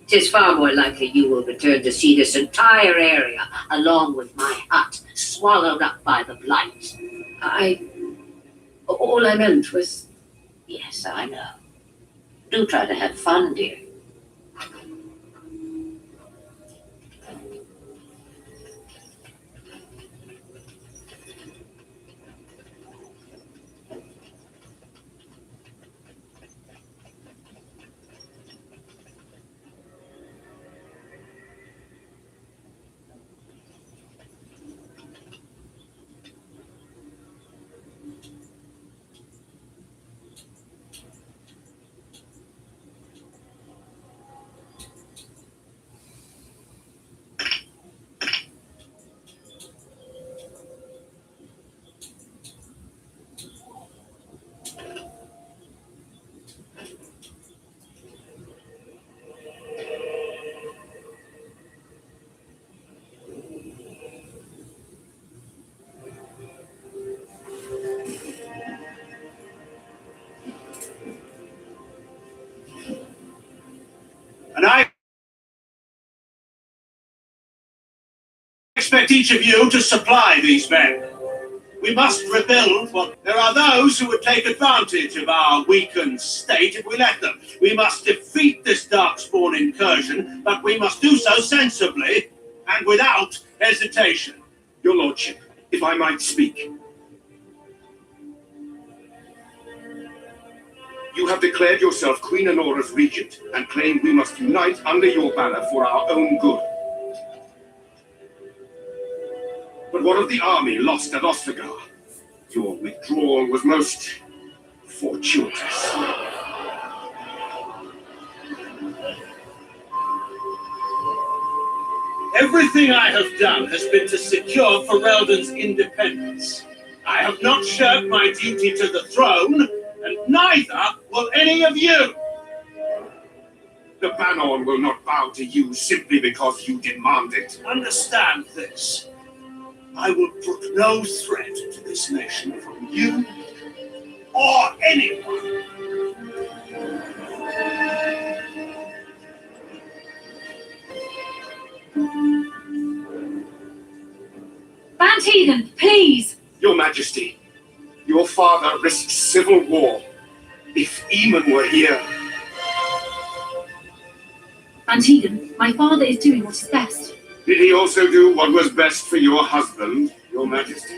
'tis far more likely you will return to see this entire area, along with my hut, swallowed up by the blight. All I meant was... Yes, I know. Do try to have fun, dear. And I expect each of you to supply these men. We must rebuild what... There are those who would take advantage of our weakened state if we let them. We must defeat this Darkspawn incursion, but we must do so sensibly and without hesitation. Your Lordship, if I might speak. You have declared yourself Queen Anora's regent and claim we must unite under your banner for our own good. But what of the army lost at Ostagar? Your withdrawal was most fortuitous. Everything I have done has been to secure Ferelden's independence. I have not shirked my duty to the throne, and neither will any of you. The Banon will not bow to you simply because you demand it. Understand this. I will put no threat to this nation from you or anyone. Van Tegan, please! Your Majesty, your father risks civil war. If Eamon were here... Van Tegan, my father is doing what is best. Did he also do what was best for your husband, your Majesty?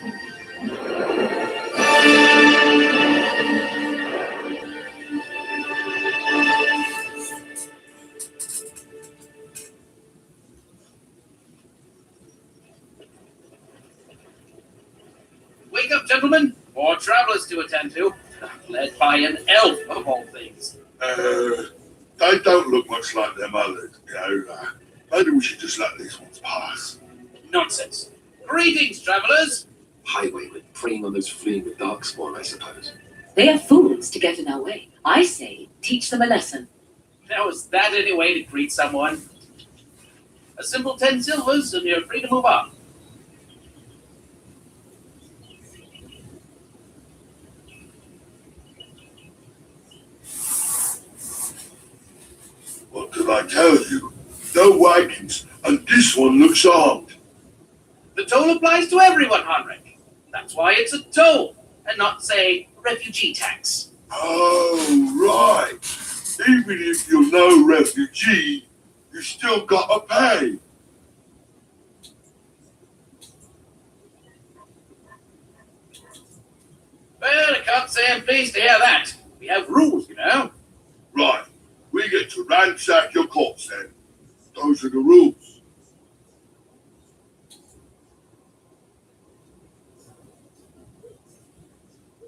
Wake up, gentlemen. More travelers to attend to. Led by an elf, of all things. They don't look much like their mothers, you know. Maybe we should just let these ones pass. Nonsense. Greetings, travelers. Highwaymen preying on those fleeing the Darkspawn, I suppose. They are fools to get in our way. I say, teach them a lesson. Now, is that any way to greet someone? A simple 10 silvers and you're free to move on. What did I tell you? No wagons, and this one looks armed. The toll applies to everyone, Henrik. That's why it's a toll, and not, say, refugee tax. Oh, right. Even if you're no refugee, you still gotta pay. Well, I can't say I'm pleased to hear that. We have rules, you know. Right. We get to ransack your corpse then. Those are the rules.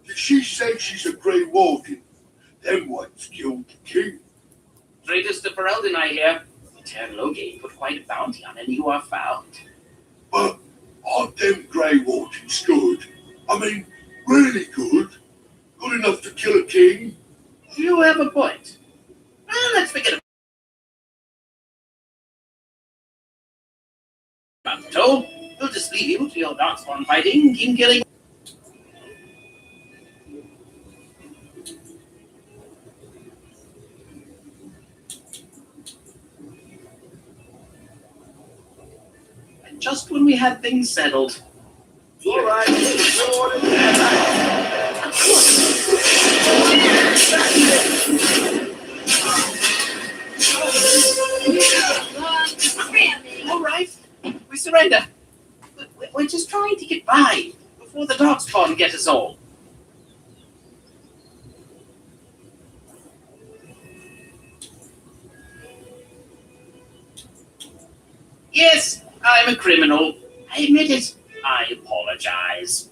Did she say she's a Grey Warden? Them ones killed the king. Traitors to Ferelden, I hear. Ter Loghain put quite a bounty on any who are found. But aren't them Grey Wardens good? I mean, really good? Good enough to kill a king? You have a point. Well, let's forget about it all. We'll just leave you to your darkspawn fighting, king killing. And just when we had things settled. All right. All right, we surrender. We're just trying to get by before the darkspawn get us all. Yes, I'm a criminal. I admit it. I apologize.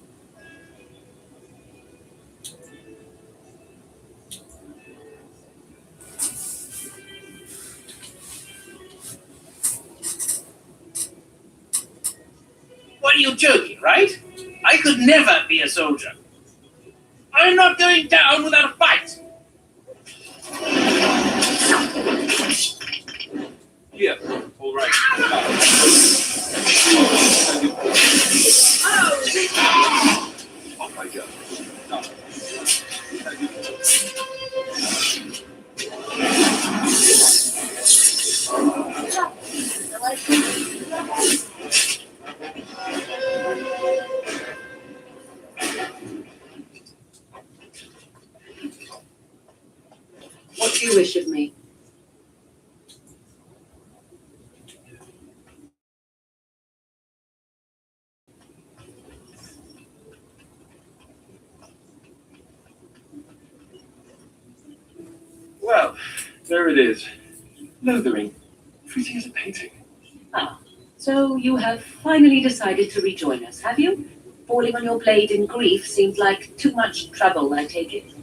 What are you joking, right? I could never be a soldier. I'm not going down without a fight. Yeah, all right. Oh my God. No. What do you wish of me? Well, there it is. Lothering. Treating as a painting. Ah, so you have finally decided to rejoin us, have you? Falling on your blade in grief seems like too much trouble, I take it.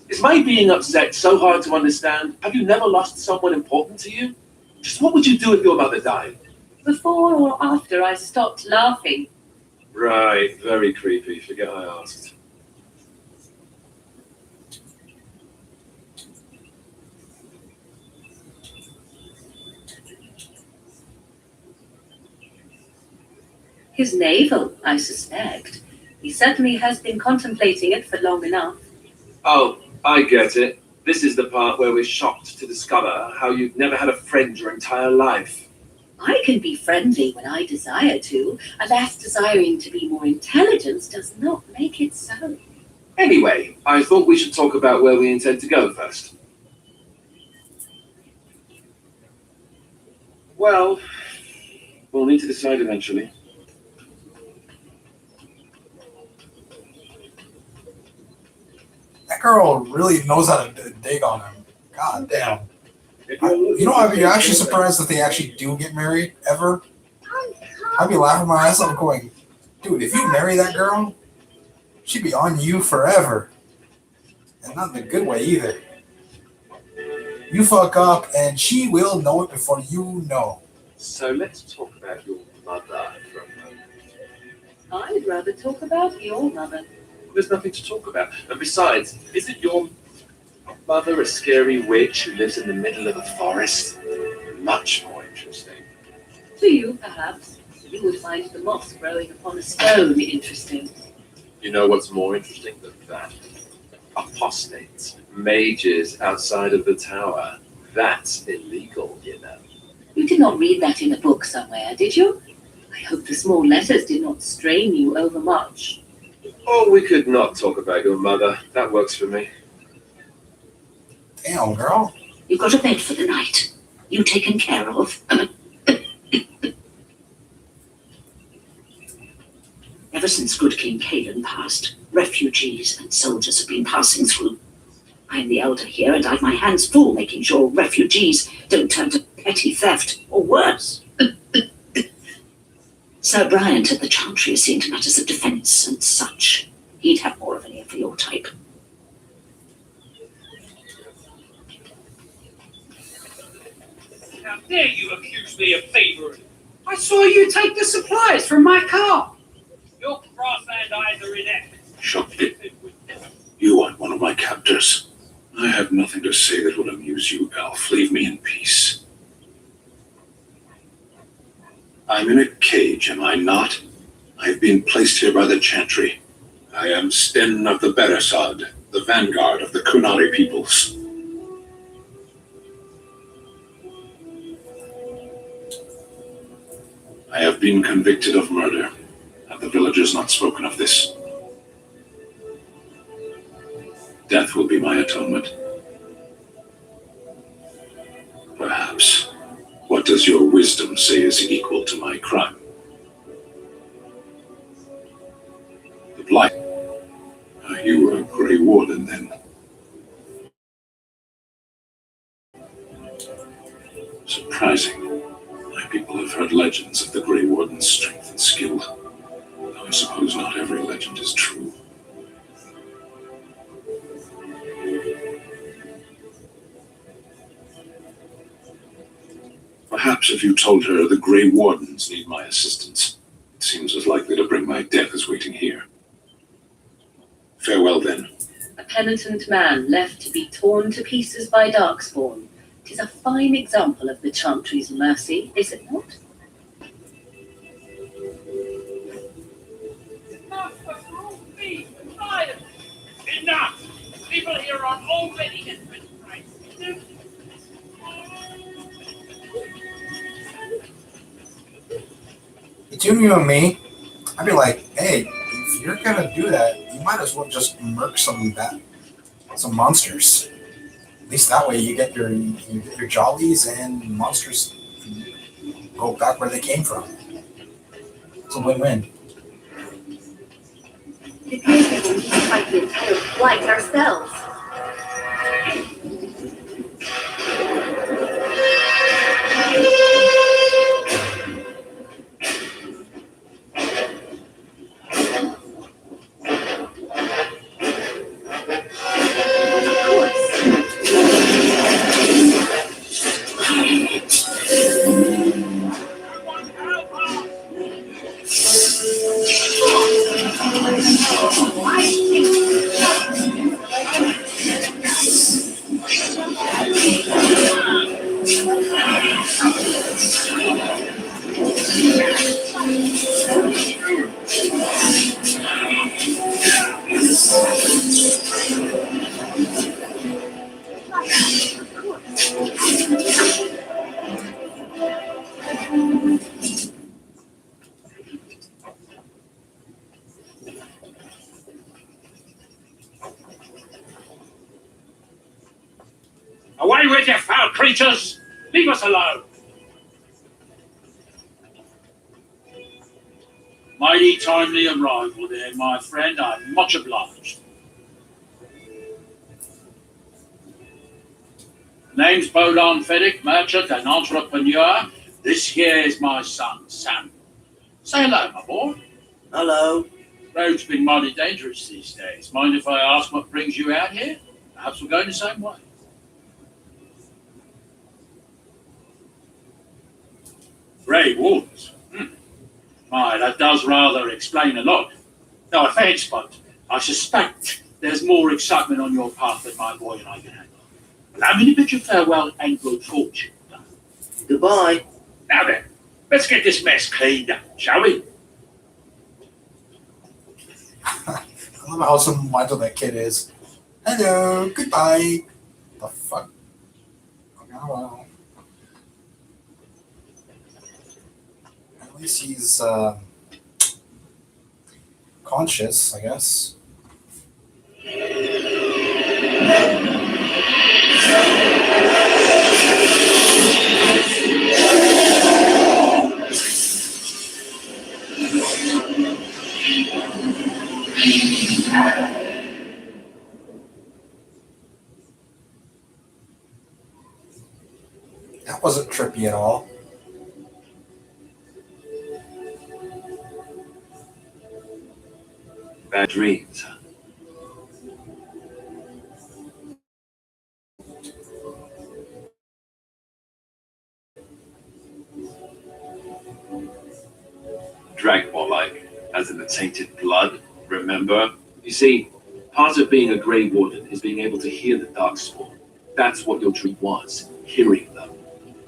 Is my being upset so hard to understand? Have you never lost someone important to you? Just what would you do if your mother died? Before or after I stopped laughing? Right, very creepy. Forget I asked. His navel, I suspect. He certainly has been contemplating it for long enough. Oh, I get it. This is the part where we're shocked to discover how you've never had a friend your entire life. I can be friendly when I desire to. Alas, desiring to be more intelligent does not make it so. Anyway, I thought we should talk about where we intend to go first. Well, we'll need to decide eventually. That girl really knows how to dig on him. God damn. I'd be actually surprised that they actually do get married, ever. I'd be laughing my ass off going, dude, if you marry that girl, she'd be on you forever. And not in a good way either. You fuck up, and she will know it before you know. So let's talk about your mother for a moment. I'd rather talk about your mother. There's nothing to talk about. And besides, isn't your mother a scary witch who lives in the middle of a forest? Much more interesting. To you, perhaps. You would find the moss growing upon a stone interesting. You know what's more interesting than that? Apostates, mages outside of the tower. That's illegal, you know. You did not read that in a book somewhere, did you? I hope the small letters did not strain you overmuch. Oh, we could not talk about your mother. That works for me. Damn, girl. You've got a bed for the night. You taken care of. Ever since good King Caelan passed, refugees and soldiers have been passing through. I'm the elder here, and I've my hands full making sure refugees don't turn to petty theft or worse. Sir Bryant at the Chantry is seeing to matters of defence and such. He'd have more of an ear for your type. How dare you accuse me of thievery? I saw you take the supplies from my car. Your cross-eyed eyes are inept. Shockley, you aren't one of my captors. I have nothing to say that will amuse you, Elf. Leave me in peace. I'm in a cage, am I not? I've been placed here by the Chantry. I am Sten of the Beresod, the vanguard of the Kunari peoples. I have been convicted of murder. Have the villagers not spoken of this? Death will be my atonement. Perhaps. What does your wisdom say is equal to my crime? The Blight. You were a Grey Warden then. Surprising. My people have heard legends of the Grey Warden's strength and skill. Though I suppose not every legend is true. Perhaps if you told her the Grey Wardens need my assistance, it seems as likely to bring my death as waiting here. Farewell then. A penitent man left to be torn to pieces by Darkspawn. 'Tis a fine example of the Chantry's mercy, is it not? Enough! People here are already desperate. Between you and me, I'd be like, hey, if you're gonna do that, you might as well just murk some monsters. At least that way you get your jollies and monsters go back where they came from. It's a win-win. The Graveyard will just fight the entire flight ourselves. Away with you, foul creatures! Leave us alone! Mighty timely arrival there, my friend. I'm much obliged. Name's Bolan Feddick, merchant and entrepreneur. This here is my son, Sam. Say hello, my boy. Hello. Road's been mighty dangerous these days. Mind if I ask what brings you out here? Perhaps we're going the same way. Grey Wardens. My, that does rather explain a lot. No offence, but I suspect there's more excitement on your part than my boy and I can handle. Allow me to bid you farewell and good fortune. Goodbye. Now then, let's get this mess cleaned up, shall we? I love how simple-minded that kid is. Hello, goodbye. The fuck? Oh, well. At least he's conscious, I guess. That wasn't trippy at all. Bad dreams, huh? Dragonball-like, as in the tainted blood, remember? You see, part of being a Grey Warden is being able to hear the Darkspawn. That's what your dream was, hearing them.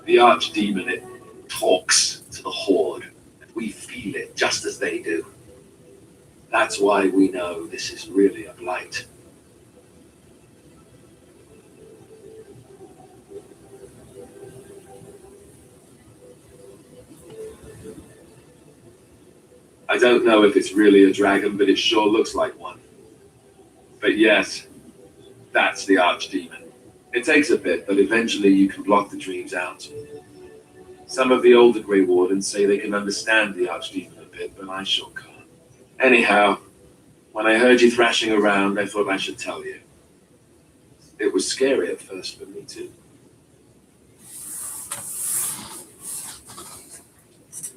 The Archdemon, it talks to the Horde, and we feel it just as they do. That's why we know this is really a blight. I don't know if it's really a dragon, but it sure looks like one. But yes, that's the Archdemon. It takes a bit, but eventually you can block the dreams out. Some of the older Grey Wardens say they can understand the Archdemon a bit, but I sure can't. Anyhow, when I heard you thrashing around, I thought I should tell you. It was scary at first for me too.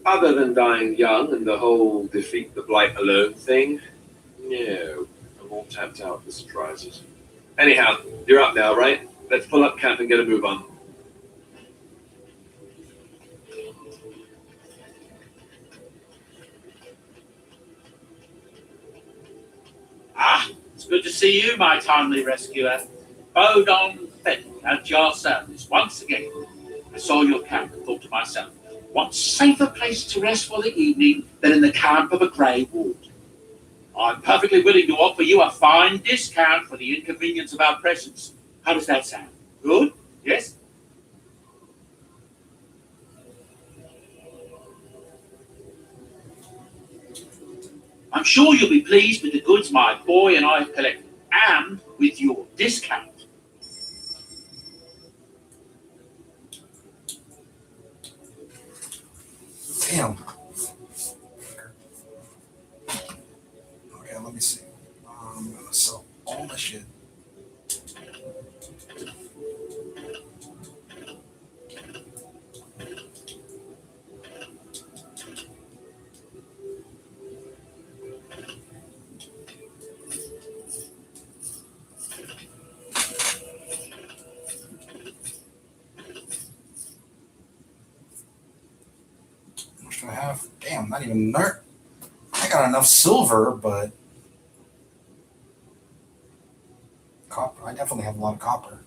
Other than dying young and the whole defeat the blight alone thing, no, I'm all tapped out for surprises. Anyhow, you're up now, right? Let's pull up camp and get a move on. Ah, it's good to see you, my timely rescuer. Bodon Fenn at your service once again. I saw your camp and thought to myself, what safer place to rest for the evening than in the camp of a Grey Warden? I'm perfectly willing to offer you a fine discount for the inconvenience of our presence. How does that sound? Good? Yes? I'm sure you'll be pleased with the goods my boy and I have collected, and with your discount. Damn. Okay, let me see. I'm gonna sell all the shit. How much do I have? Damn, not even nerd. I got enough silver, but copper. I definitely have a lot of copper.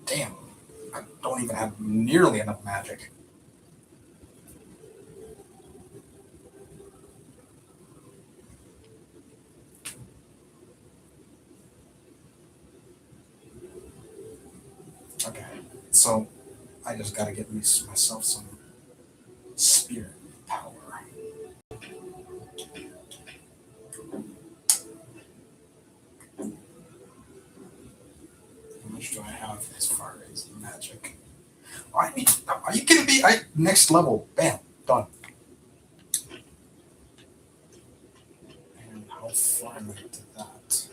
Damn, I don't even have nearly enough magic. Okay, so I just gotta get myself some spirit power. knowledge do I have as far as magic? I mean, are you kidding me? Next level, bam, done. And how far am I to that?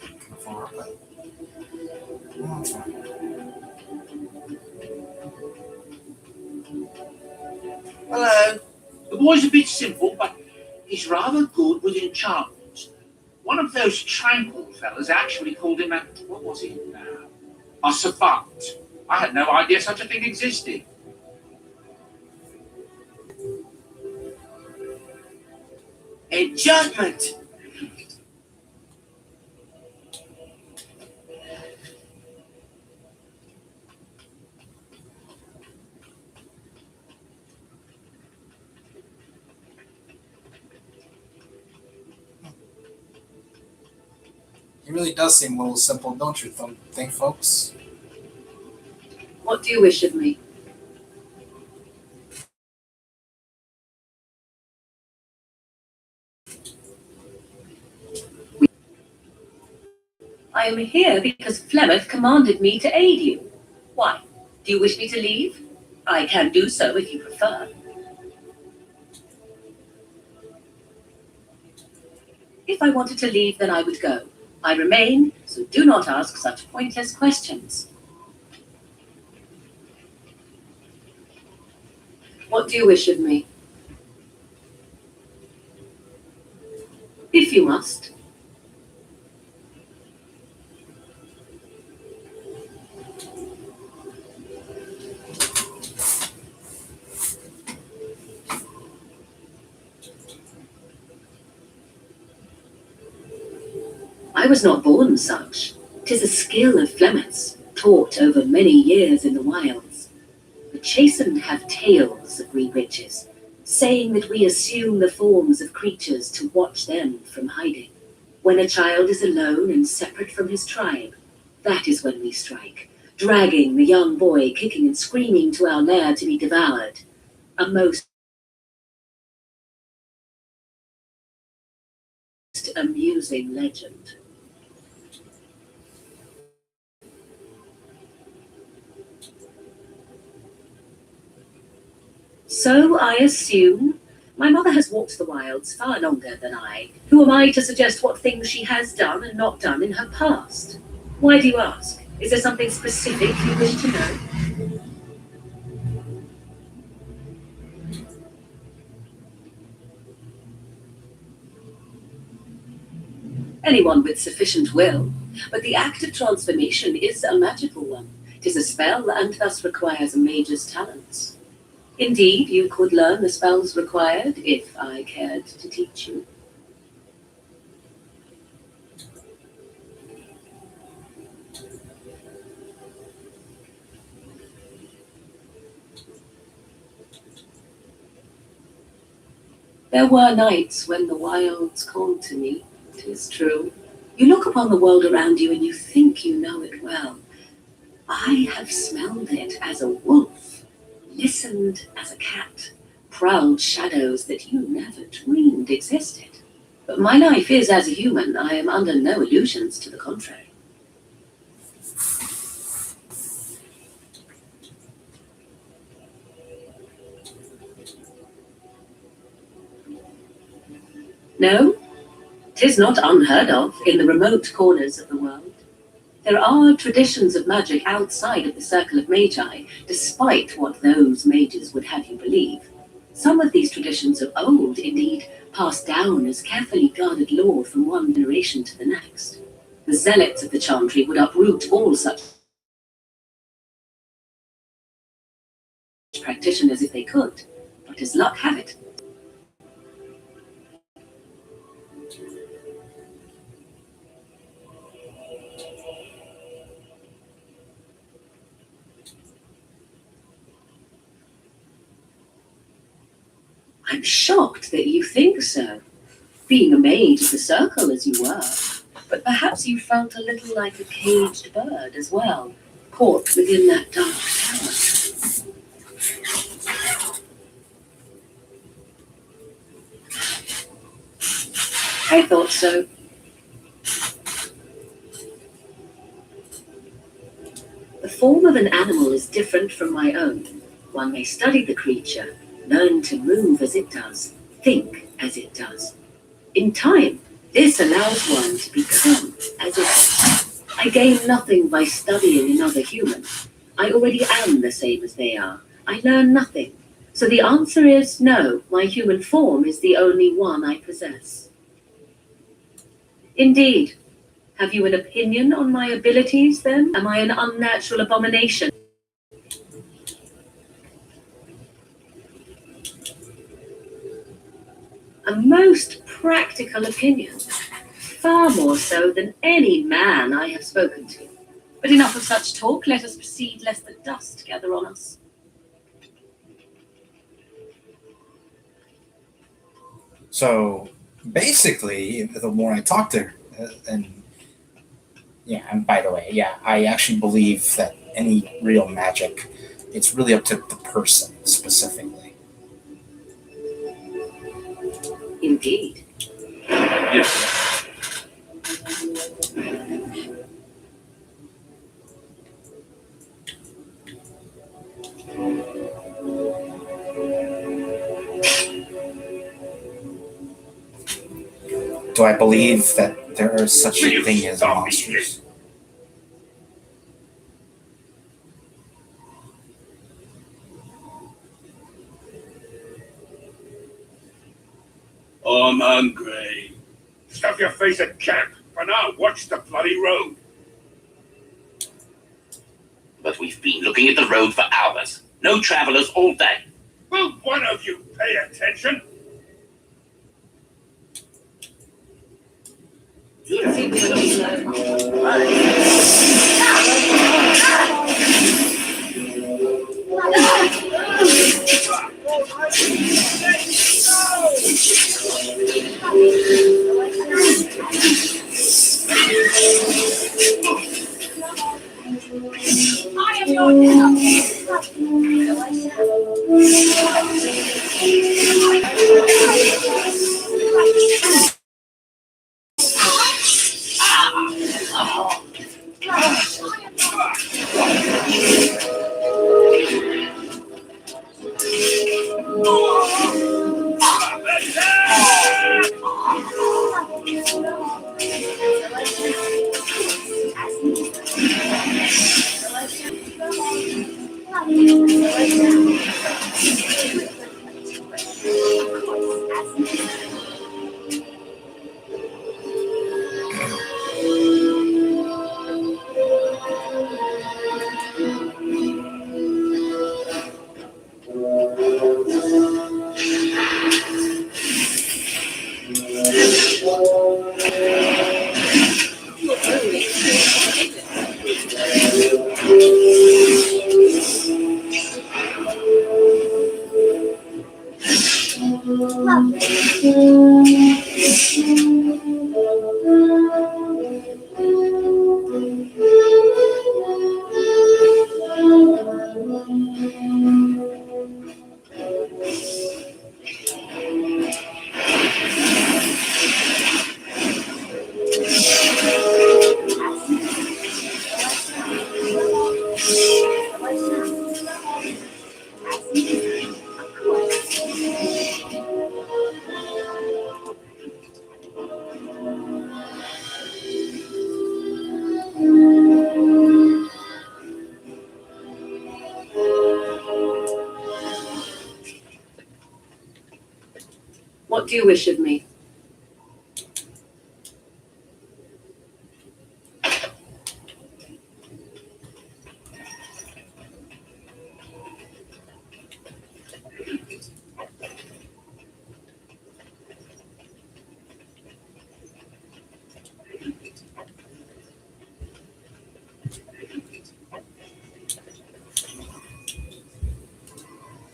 Kind of far, but no, it's fine. Hello. The boy's a bit simple, but he's rather good with enchantments. One of those tranquil fellas actually called him what was he now? A savant. I had no idea such a thing existed. Enchantment! It really does seem a little simple, don't you think, folks? What do you wish of me? I am here because Flemeth commanded me to aid you. Why? Do you wish me to leave? I can do so if you prefer. If I wanted to leave, then I would go. I remain, so do not ask such pointless questions. What do you wish of me? If you must. I was not born such. 'Tis a skill of Flemeth's, taught over many years in the wilds. The chastened have tales, agree witches, saying that we assume the forms of creatures to watch them from hiding. When a child is alone and separate from his tribe, that is when we strike, dragging the young boy kicking and screaming to our lair to be devoured. A most amusing legend. So I assume. My mother has walked the wilds far longer than I. Who am I to suggest what things she has done and not done in her past? Why do you ask? Is there something specific you wish to know? Anyone with sufficient will, but the act of transformation is a magical one. 'Tis a spell and thus requires a mage's talents. Indeed, you could learn the spells required if I cared to teach you. There were nights when the wilds called to me, 'tis true. You look upon the world around you and you think you know it well. I have smelled it as a wolf, listened as a cat, prowled shadows that you never dreamed existed. But my life is as a human. I am under no illusions to the contrary. No, 'tis not unheard of in the remote corners of the world. There are traditions of magic outside of the circle of magi, despite what those mages would have you believe. Some of these traditions are old, indeed, passed down as carefully guarded lore from one generation to the next. The zealots of the Chantry would uproot all such practitioners if they could, but as luck have it, I'm shocked that you think so, being a mage of the circle as you were. But perhaps you felt a little like a caged bird as well, caught within that dark tower. I thought so. The form of an animal is different from my own. One may study the creature, learn to move as it does, think as it does. In time, this allows one to become as it is. I gain nothing by studying another human. I already am the same as they are. I learn nothing. So the answer is no, my human form is the only one I possess. Indeed. Have you an opinion on my abilities, then? Am I an unnatural abomination? A most practical opinion. Far more so than any man I have spoken to. But enough of such talk. Let us proceed, lest the dust gather on us. So basically, the more I talk to her, and yeah, and by the way, yeah, I actually believe that any real magic, it's really up to the person specifically. Indeed. Yes. Do I believe that there is such a thing as monsters? I'm hungry. Stuff your face at camp. For now, watch the bloody road. But we've been looking at the road for hours. No travelers all day. Will one of you pay attention? I am your What do you wish of me?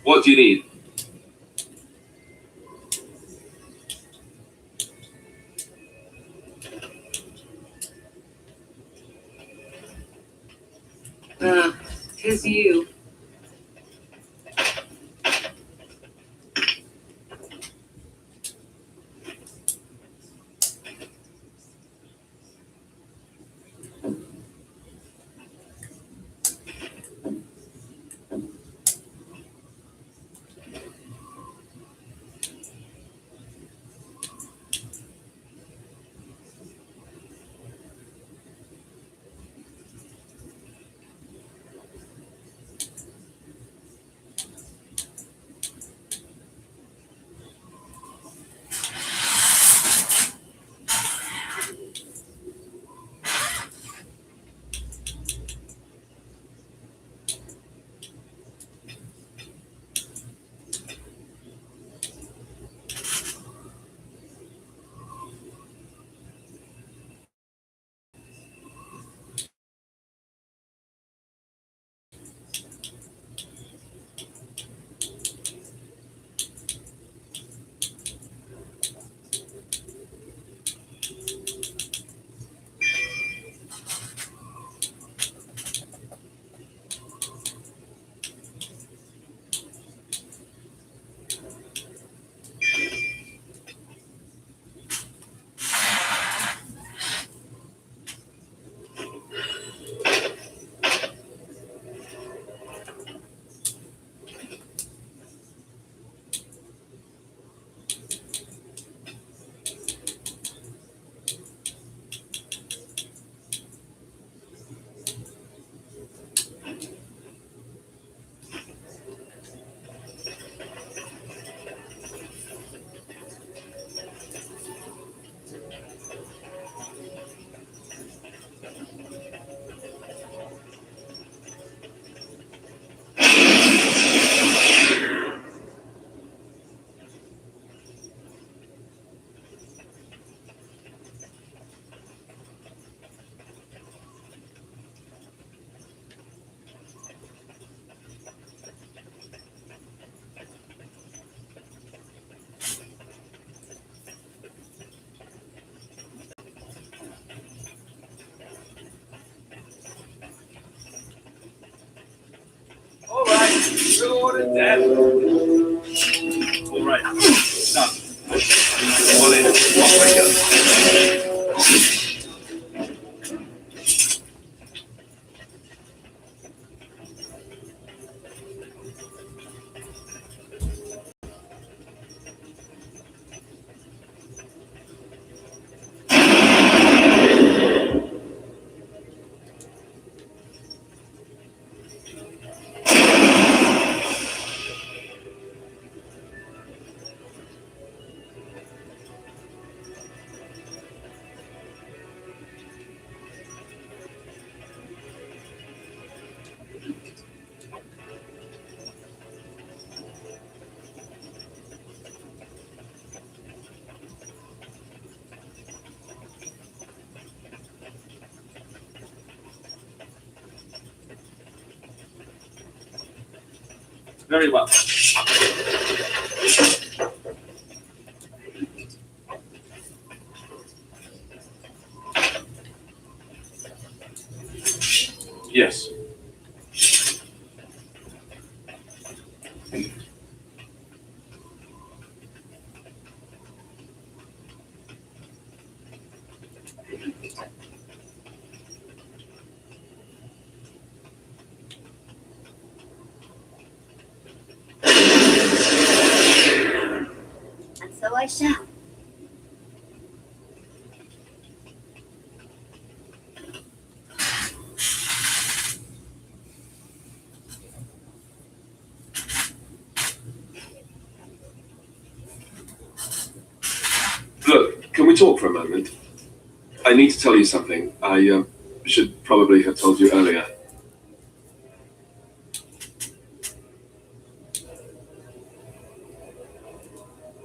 What do you need? Ah, 'tis you. sword of death. All right. Done. All in. Off I go. Very well. Yes. And so I shall. Look, can we talk for a moment? I need to tell you something. I should probably have told you earlier.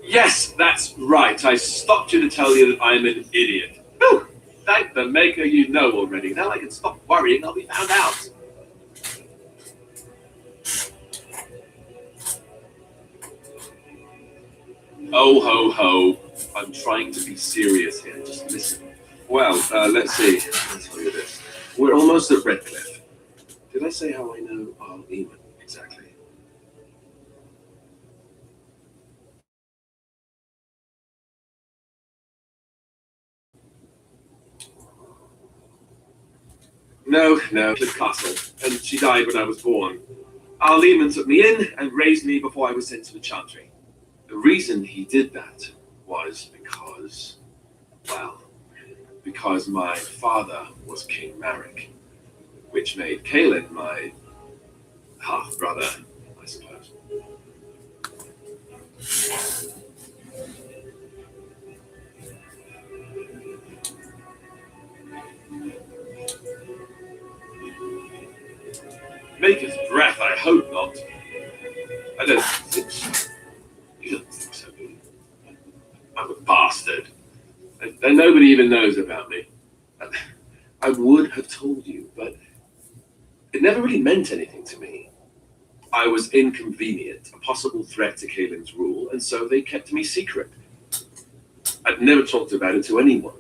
Yes, that's right. I stopped you to tell you that I'm an idiot. Whew! Thank the maker you know already. Now I can stop worrying I'll be found out. Oh, ho, ho. I'm trying to be serious here. Just listen. Well, let's see. I'll tell you this. We're almost at Redcliffe. Did I say how I know Arl Eamon exactly? No, Cliff Castle. And she died when I was born. Arl Eamon took me in and raised me before I was sent to the Chantry. The reason he did that was because my father was King Marek, which made Kaelin my half-brother, I suppose. Maker's breath, I hope not. I don't think so. You don't think so, do you? I'm a bastard. And nobody even knows about me. I would have told you, but it never really meant anything to me. I was inconvenient, a possible threat to Kaelin's rule, and so they kept me secret. I'd never talked about it to anyone.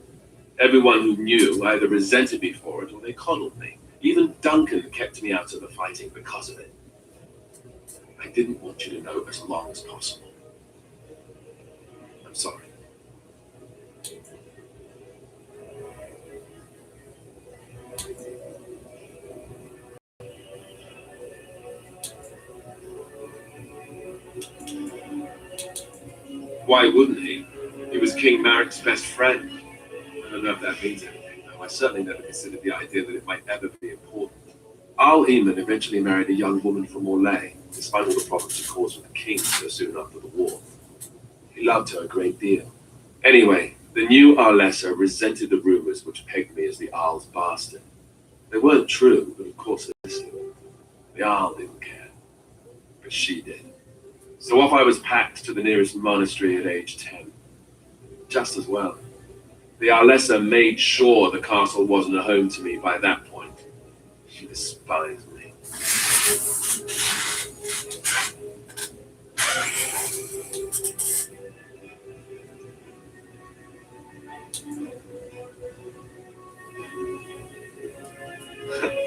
Everyone who knew either resented me for it or they coddled me. Even Duncan kept me out of the fighting because of it. I didn't want you to know as long as possible. I'm sorry. Why wouldn't he? He was King Marek's best friend. I don't know if that means anything, though. I certainly never considered the idea that it might ever be important. Arl Eamon eventually married a young woman from Orlais, despite all the problems he caused with the king so soon after the war. He loved her a great deal. Anyway, the new Arlessa resented the rumors which pegged me as the Arl's bastard. They weren't true, but of course they listened. The Arl didn't care, but she did. So off I was packed to the nearest monastery at age 10. Just as well. The Arlessa made sure the castle wasn't a home to me by that point. She despised me.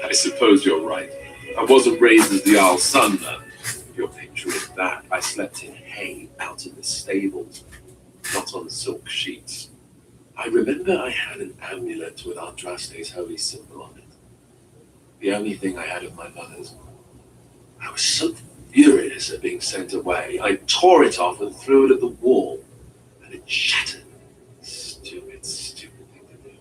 I suppose you're right. I wasn't raised as the Arl's son, though. You're slept in hay out in the stables, not on silk sheets. I remember I had an amulet with Andraste's holy symbol on it. The only thing I had of my mother's. I was so furious at being sent away. I tore it off and threw it at the wall, and it shattered. Stupid thing to do.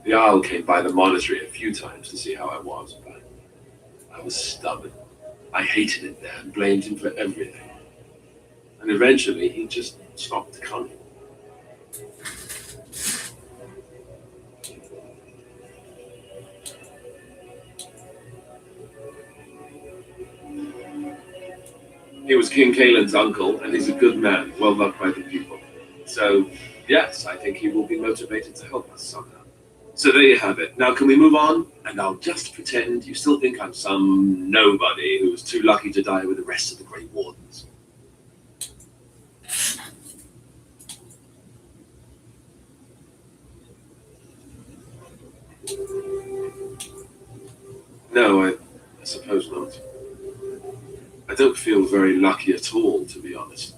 The Jarl came by the monastery a few times to see how I was, but I was stubborn. I hated it there and blamed him for everything. And eventually he just stopped coming. He was King Kaelin's uncle, and he's a good man, well loved by the people. So, yes, I think he will be motivated to help us somehow. So there you have it. Now can we move on? And I'll just pretend you still think I'm some nobody who was too lucky to die with the rest of the Grey Wardens. No, I suppose not. I don't feel very lucky at all, to be honest.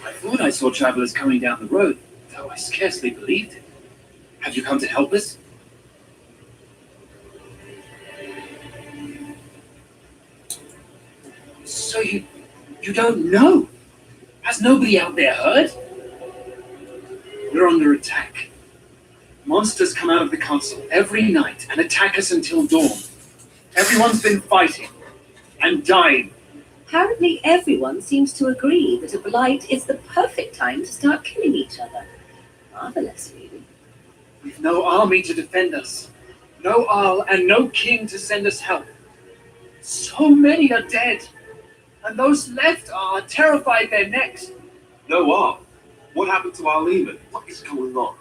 I thought I saw travelers coming down the road, though I scarcely believed it. Have you come to help us? So you don't know? Has nobody out there heard? We're under attack. Monsters come out of the castle every night and attack us until dawn. Everyone's been fighting and dying. Apparently everyone seems to agree that a blight is the perfect time to start killing each other. Marvelous, really. We've no army to defend us. No Jarl and no king to send us help. So many are dead. And those left are terrified they're next. No Jarl? What happened to our Lehman? What is going on?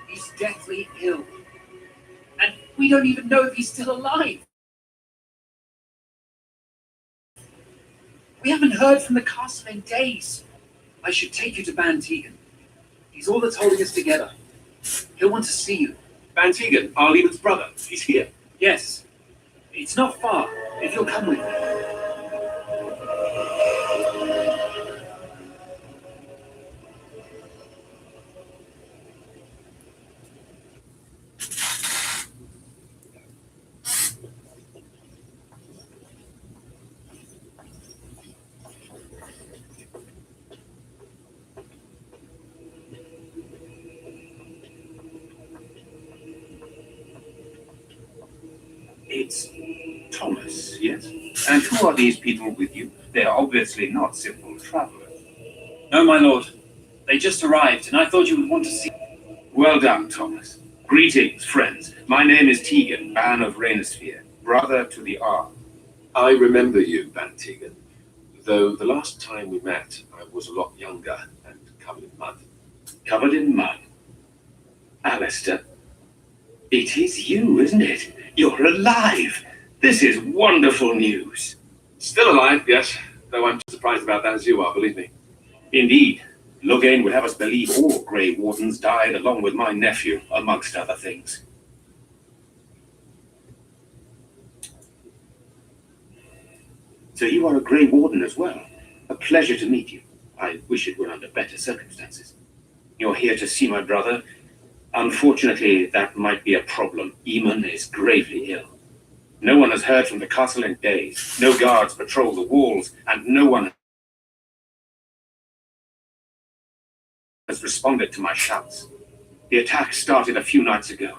He's deathly ill. And we don't even know if he's still alive. We haven't heard from the castle in days. I should take you to Ban Tegan. He's all that's holding us together. He'll want to see you. Ban Tegan, our Lehman's brother. He's here. Yes. It's not far, if you'll come with me. It's Thomas, yes? And who are these people with you? They are obviously not simple travelers. No, my lord. They just arrived, and I thought you would want to see. Well done, Thomas. Greetings, friends. My name is Tegan, Ban of Reynisphere, brother to the Jarl. I remember you, Ban Tegan. Though the last time we met, I was a lot younger and covered in mud. Covered in mud? Alistair, it is you, isn't it? You're alive! This is wonderful news. Still alive, yes, though I'm just surprised about that as you are, believe me. Indeed. Loghain would have us believe all Grey Wardens died along with my nephew, amongst other things. So you are a Grey Warden as well. A pleasure to meet you. I wish it were under better circumstances. You're here to see my brother. Unfortunately, that might be a problem. Eamon is gravely ill. No one has heard from the castle in days. No guards patrol the walls, and no one has responded to my shouts. The attack started a few nights ago.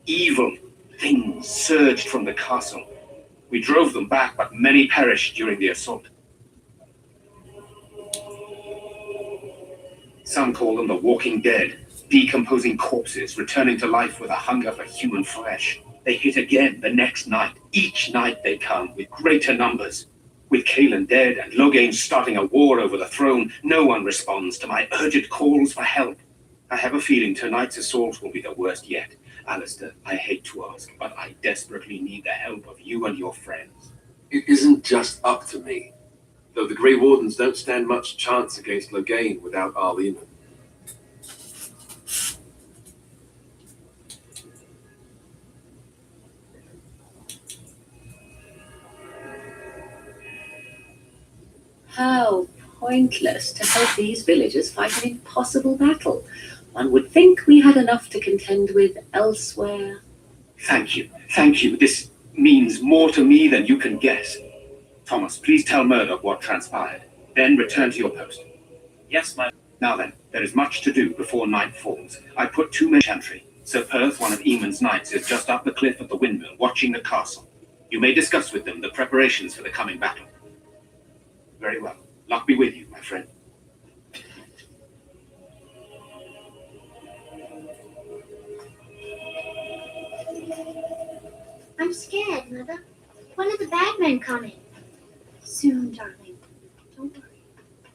Evil things surged from the castle. We drove them back, but many perished during the assault. Some call them the Walking Dead. Decomposing corpses returning to life with a hunger for human flesh. They hit again the next night. Each night they come with greater numbers. With Kaelin dead and Loghain starting a war over the throne, no one responds to my urgent calls for help. I have a feeling tonight's assault will be the worst yet. Alistair, I hate to ask, but I desperately need the help of you and your friends. It isn't just up to me. Though the Grey Wardens don't stand much chance against Loghain without our Lehman. How pointless to help these villagers fight an impossible battle. One would think we had enough to contend with elsewhere. Thank you. Thank you. This means more to me than you can guess. Thomas, please tell Murdoch what transpired. Then return to your post. Yes, my... Now then, there is much to do before night falls. I put 2 men in chantry. Sir Perth, one of Eamon's knights, is just up the cliff at the windmill, watching the castle. You may discuss with them the preparations for the coming battle. Very well. Luck be with you, my friend. I'm scared, Mother. When are the bad men coming? Soon, darling. Don't worry.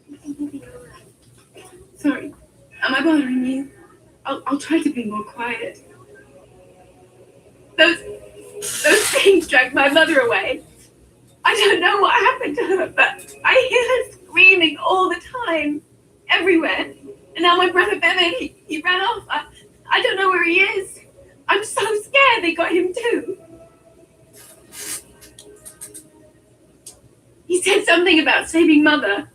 Everything will be all right. Sorry, am I bothering you? I'll try to be more quiet. Those things dragged my mother away. I don't know what happened to her, but I hear her screaming all the time, everywhere. And now my brother Bevan, he ran off. I don't know where he is. I'm so scared they got him too. He said something about saving Mother.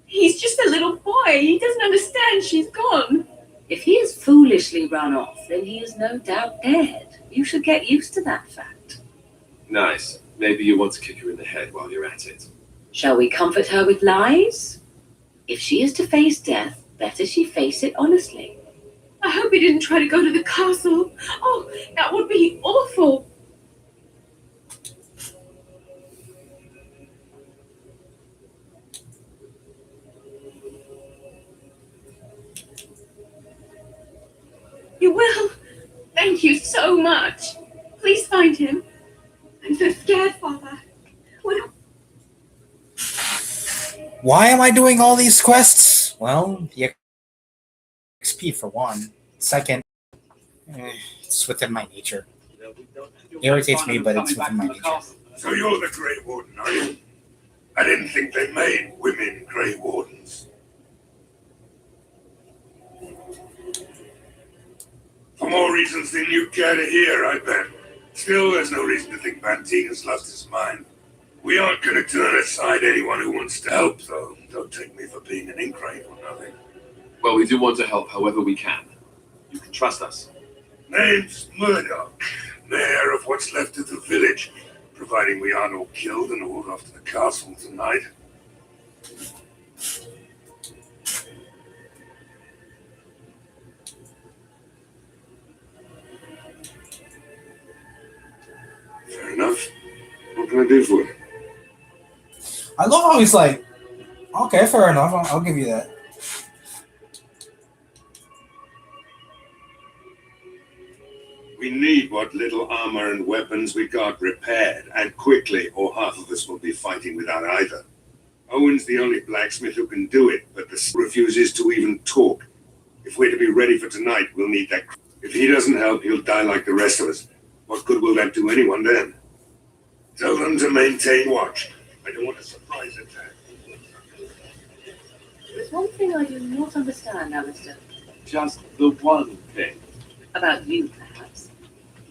He's just a little boy. He doesn't understand she's gone. If he has foolishly run off, then he is no doubt dead. You should get used to that fact. Nice. Maybe you want to kick her in the head while you're at it. Shall we comfort her with lies? If she is to face death, better she face it honestly. I hope he didn't try to go to the castle. Oh, that would be awful. You will. Thank you so much. Please find him. I'm so scared, Father. What? Why am I doing all these quests? Well, the XP for one. Second, it's within my nature. It irritates me, but it's within my nature. So you're the Grey Warden, are you? I didn't think they made women Grey Wardens. For more reasons than you care to hear, I bet. Still, there's no reason to think Van Tegan has lost his mind. We aren't going to turn aside anyone who wants to help, though. Don't take me for being an ingrate or nothing. Well, we do want to help however we can. You can trust us. Name's Murdoch, mayor of what's left of the village, providing we aren't all killed and hauled off to the castle tonight. Fair enough. What can I do for you? I love how he's like, okay, fair enough. I'll give you that. We need what little armor and weapons we got repaired, and quickly, or half of us will be fighting without either. Owen's the only blacksmith who can do it, but the refuses to even talk. If we're to be ready for tonight, we'll need that. If he doesn't help, he'll die like the rest of us. What good will that do anyone then? Tell them to maintain watch. I don't want a surprise attack. There's one thing I do not understand, Alistair. Just the one thing. About you, perhaps.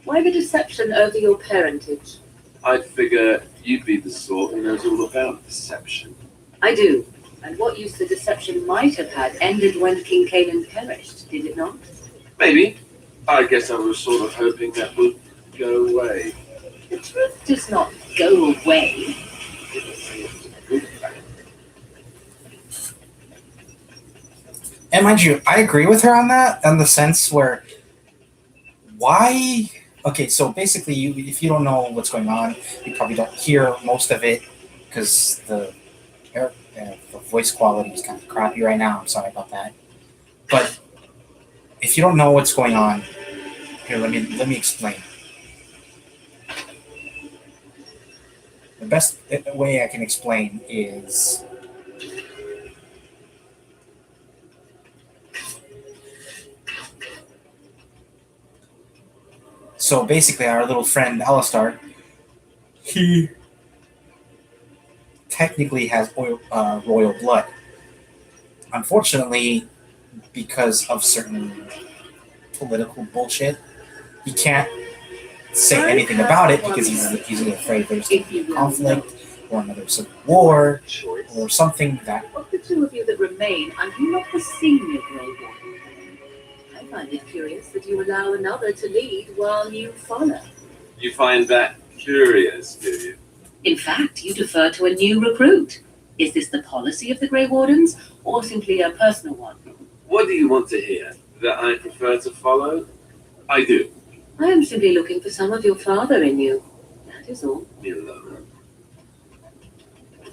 Why the deception over your parentage? I'd figure you'd be the sort who knows all about deception. I do. And what use the deception might have had ended when King Canaan perished, did it not? Maybe. I guess I was sort of hoping that would go away. The truth does not go away. And mind you, I agree with her on that, in the sense where, why? Okay, so basically, if you don't know what's going on, you probably don't hear most of it, because the voice quality is kind of crappy right now. I'm sorry about that. But if you don't know what's going on, here, let me explain. The best way I can explain is so basically our little friend Alistar, he technically has royal blood. Unfortunately, because of certain political bullshit, he can't say anything about it because he's afraid there's going to be conflict or another civil war, or something that. Of the two of you that remain, are you not the senior Grey Warden? I find it curious that you allow another to lead while you follow. You find that curious, do you? In fact, you defer to a new recruit. Is this the policy of the Grey Wardens, or simply a personal one? What do you want to hear? That I prefer to follow? I do. I am simply looking for some of your father in you. That is all. Me alone.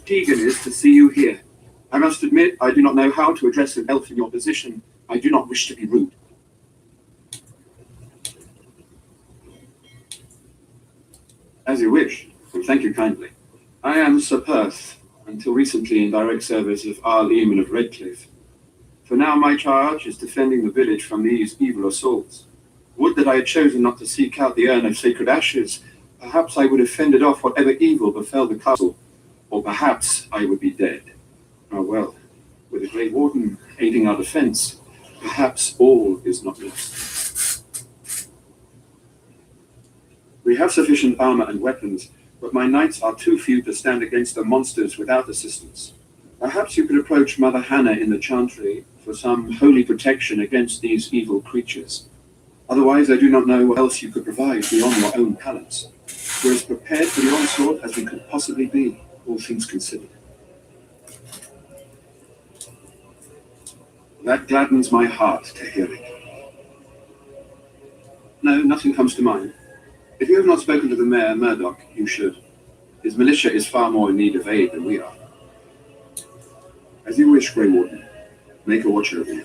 Eagerness to see you here. I must admit, I do not know how to address an elf in your position. I do not wish to be rude. As you wish, and thank you kindly. I am Sir Perth, until recently in direct service of Arl Eamon of Redcliffe. For now my charge is defending the village from these evil assaults. Would that I had chosen not to seek out the urn of sacred ashes. Perhaps I would have fended off whatever evil befell the castle, or perhaps I would be dead. Oh well, with the Grey Warden aiding our defense, perhaps all is not lost. We have sufficient armor and weapons, but my knights are too few to stand against the monsters without assistance. Perhaps you could approach Mother Hannah in the Chantry for some holy protection against these evil creatures. Otherwise, I do not know what else you could provide beyond your own talents. We're as prepared for the onslaught as we could possibly be, all things considered. That gladdens my heart to hear it. No, nothing comes to mind. If you have not spoken to the Mayor, Murdoch, you should. His militia is far more in need of aid than we are. As you wish, Grey Warden. Make a watcher of you.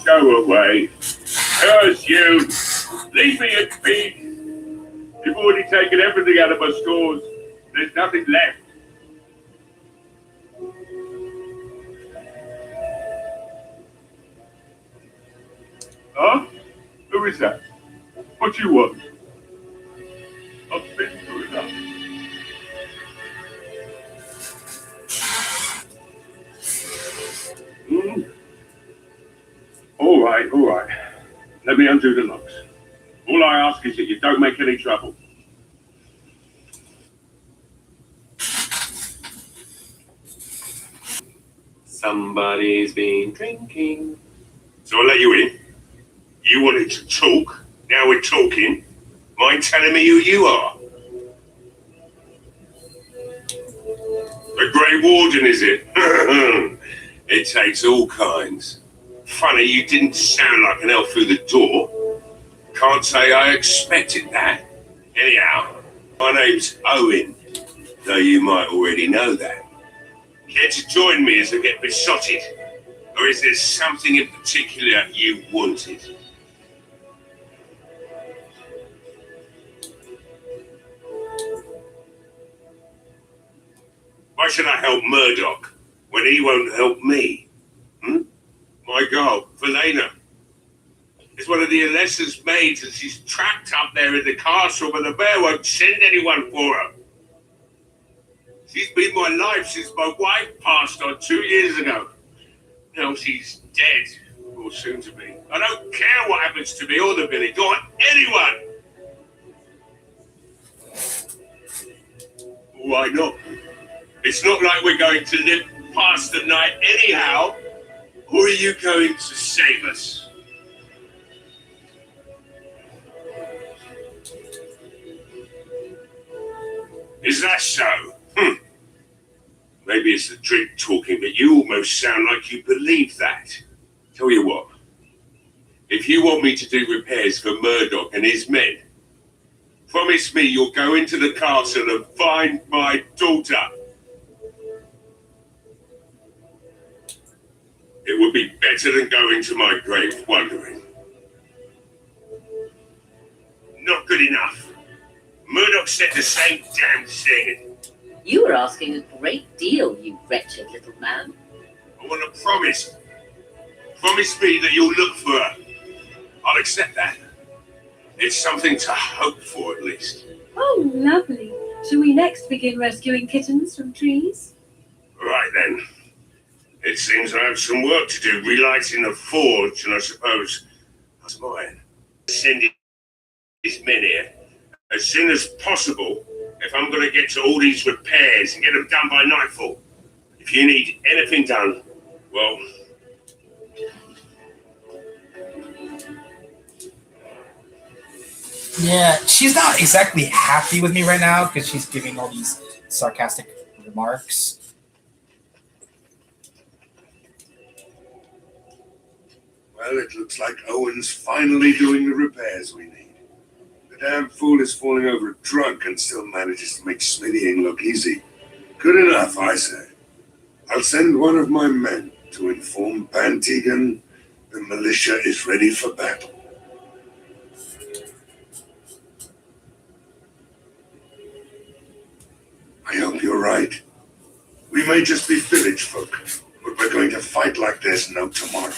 Go away. Curse you! Leave me at peace! You've already taken everything out of my stores. There's nothing left. Huh? Who is that? What do you want? I've been through enough. All right. Let me undo the locks. All I ask is that you don't make any trouble. Somebody's been drinking. So I let you in. You wanted to talk. Now we're talking. Mind telling me who you are? The Grey Warden, is it? It takes all kinds. Funny, you didn't sound like an elf through the door. Can't say I expected that. Anyhow, my name's Owen, though you might already know that. Care to join me as I get besotted? Or is there something in particular you wanted? Why should I help Murdoch when he won't help me? My girl, Valena, is one of the Alessa's maids, and she's trapped up there in the castle, but the bear won't send anyone for her. She's been my life since my wife passed on 2 years ago. Now she's dead, or soon to be. I don't care what happens to me or the village, or anyone. Why not? It's not like we're going to live past the night anyhow. Or are you going to save us? Is that so? Maybe it's the drink talking, but you almost sound like you believe that. Tell you what, if you want me to do repairs for Murdoch and his men, promise me you'll go into the castle and find my daughter. It would be better than going to my grave wondering. Not good enough. Murdoch said the same damn thing. You are asking a great deal, you wretched little man. I want a promise. Promise me that you'll look for her. I'll accept that. It's something to hope for, at least. Oh, lovely. Shall we next begin rescuing kittens from trees? Right then. It seems I have some work to do, relighting the forge, and I suppose that's mine. Send his men here as soon as possible if I'm going to get to all these repairs and get them done by nightfall. If you need anything done, well... Yeah, she's not exactly happy with me right now because she's giving all these sarcastic remarks. Well, it looks like Owen's finally doing the repairs we need. The damn fool is falling over drunk and still manages to make smithying look easy. Good enough, I say. I'll send one of my men to inform Bantegan the militia is ready for battle. I hope you're right. We may just be village folk, but we're going to fight like there's no tomorrow.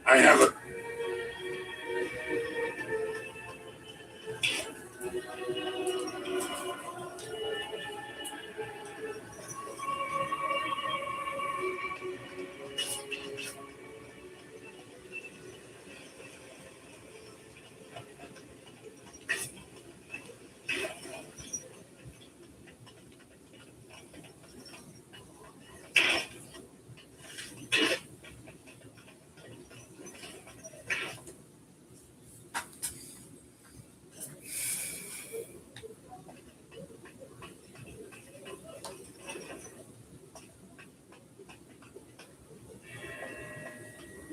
I have a...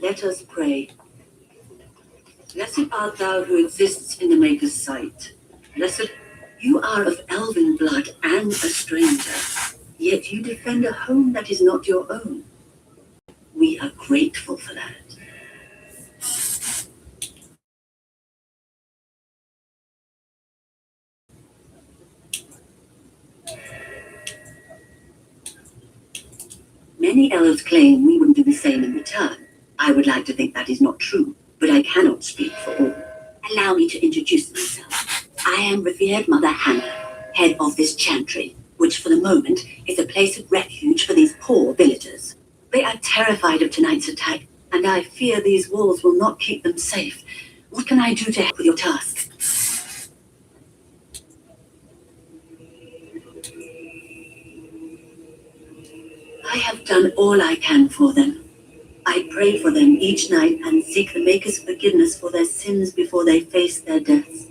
Let us pray. Blessed art thou who exists in the Maker's sight. Blessed, you are of elven blood and a stranger, yet you defend a home that is not your own. We are grateful for that. Many elves claim we wouldn't do the same in return. I would like to think that is not true, but I cannot speak for all. Allow me to introduce myself. I am revered Mother Hannah, head of this chantry, which for the moment is a place of refuge for these poor villagers. They are terrified of tonight's attack, and I fear these walls will not keep them safe. What can I do to help with your task? I have done all I can for them. I pray for them each night and seek the Maker's forgiveness for their sins before they face their deaths.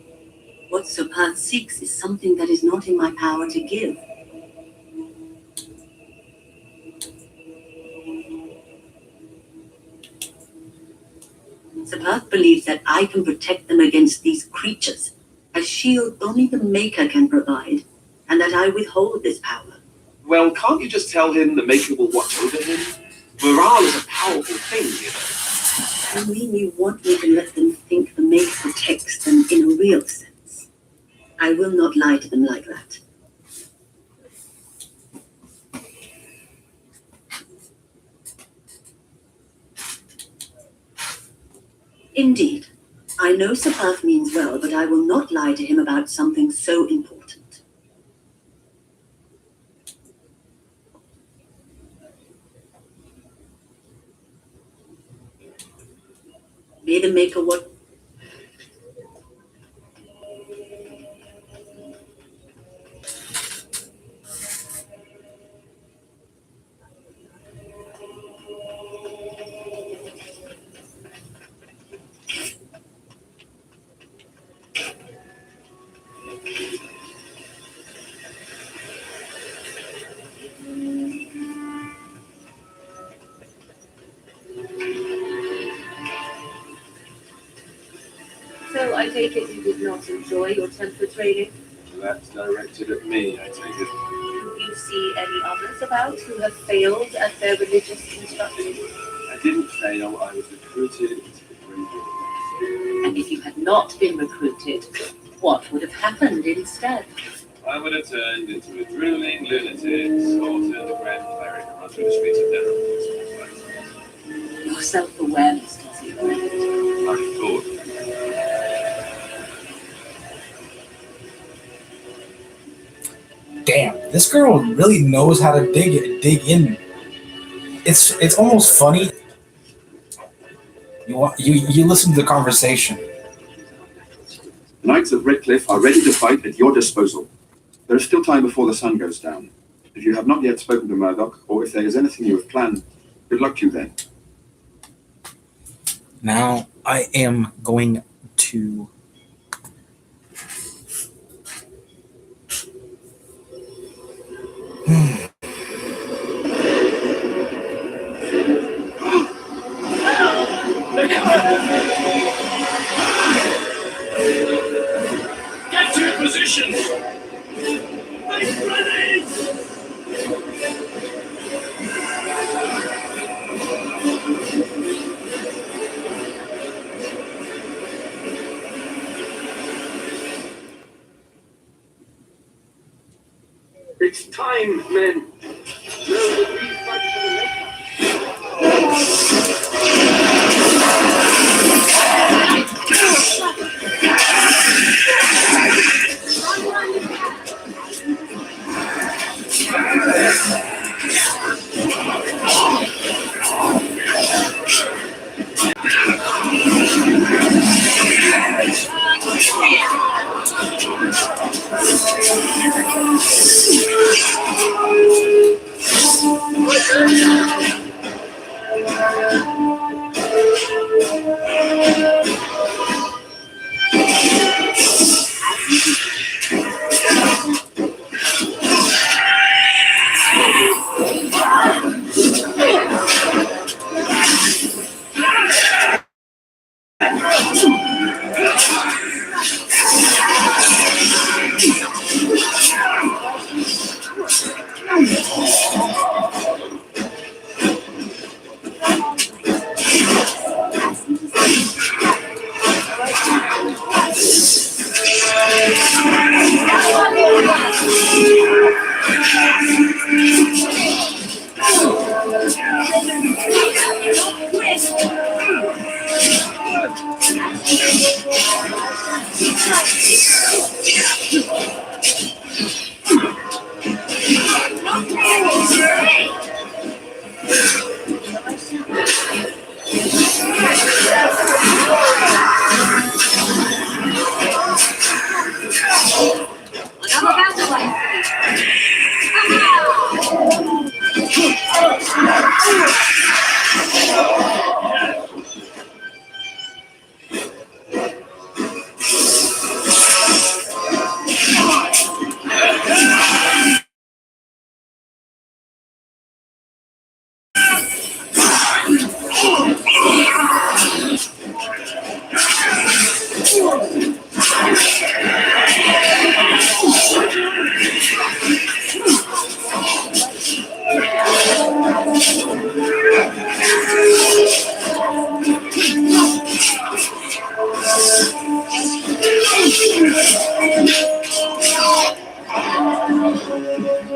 What Sopath seeks is something that is not in my power to give. Sopath believes that I can protect them against these creatures, a shield only the Maker can provide, and that I withhold this power. Well, can't you just tell him the Maker will watch over him? Morale is a powerful thing, you know. You mean you want me to let them think the Maker protects them in a real sense? I will not lie to them like that. Indeed, I know Sopath means well, but I will not lie to him about something so important. May the Maker what? So I take it you did not enjoy your temper training? That's directed at me, I take it. Do you see any others about who have failed at their religious instruction? I didn't fail, I was recruited into the Grey Wardens. And if you had not been recruited, what would have happened instead? I would have turned into a drooling lunatic or turned a grand cleric and run through the streets of Denham. Your self-awareness tells you right. I thought. Damn, this girl really knows how to dig in. It's almost funny. You listen to the conversation. The Knights of Redcliffe are ready to fight at your disposal. There is still time before the sun goes down. If you have not yet spoken to Murdoch, or if there is anything you have planned, good luck to you then. Now I am going to Get to your positions! Make ready! It's time, men. Know that we fight for the Maker.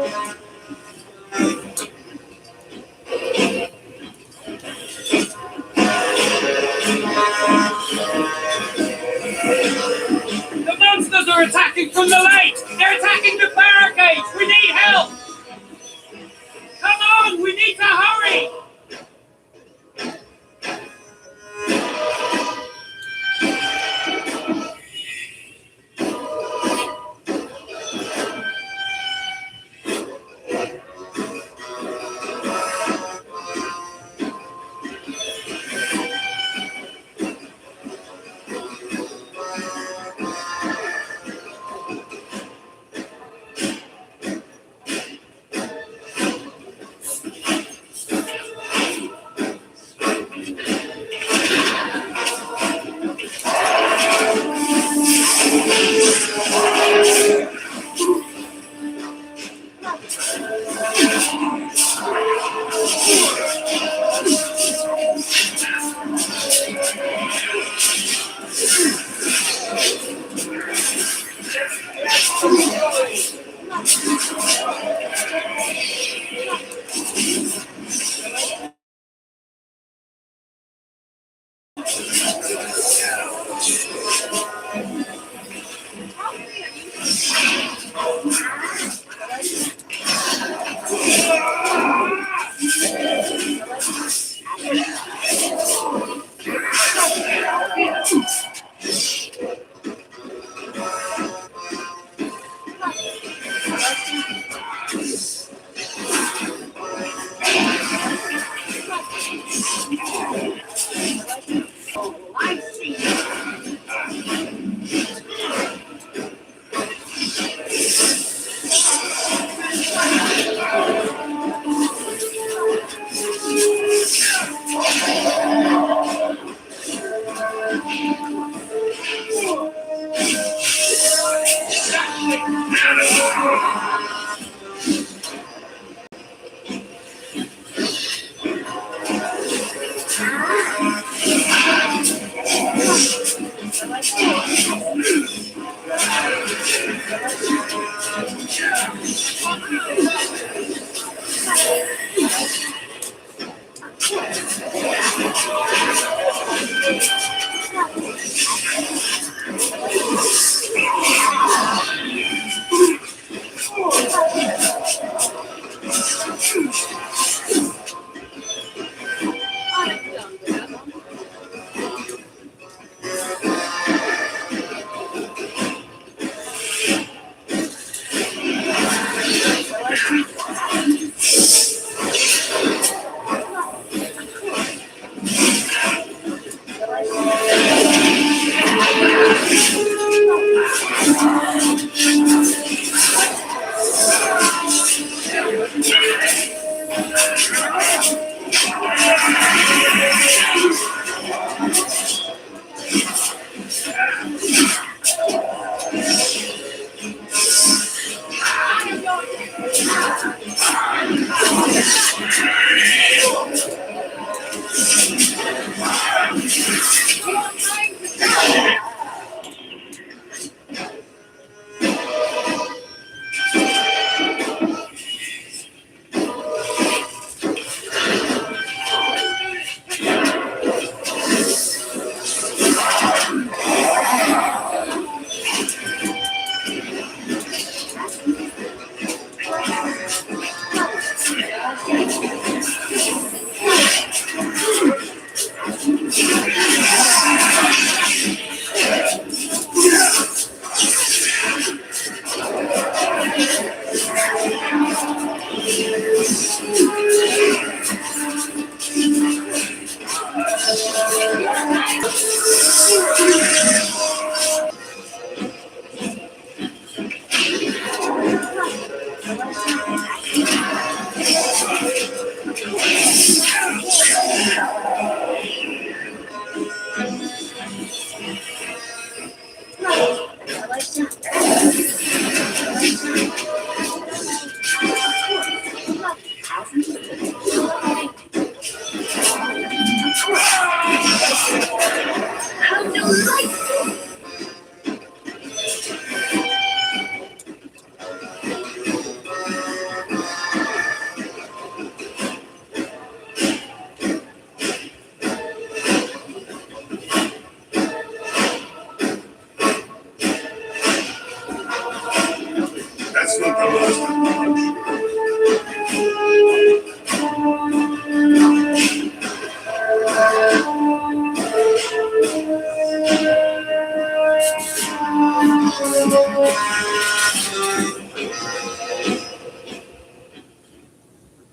The monsters are attacking from the lake! They're attacking the barricades! We need help! Come on! We need to hurry!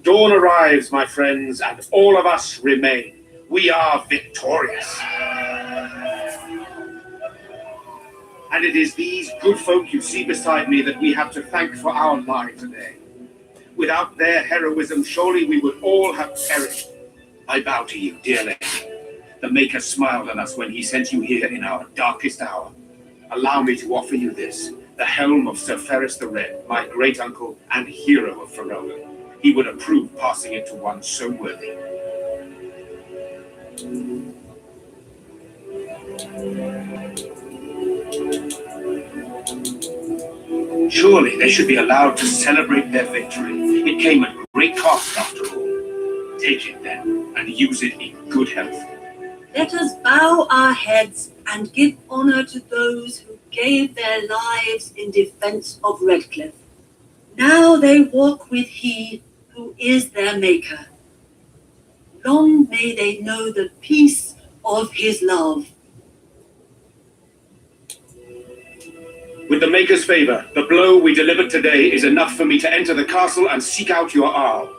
Dawn arrives, my friends, and all of us remain. We are victorious. And it is these good folk you see beside me that we have to thank for our lives today. Without their heroism, surely we would all have perished. I bow to you, dear lady. The Maker smiled on us when he sent you here in our darkest hour. Allow me to offer you this, the helm of Sir Ferris the Red, my great-uncle and hero of Farola. He would approve passing it to one so worthy. Surely they should be allowed to celebrate their victory. It came at great cost after all. Take it then, and use it in good health. Let us bow our heads and give honor to those who gave their lives in defense of Redcliffe. Now they walk with He who is their Maker. Long may they know the peace of His love. With the Maker's favor, the blow we delivered today is enough for me to enter the castle and seek out your Arl.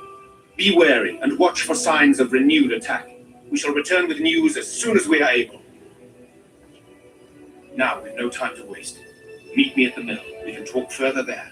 Be wary and watch for signs of renewed attack. We shall return with news as soon as we are able. Now, we've no time to waste. Meet me at the mill. We can talk further there.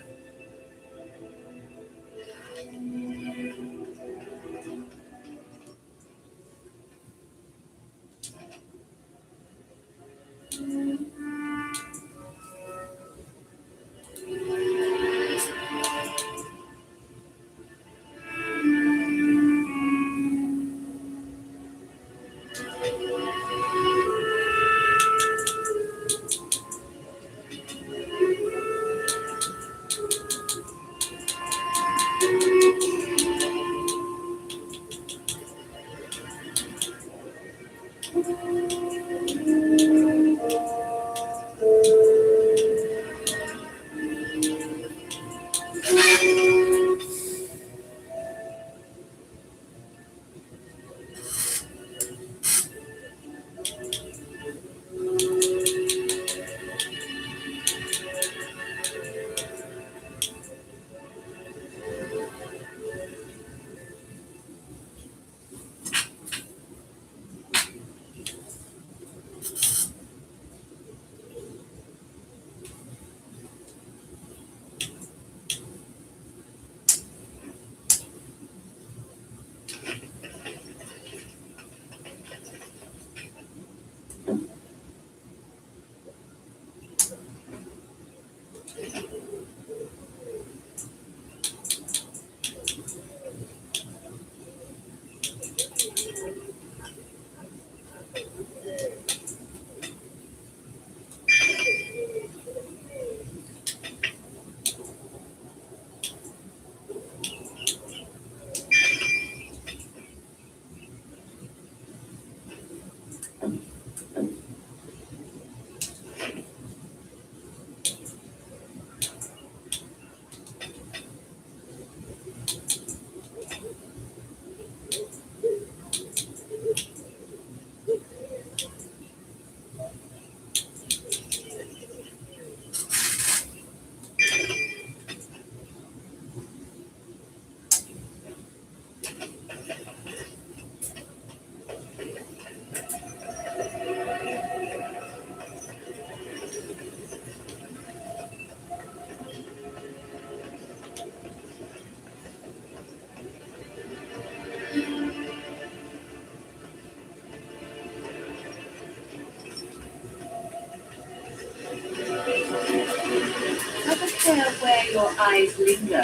Where your eyes linger.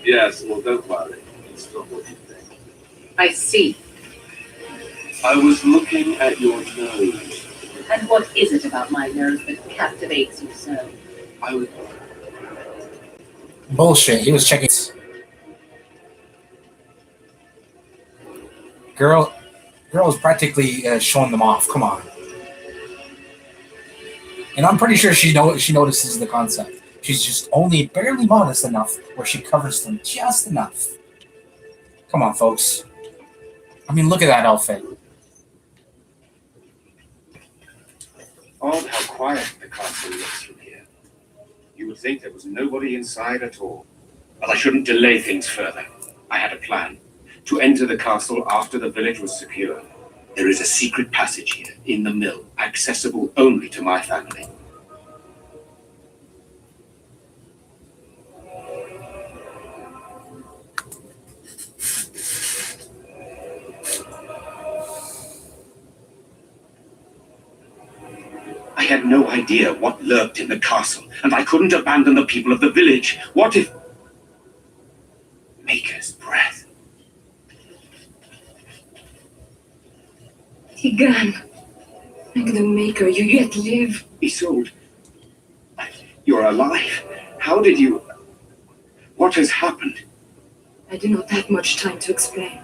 Yes, well, don't worry. It's not what you think. I see. I was looking at your nose. And what is it about my nose that captivates you so? I would. Bullshit. He was checking. Girl was practically showing them off. Come on. And I'm pretty sure she notices the concept. She's just only barely modest enough where she covers them just enough. Come on, folks. I mean, look at that outfit. Odd how quiet the castle looks from here. You would think there was nobody inside at all. But I shouldn't delay things further. I had a plan. To enter the castle after the village was secure. There is a secret passage here, in the mill, accessible only to my family. I had no idea what lurked in the castle, and I couldn't abandon the people of the village. What if... Maker's breath. Tigan, like the Maker, you yet live. Isolde, you're alive. How did you... What has happened? I do not have much time to explain.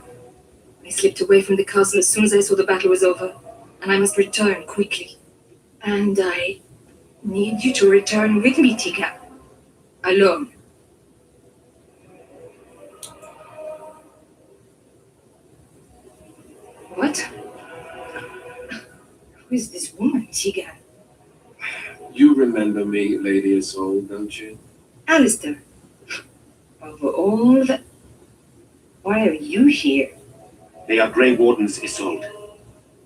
I slipped away from the castle as soon as I saw the battle was over, and I must return quickly. And I need you to return with me, Tigan. Alone. What? Who is this woman, Tigan? You remember me, Lady Isolde, don't you? Alistair. Over all that... Why are you here? They are Grey Wardens, Isolde.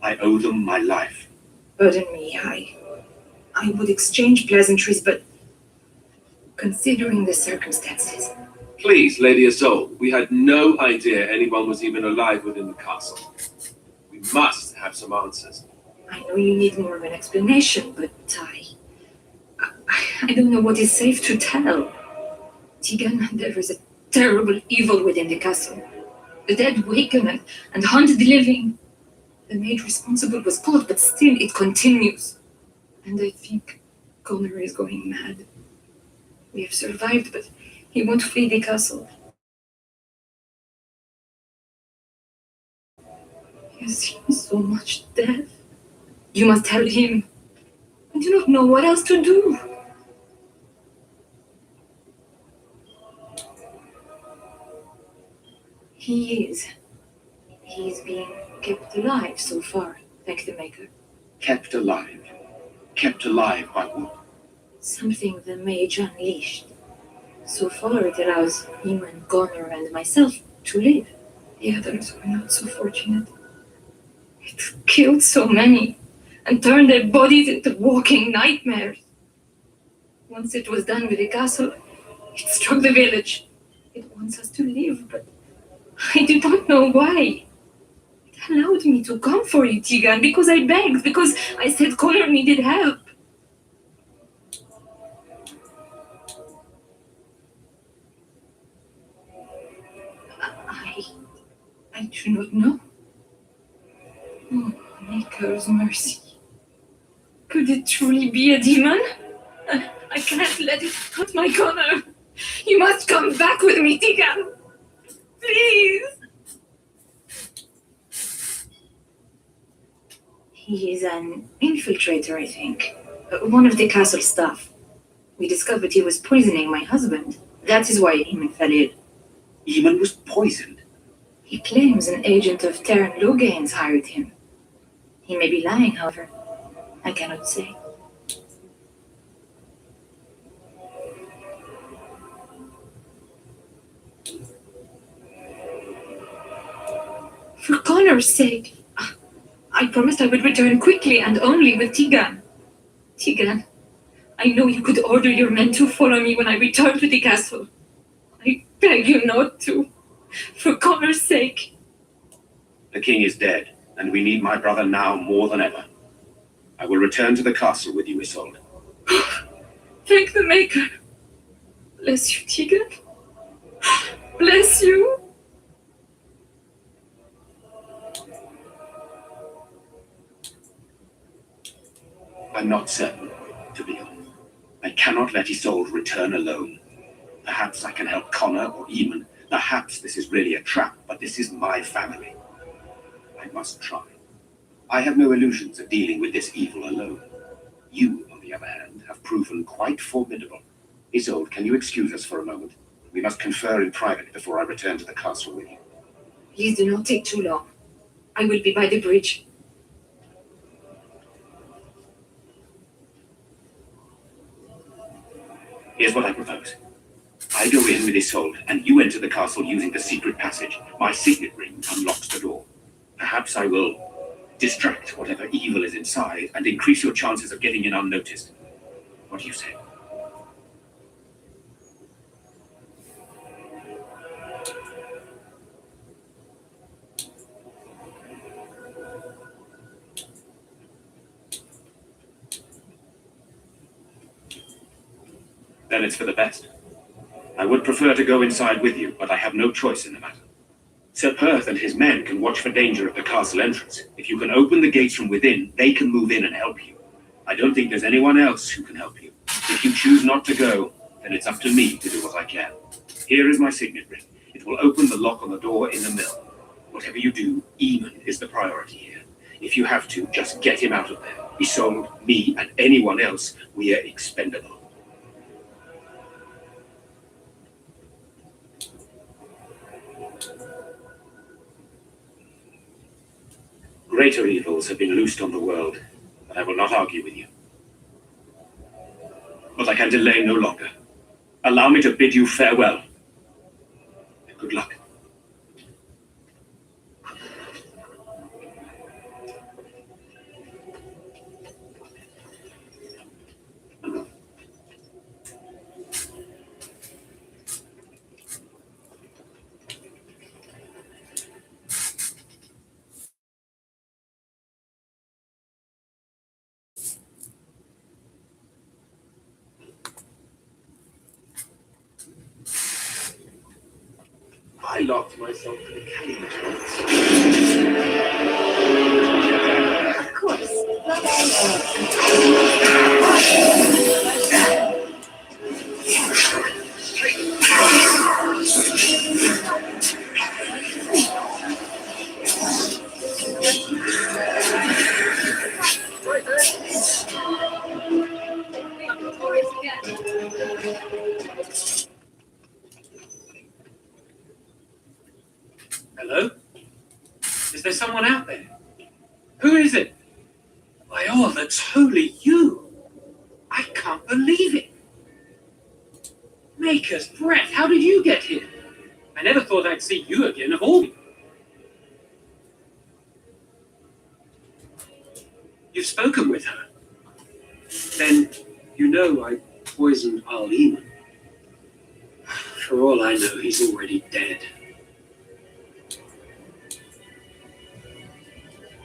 I owe them my life. Pardon me, I would exchange pleasantries, but considering the circumstances... Please, Lady Isolde, we had no idea anyone was even alive within the castle. We must have some answers. I know you need more of an explanation, but I don't know what is safe to tell. Tigan, there is a terrible evil within the castle. The dead waken and haunt the living. The maid responsible was caught, but still it continues. And I think Connor is going mad. We have survived, but he won't flee the castle. He has seen so much death. You must tell him. I do not know what else to do. He is being kept alive so far, thank the Maker. Kept alive? Kept alive by what? Something the mage unleashed. So far it allows him and Connor and myself to live. The others were not so fortunate. It killed so many and turned their bodies into walking nightmares. Once it was done with the castle, it struck the village. It wants us to live, but I do not know why. It allowed me to come for you, Tigan, because I begged, because I said Connor needed help. I do not know. Oh, Maker's mercy. Could it truly be a demon? I can't let it hurt my Connor. You must come back with me, Tigan. Please. He is an infiltrator, I think. One of the castle staff. We discovered he was poisoning my husband. That is why Eamon fell ill. Eamon was poisoned? He claims an agent of Terran Logains hired him. He may be lying, however. I cannot say. For Connor's sake, I promised I would return quickly and only with Tigan. Tigan, I know you could order your men to follow me when I return to the castle. I beg you not to. For Connor's sake. The king is dead, and we need my brother now more than ever. I will return to the castle with you, Isolde. Thank the Maker. Bless you, Tigan. Bless you. I'm not certain, to be honest. I cannot let Isolde return alone. Perhaps I can help Connor or Eamon. Perhaps this is really a trap, but this is my family. I must try. I have no illusions of dealing with this evil alone. You, on the other hand, have proven quite formidable. Isolde, can you excuse us for a moment? We must confer in private before I return to the castle with you. Please do not take too long. I will be by the bridge. Here's what I propose. I go in with Isolde, and you enter the castle using the secret passage. My signet ring unlocks the door. Perhaps I will distract whatever evil is inside and increase your chances of getting in unnoticed. What do you say? Then it's for the best. I would prefer to go inside with you, but I have no choice in the matter. Sir Perth and his men can watch for danger at the castle entrance. If you can open the gates from within, they can move in and help you. I don't think there's anyone else who can help you. If you choose not to go, then it's up to me to do what I can. Here is my signet ring. It will open the lock on the door in the mill. Whatever you do, Eamon is the priority here. If you have to, just get him out of there. Isolde, me, and anyone else, we are expendable. Greater evils have been loosed on the world, but I will not argue with you. But I can delay no longer. Allow me to bid you farewell. And good luck. I locked myself in a cage once. Of course. Hello? Is there someone out there? Who is it? Why, oh, that's wholly you. I can't believe it. Maker's breath, how did you get here? I never thought I'd see you again of all people. You've spoken with her. Then you know I poisoned Al Eamon. For all I know, he's already dead.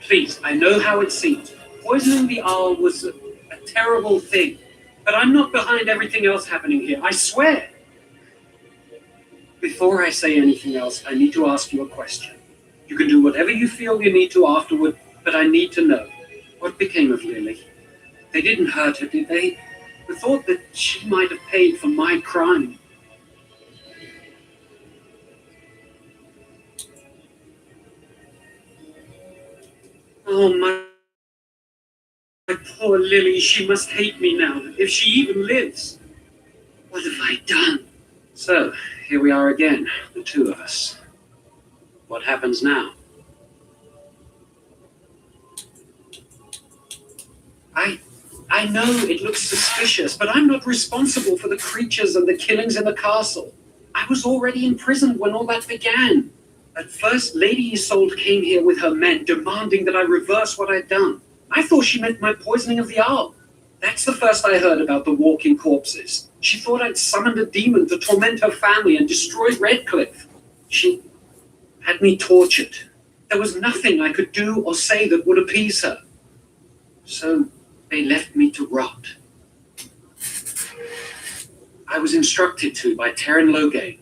Please, I know how it seems. Poisoning the Arl was a terrible thing. But I'm not behind everything else happening here, I swear. Before I say anything else, I need to ask you a question. You can do whatever you feel you need to afterward, but I need to know. What became of Lily? They didn't hurt her, did they? I thought that she might have paid for my crime. Oh, my poor Lily, she must hate me now, if she even lives. What have I done? So, here we are again, the two of us. What happens now? I know it looks suspicious, but I'm not responsible for the creatures and the killings in the castle. I was already in prison when all that began. At first, Lady Isolde came here with her men, demanding that I reverse what I'd done. I thought she meant my poisoning of the Arl. That's the first I heard about the walking corpses. She thought I'd summoned a demon to torment her family and destroy Redcliffe. She had me tortured. There was nothing I could do or say that would appease her. So they left me to rot. I was instructed to by Terran Loghain.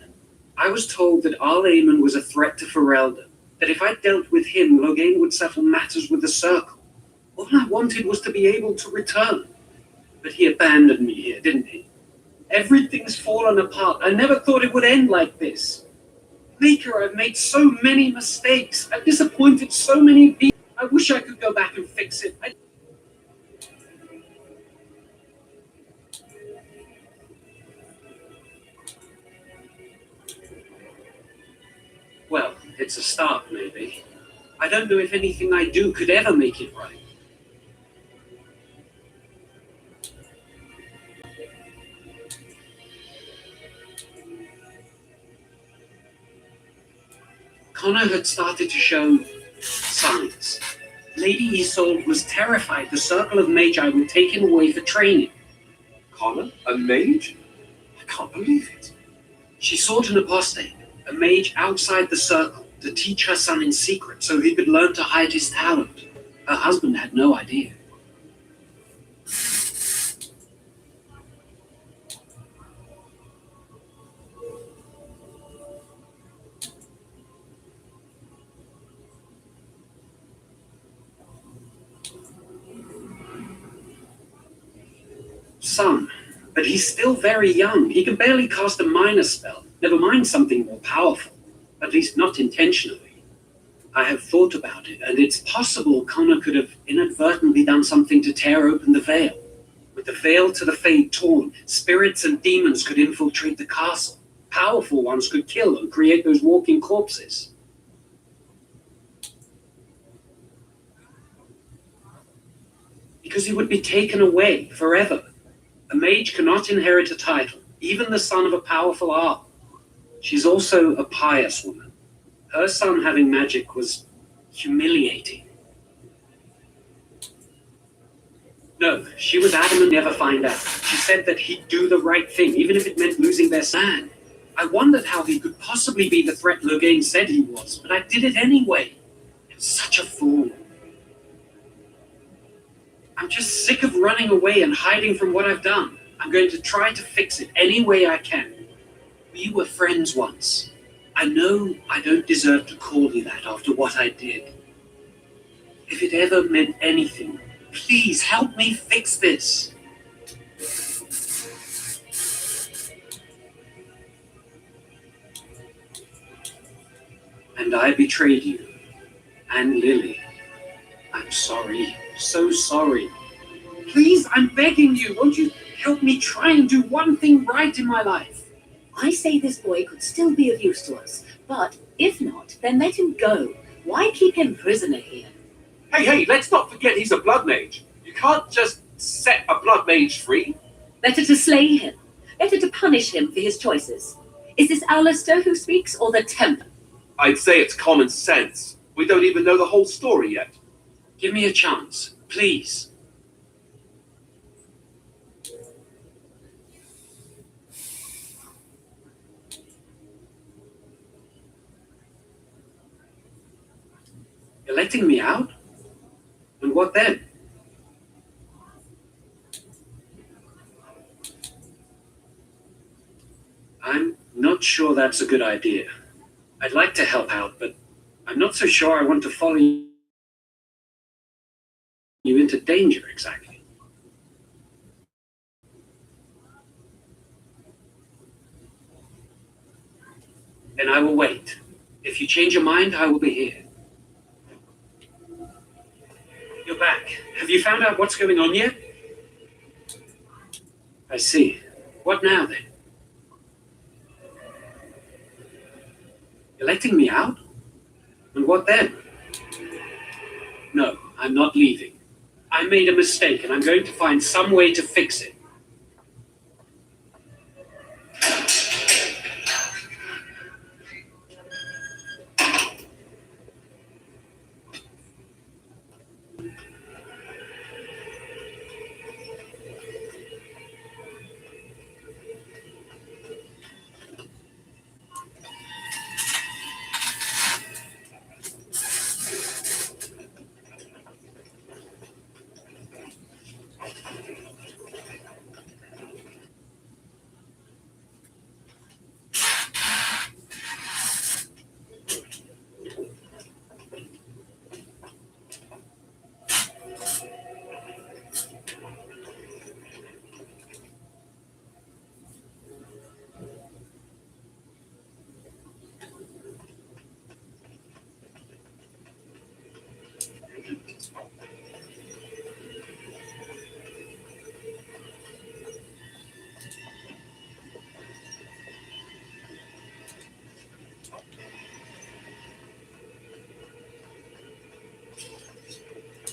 I was told that Al Eamon was a threat to Ferelden, that if I dealt with him, Loghain would settle matters with the Circle. All I wanted was to be able to return. But he abandoned me here, didn't he? Everything's fallen apart. I never thought it would end like this. Maker, I've made so many mistakes. I've disappointed so many people. I wish I could go back and fix it. Well, it's a start, maybe. I don't know if anything I do could ever make it right. Connor had started to show signs. Lady Isolde was terrified the Circle of Magi would take him away for training. Connor? A mage? I can't believe it. She sought an apostate, a mage outside the circle, to teach her son in secret so he could learn to hide his talent. Her husband had no idea. Son, but he's still very young. He can barely cast a minor spell, never mind something more powerful, at least not intentionally. I have thought about it, and it's possible Connor could have inadvertently done something to tear open the veil. With the veil to the Fade torn, spirits and demons could infiltrate the castle. Powerful ones could kill and create those walking corpses. Because he would be taken away forever. A mage cannot inherit a title, even the son of a powerful Arl. She's also a pious woman. Her son having magic was humiliating. No, she was adamant never find out. She said that he'd do the right thing, even if it meant losing their son. I wondered how he could possibly be the threat Loghain said he was, but I did it anyway. I'm such a fool. I'm just sick of running away and hiding from what I've done. I'm going to try to fix it any way I can. We were friends once. I know I don't deserve to call you that after what I did. If it ever meant anything, please help me fix this. And I betrayed you. And Lily. I'm sorry. So sorry. Please, I'm begging you, won't you help me try and do one thing right in my life? I say this boy could still be of use to us, but if not, then let him go. Why keep him prisoner here? Hey, let's not forget he's a blood mage. You can't just set a blood mage free. Better to slay him. Better to punish him for his choices. Is this Alistair who speaks, or the Temper? I'd say it's common sense. We don't even know the whole story yet. Give me a chance, please. You're letting me out? And what then? I'm not sure that's a good idea. I'd like to help out, but I'm not so sure I want to follow you into danger exactly. Then I will wait. If you change your mind, I will be here. You're back. Have you found out what's going on yet? I see. What now then? You're letting me out? And what then? No, I'm not leaving. I made a mistake and I'm going to find some way to fix it.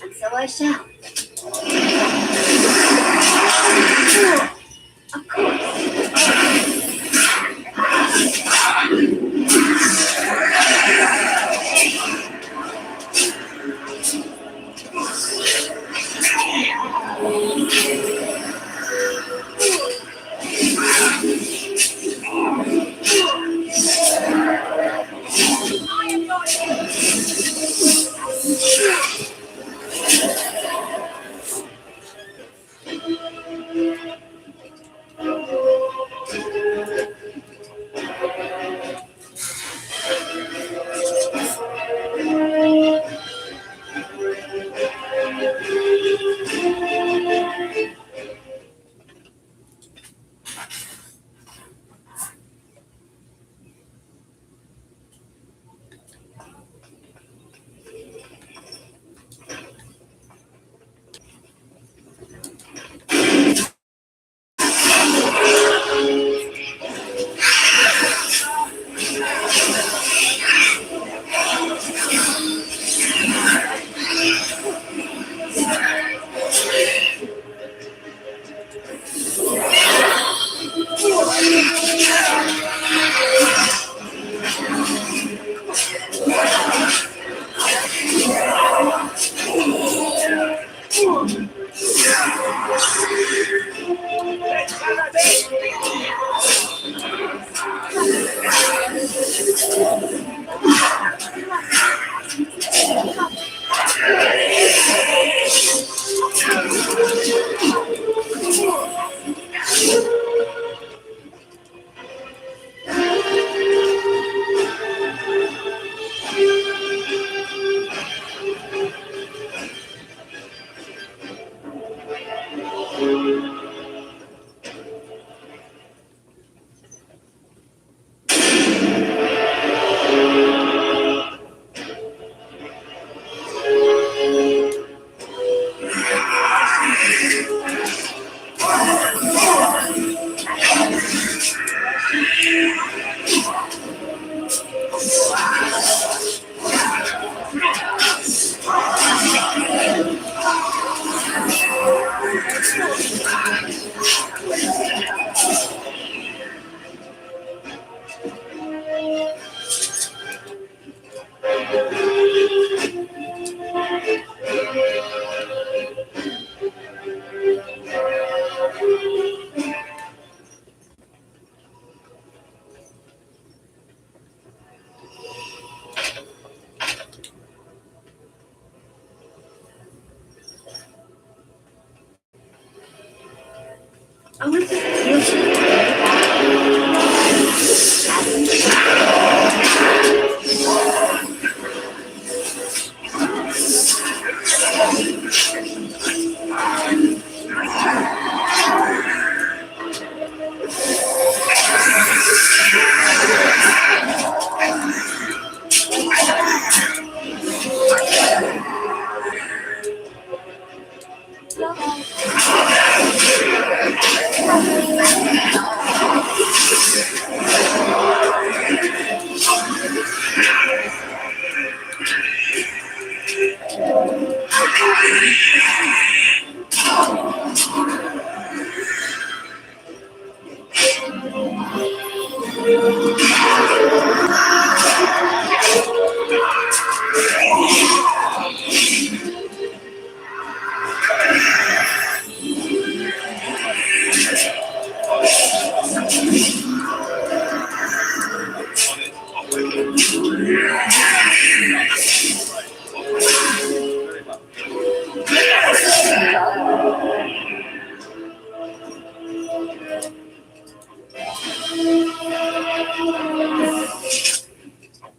And so I shall. Of course. I want to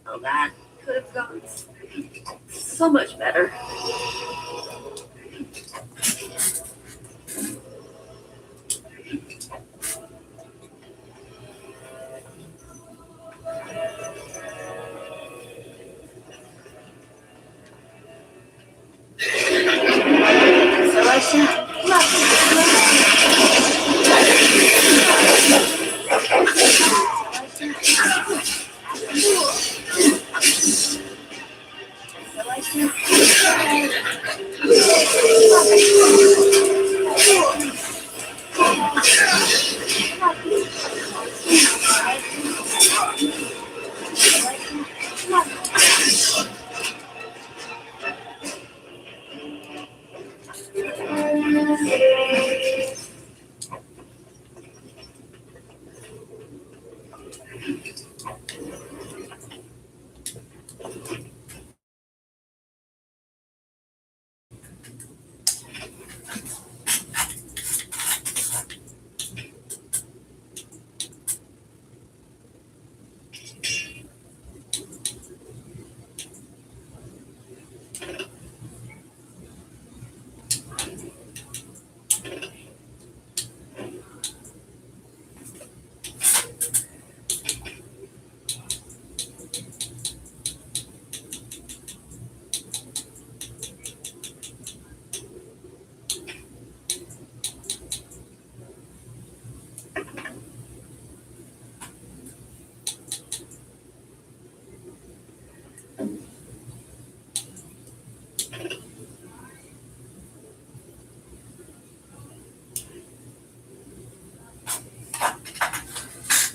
Oh, that could have gone so much better. So I said,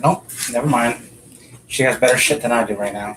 Nope, never mind. She has better shit than I do right now.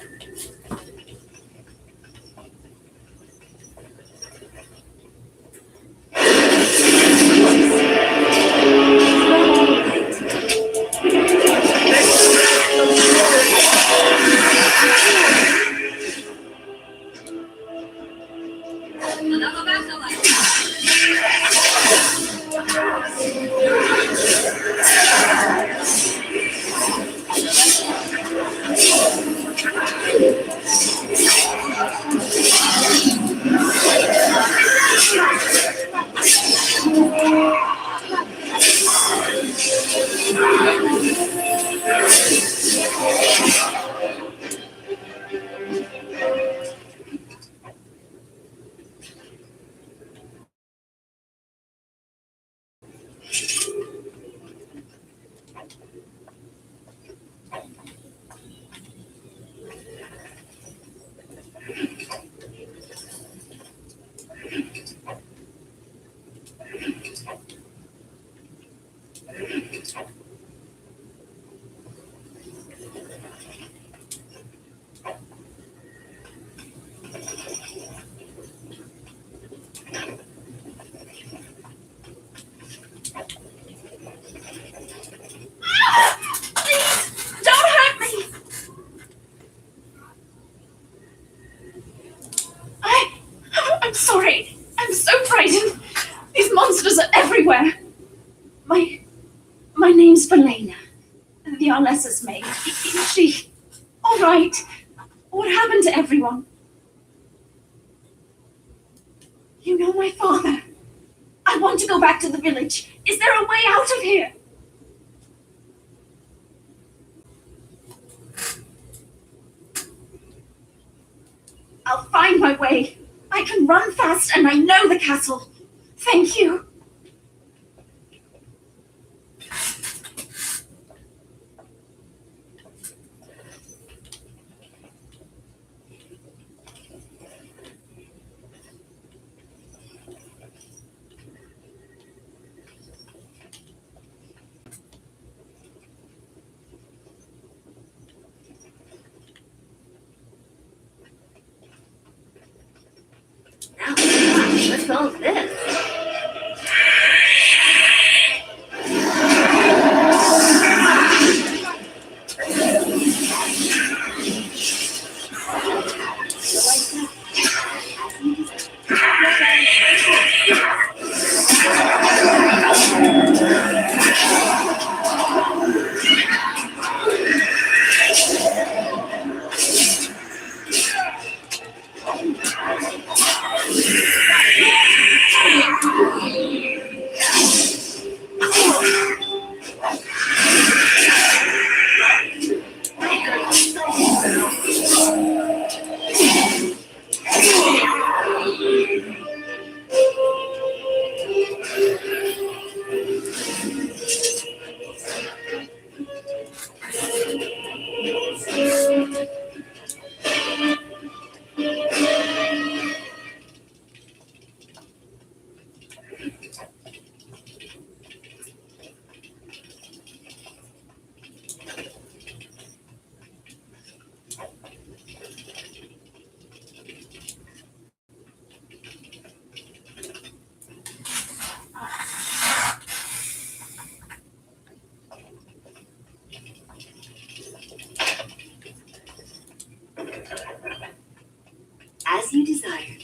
sorry. I'm so frightened. These monsters are everywhere. My name's Valena. The Arlessa's maid. Is she all right? What happened to everyone? You know my father. I want to go back to the village. Is there a way out of here? I'll find my way. I can run fast and I know the castle. Thank you. Now, what's all this? As you desire.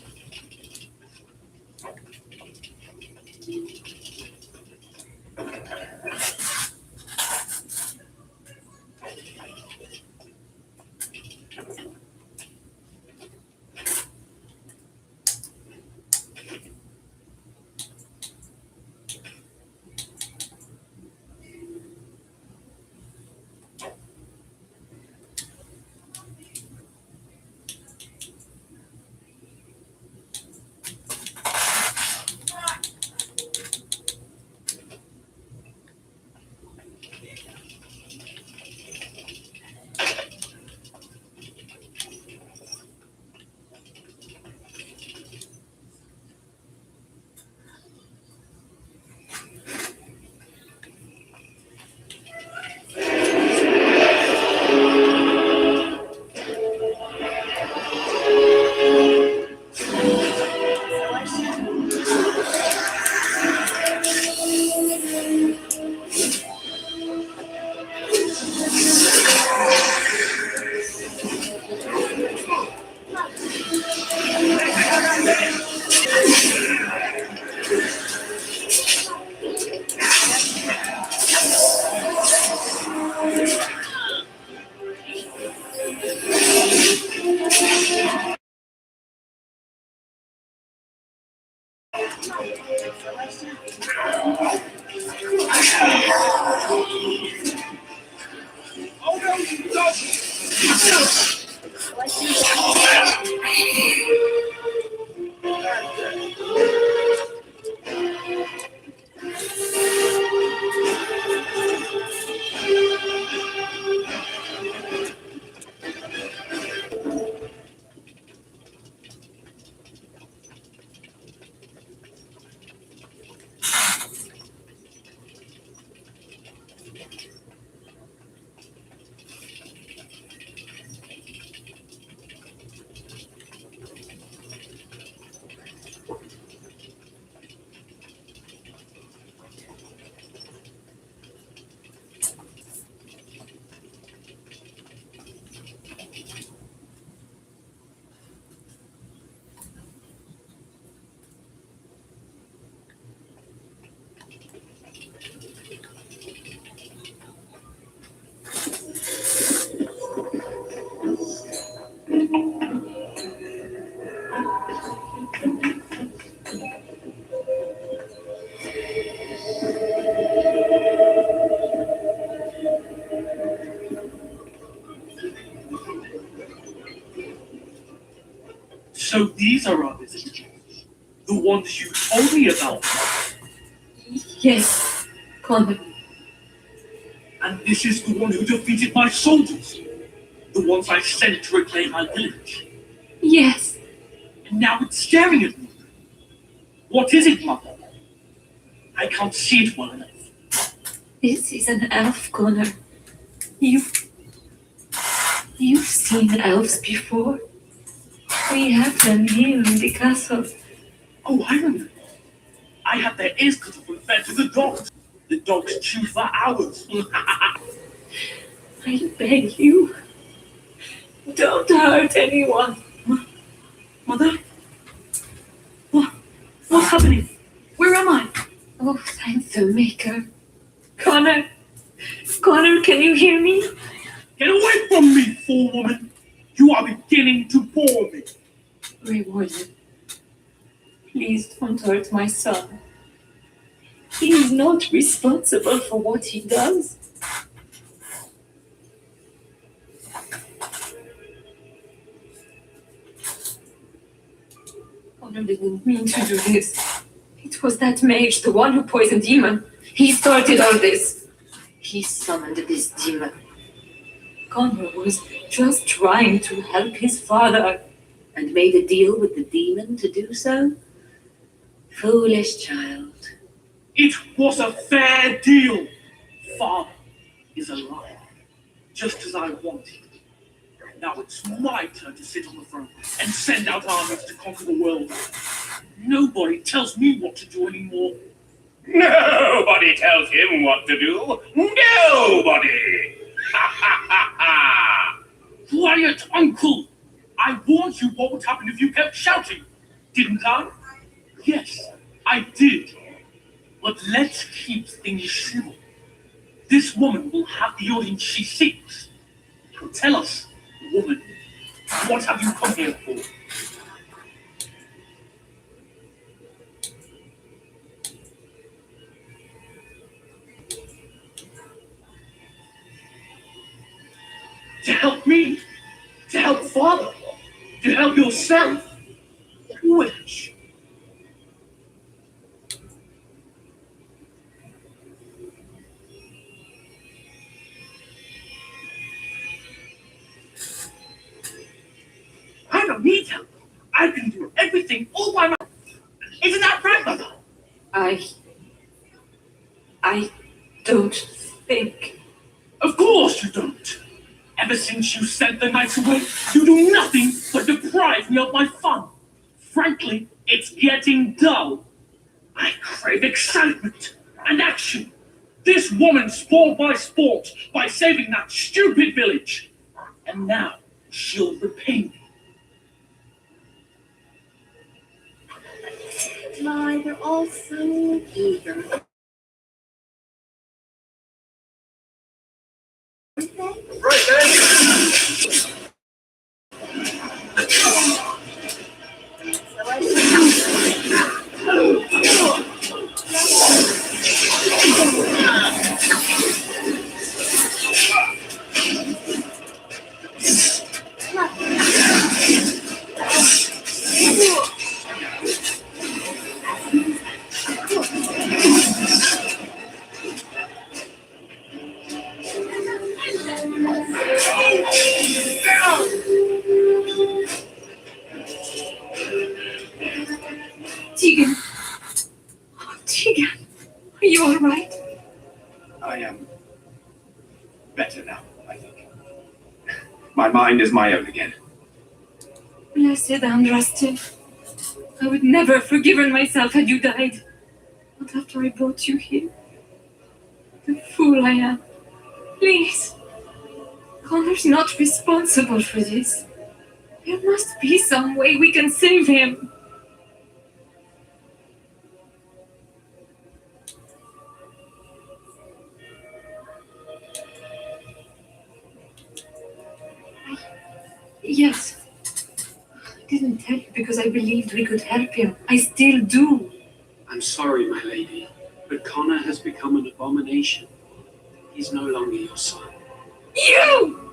So these are our visitors. The ones you told me about. Yes, Connor. And this is the one who defeated my soldiers. The ones I sent to reclaim my village. Yes. And now it's staring at me. What is it, Mother? I can't see it well enough. This is an elf, Connor. You've seen elves before. We have them here in the castle. Oh, I remember. I had their ears cut off and fed to the dogs. The dogs chew for hours. I beg you, don't hurt anyone. Mother? What's happening? Where am I? Oh, thank the Maker. Connor, can you hear me? Get away from me, fool woman! You are beginning to bore me. Grey Warden, please don't hurt my son. He is not responsible for what he does. Connor didn't mean to do this. It was that mage, the one who poisoned Demon. He started all this. He summoned this demon. Connor was just trying to help his father. And made a deal with the demon to do so? Foolish child. It was a fair deal. Father is alive, just as I wanted. Now it's my turn to sit on the throne and send out armies to conquer the world. Nobody tells me what to do anymore. Nobody tells him what to do. Nobody! Ha ha ha ha! Quiet, uncle! I warned you what would happen if you kept shouting, didn't I? Yes, I did. But let's keep things civil. This woman will have the audience she seeks. So tell us, woman, what have you come here for? To help me? To help Father? To help yourself? Which? I don't need help. I can do everything all by myself. Isn't that right, Mother? I don't think. Of course you don't. Ever since you sent the knights away, you do nothing but deprive me of my fun. Frankly, it's getting dull. I crave excitement and action. This woman spoiled my sport by saving that stupid village. And now she'll repay me. My, they're all so eager. Right then. Tegan. Oh, Tegan. Are you all right? I am better now, I think. My mind is my own again. Blessed Andraste. I would never have forgiven myself had you died. Not after I brought you here. The fool I am. Please. Connor's not responsible for this. There must be some way we can save him. Yes. I didn't tell you because I believed we could help him. I still do. I'm sorry, my lady, but Connor has become an abomination. He's no longer your son. You!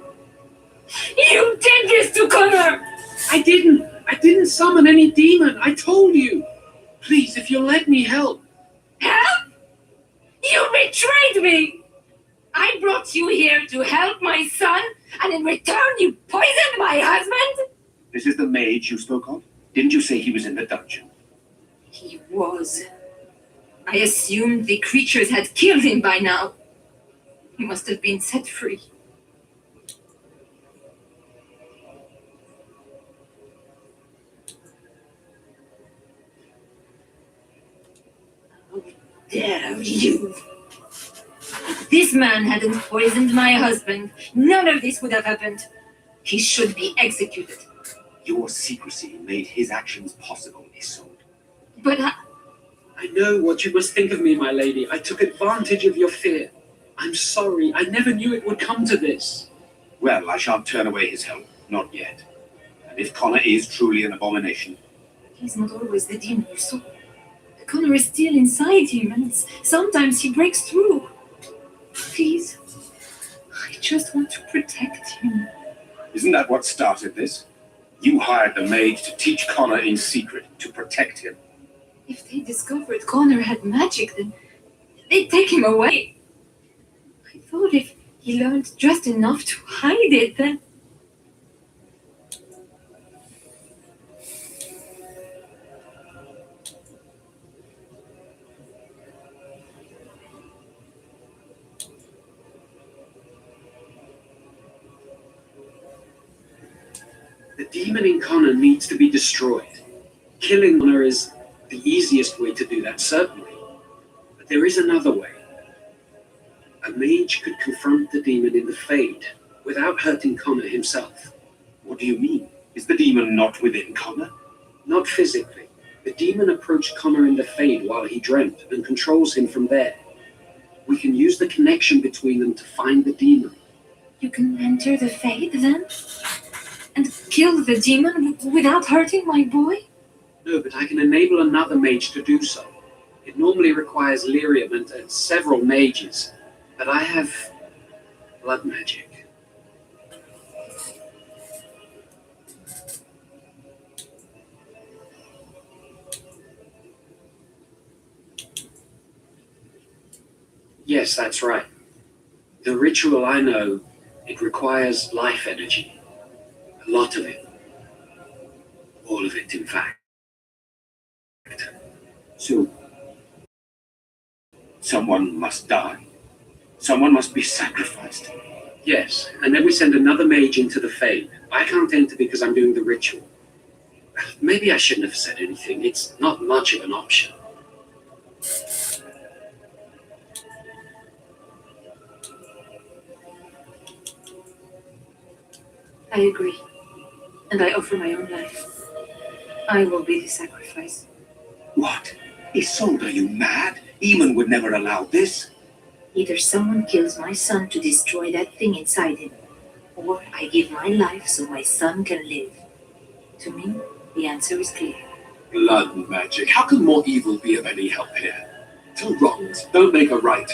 You did this to Connor! I didn't. I didn't summon any demon. I told you. Please, if you'll let me help. Help? You betrayed me! I brought you here to help my son, and in return you poisoned my husband? This is the mage you spoke of? Didn't you say he was in the dungeon? He was. I assumed the creatures had killed him by now. He must have been set free. How dare you! If this man hadn't poisoned my husband, none of this would have happened. He should be executed. Your secrecy made his actions possible, Isolde. But I know what you must think of me, my lady. I took advantage of your fear. I'm sorry. I never knew it would come to this. Well, I shan't turn away his help. Not yet. And if Connor is truly an abomination... He's not always the demon you saw. Connor is still inside him, and sometimes he breaks through. Please, I just want to protect him. Isn't that what started this? You hired the mage to teach Connor in secret, to protect him. If they discovered Connor had magic, then they'd take him away. I thought if he learned just enough to hide it, then... The demon in Connor needs to be destroyed. Killing Connor is the easiest way to do that, certainly. But there is another way. A mage could confront the demon in the Fade without hurting Connor himself. What do you mean? Is the demon not within Connor? Not physically. The demon approached Connor in the Fade while he dreamt and controls him from there. We can use the connection between them to find the demon. You can enter the Fade, then? And kill the demon without hurting my boy? No, but I can enable another mage to do so. It normally requires lyrium and several mages, but I have blood magic. Yes, that's right. The ritual I know, it requires life energy. A lot of it. All of it, in fact. So, someone must die. Someone must be sacrificed. Yes, and then we send another mage into the Fade. I can't enter because I'm doing the ritual. Maybe I shouldn't have said anything. It's not much of an option. I agree. And I offer my own life. I will be the sacrifice. What? Isolde, are you mad? Eamon would never allow this. Either someone kills my son to destroy that thing inside him, or I give my life so my son can live. To me, the answer is clear. Blood magic. How can more evil be of any help here? Two wrongs don't make a right.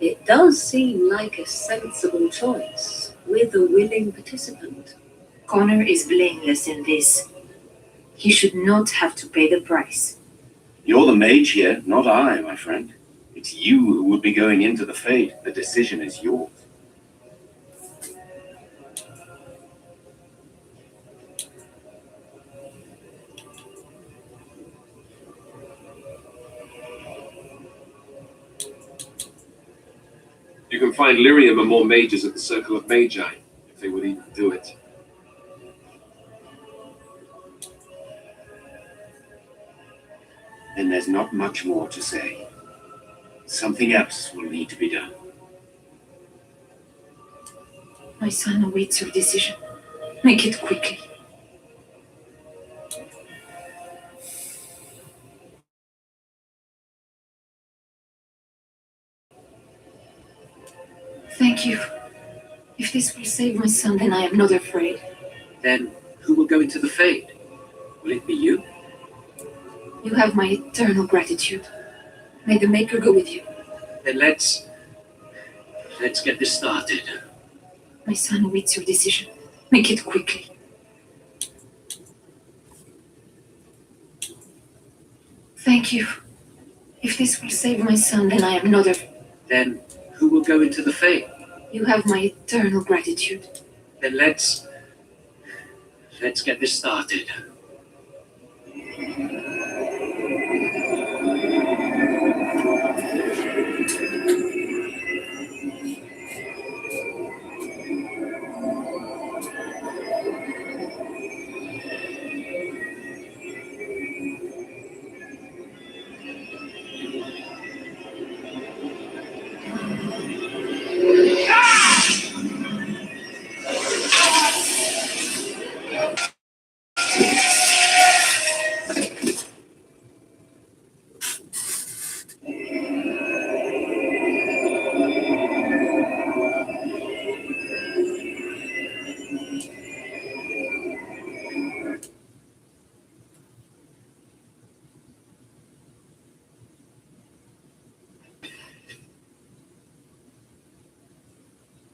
It does seem like a sensible choice, with a willing participant. Connor is blameless in this. He should not have to pay the price. You're the mage here, not I, my friend. It's you who would be going into the Fade. The decision is yours. You can find lyrium and more mages at the Circle of Magi, if they would even do it. Then there's not much more to say. Something else will need to be done. My son awaits your decision. Make it quickly. Thank you. If this will save my son, then I am not afraid. Then who will go into the Fade? Will it be you? You have my eternal gratitude. May the Maker go with you. Then let's get this started. My son awaits your decision. Make it quickly. Thank you. If this will save my son, then I am not a... Then who will go into the Fae? You have my eternal gratitude. Then let's get this started.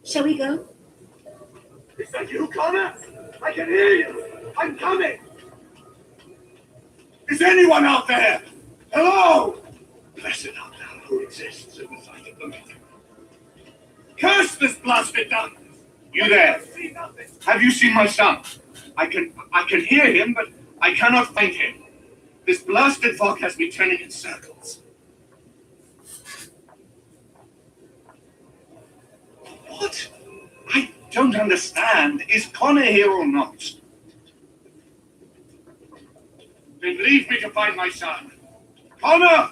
Shall we go? Is that you, Connor? I can hear you. I'm coming. Is anyone out there? Hello? Blessed art thou who exists in the sight of the living. Curse this blasted darkness. You there? Have you seen my son? I can hear him, but I cannot find him. This blasted fog has me turning in circles. What? I don't understand. Is Connor here or not? Then leave me to find my son. Connor!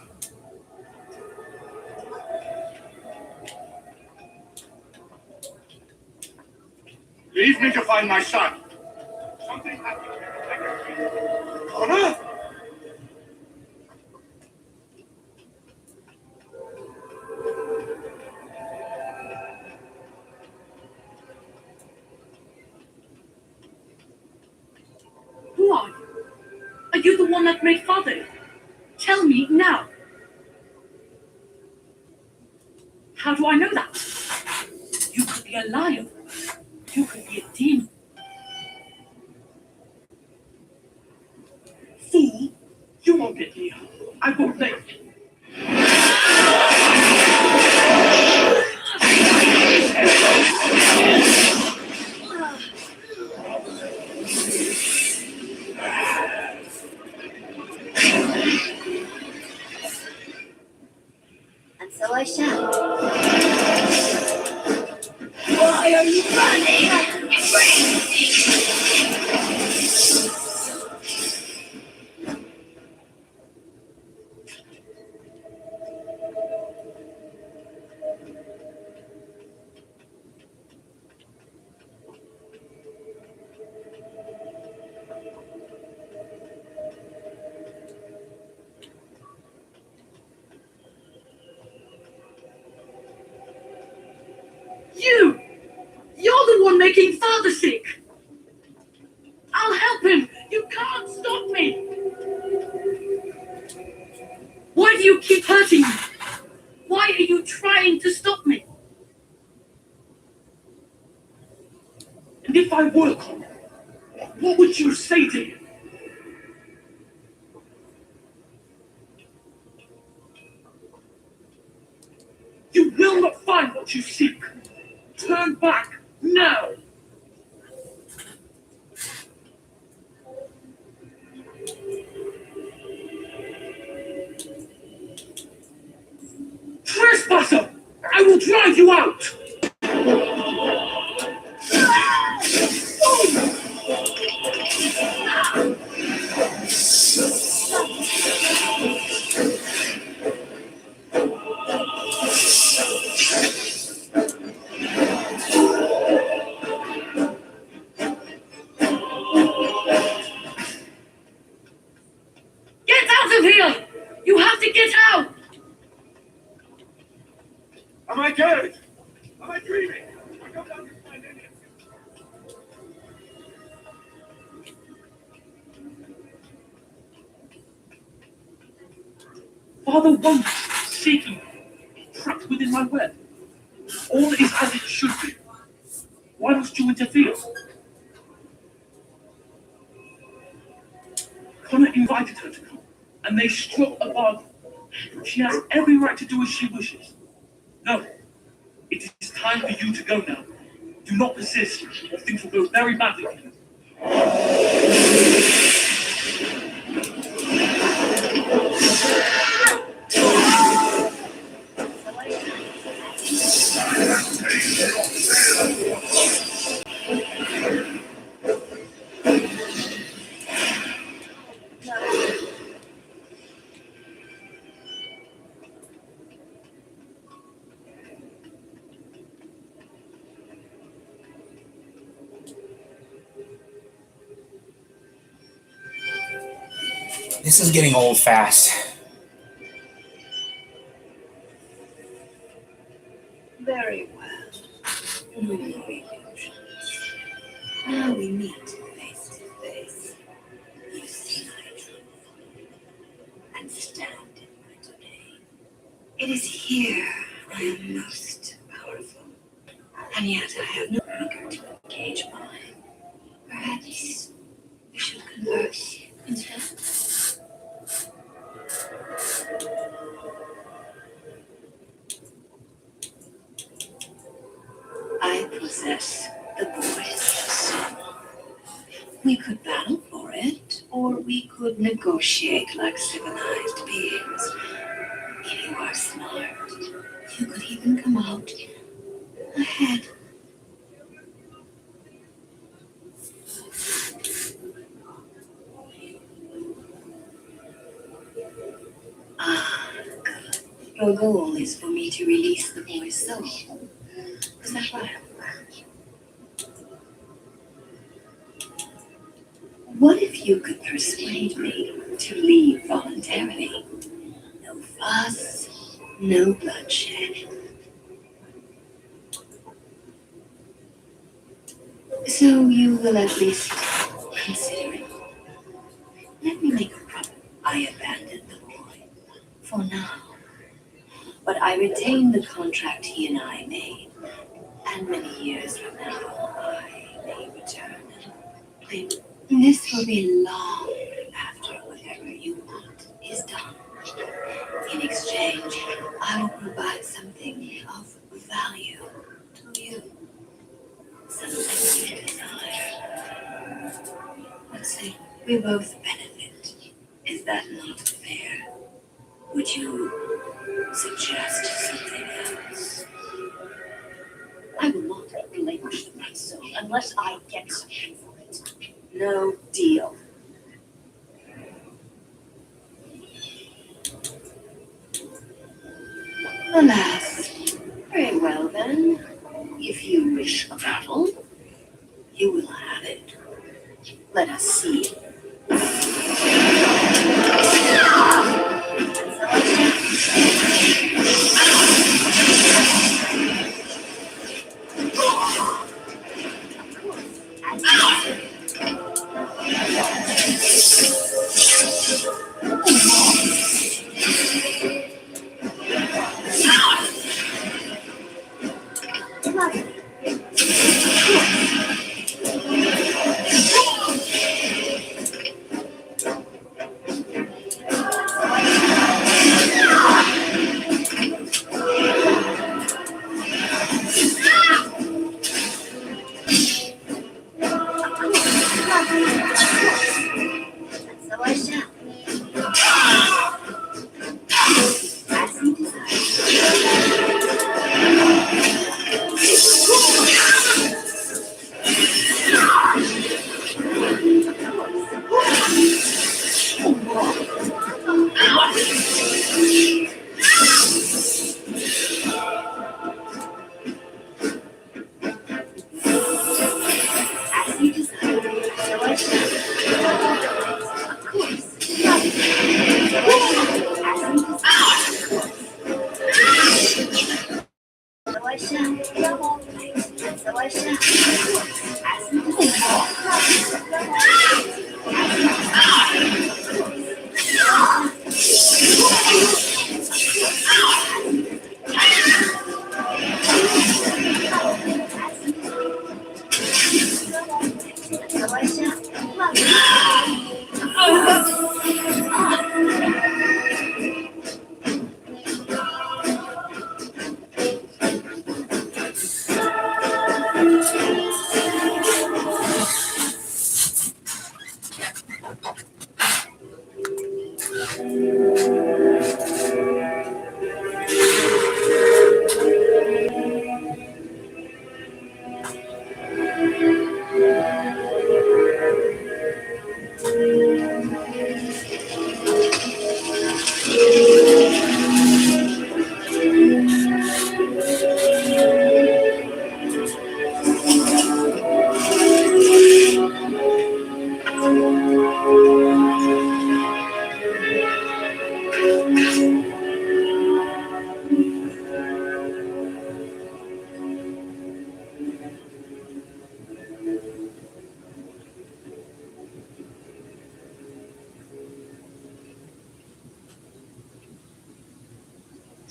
Leave me to find my son. Something happened. Connor? Who are you? Are you the one that made father? Tell me now. How do I know that? You could be a liar. You could be a demon. Fool! You won't get me. I won't let you. And so I shall. Why are you running? You! You're the one making father sick! I'll help him! You can't stop me! Why do you keep hurting me? Why are you trying to stop me? And if I were Connor, what would you say to him? You will not find what you seek. Turn back now. Trespasser! I will drive you out! Get out of here! You have to get out! Am I good? Am I dreaming? I don't understand any of it. Father wants seeking, trapped within my web. All is as it should be. Why must you interfere? Connor invited her to come. and they struck a bargain. She has every right to do as she wishes. No, it is time for you to go now. Do not persist, or things will go very badly for you. This is getting old fast. Very well. No illusions. Now we meet face to face. You see my truth and stand in my domain. It is here I am most powerful, and yet I have no eager to engage mine. Perhaps we should converse instead. I possess the voice of soul. We could battle for it, or we could negotiate like civilized beings. If you are smart, you could even come out ahead. Ah, good. Your goal is for me to release the boy's soul. Is that right? What if you could persuade me to leave voluntarily? No fuss, no bloodshed. So you will at least consider it. Let me make a promise. I abandoned the boy for now, but I retain the contract he and I made. And many years from now, I may return and claim this will be long after whatever you want is done. In exchange, I will provide something of value to you. Something you desire. Let's say we both benefit. Is that not fair? Would you suggest something else? I will not relinquish my soul unless I get something for it. No deal. Alas. Very well then. If you wish a battle, you will have it. Let us see.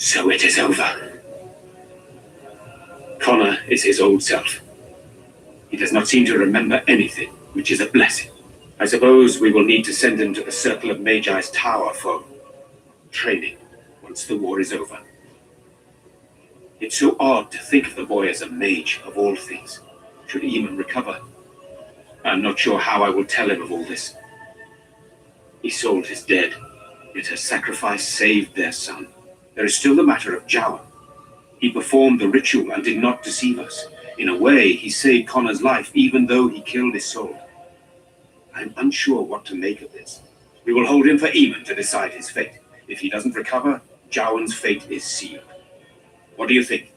So it is over. Connor is his old self. He does not seem to remember anything, which is a blessing. I suppose we will need to send him to the Circle of Magi's tower for training once the war is over. It's so odd to think of the boy as a mage of all things. Should Eamon recover, I'm not sure how I will tell him of all this. Isolde is dead, yet her sacrifice saved their son. There is still the matter of Jowan. He performed the ritual and did not deceive us. In a way, he saved Connor's life, even though he killed Isolde. I'm unsure what to make of this. We will hold him for Eamon to decide his fate. If he doesn't recover, Jowan's fate is sealed. What do you think?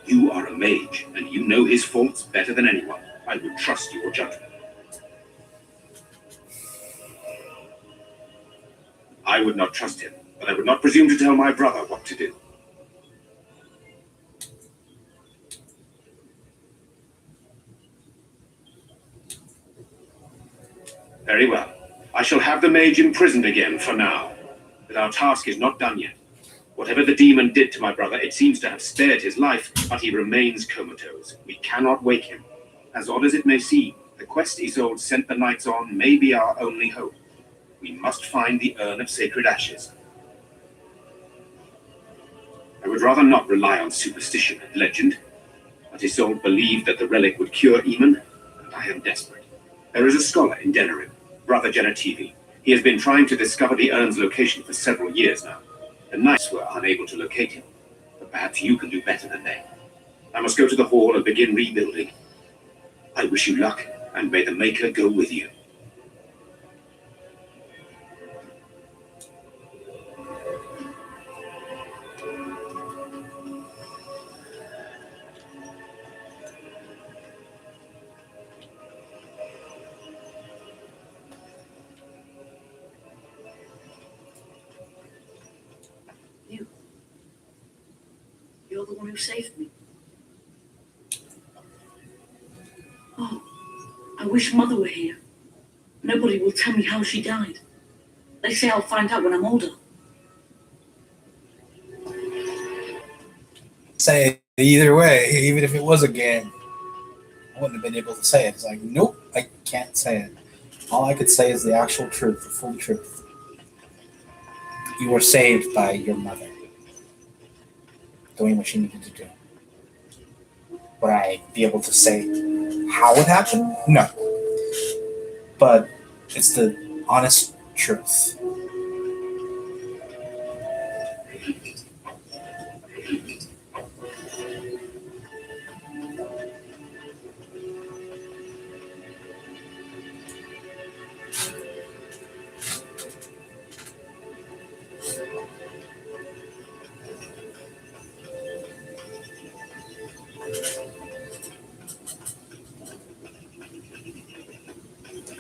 You are a mage, and you know his faults better than anyone. I would trust your judgment. I would not trust him, but I would not presume to tell my brother what to do. Very well. I shall have the mage imprisoned again for now. But our task is not done yet. Whatever the demon did to my brother, it seems to have spared his life, but he remains comatose. We cannot wake him. As odd as it may seem, the quest Isolde sent the knights on may be our only hope. We must find the Urn of Sacred Ashes. I would rather not rely on superstition and legend, but Isolde believed that the relic would cure Eamon, and I am desperate. There is a scholar in Denerim, Brother Genetivi. He has been trying to discover the Urn's location for several years now. The knights were unable to locate him, but perhaps you can do better than they. I must go to the hall and begin rebuilding. I wish you luck, and may the Maker go with you. You're the one who saved me. Oh, I wish Mother were here. Nobody will tell me how she died. They say I'll find out when I'm older. Say it either way, even if it was a game. I wouldn't have been able to say it. It's like, nope, I can't say it. All I could say is the actual truth, the full truth. You were saved by your mother, doing what she needed to do. Would I be able to say how it happened? No. But it's the honest truth.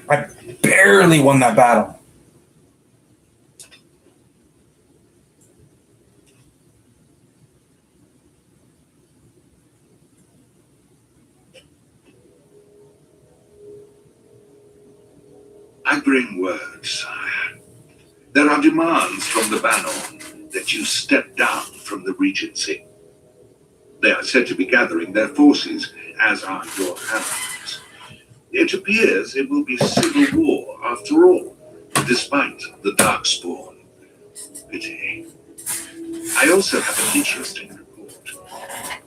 I barely won that battle. I bring word, sire. There are demands from the Banon that you step down from the Regency. They are said to be gathering their forces, as are your allies. It appears it will be civil war after all, despite the Darkspawn. Pity. I also have an interesting report.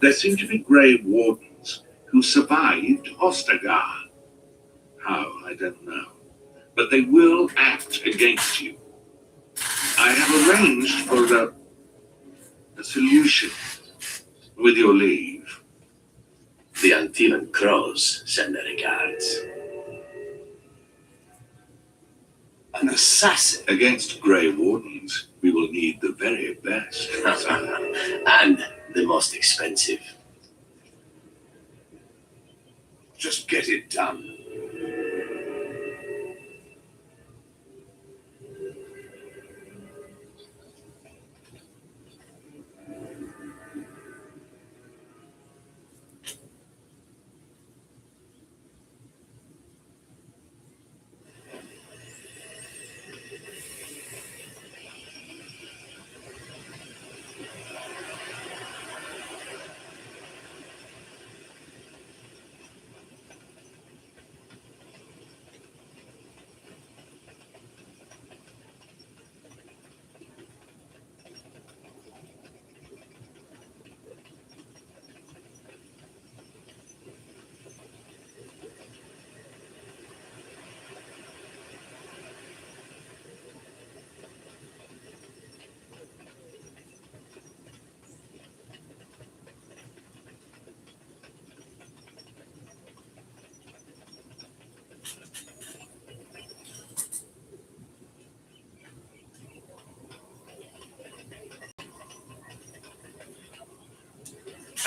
There seem to be Grey Wardens who survived Ostagar. How, I don't know. But they will act against you. I have arranged for a solution, with your leave. The Antilan Crows send their regards. An assassin? Against Grey Wardens, we will need the very best. And the most expensive. Just get it done.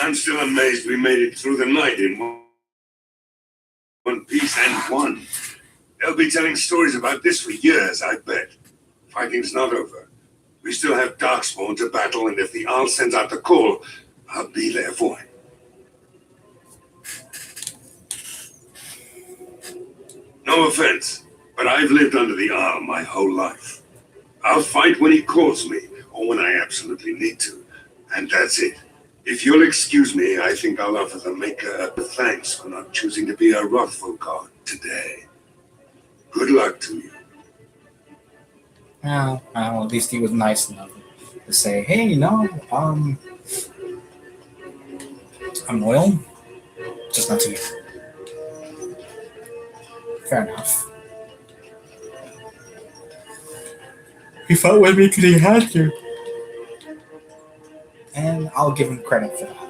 I'm still amazed we made it through the night in one piece and won. They'll be telling stories about this for years, I bet. Fighting's not over. We still have Darkspawn to battle, and if the Arl sends out the call, I'll be there for him. No offense, but I've lived under the Arl my whole life. I'll fight when he calls me, or when I absolutely need to, and that's it. If you'll excuse me, I think I'll offer the Maker a thanks for not choosing to be a wrathful god today. Good luck to you. Well, at least he was nice enough to say, hey, I'm loyal, just not to you. Fair enough. He fought with me because he had to. And I'll give him credit for that.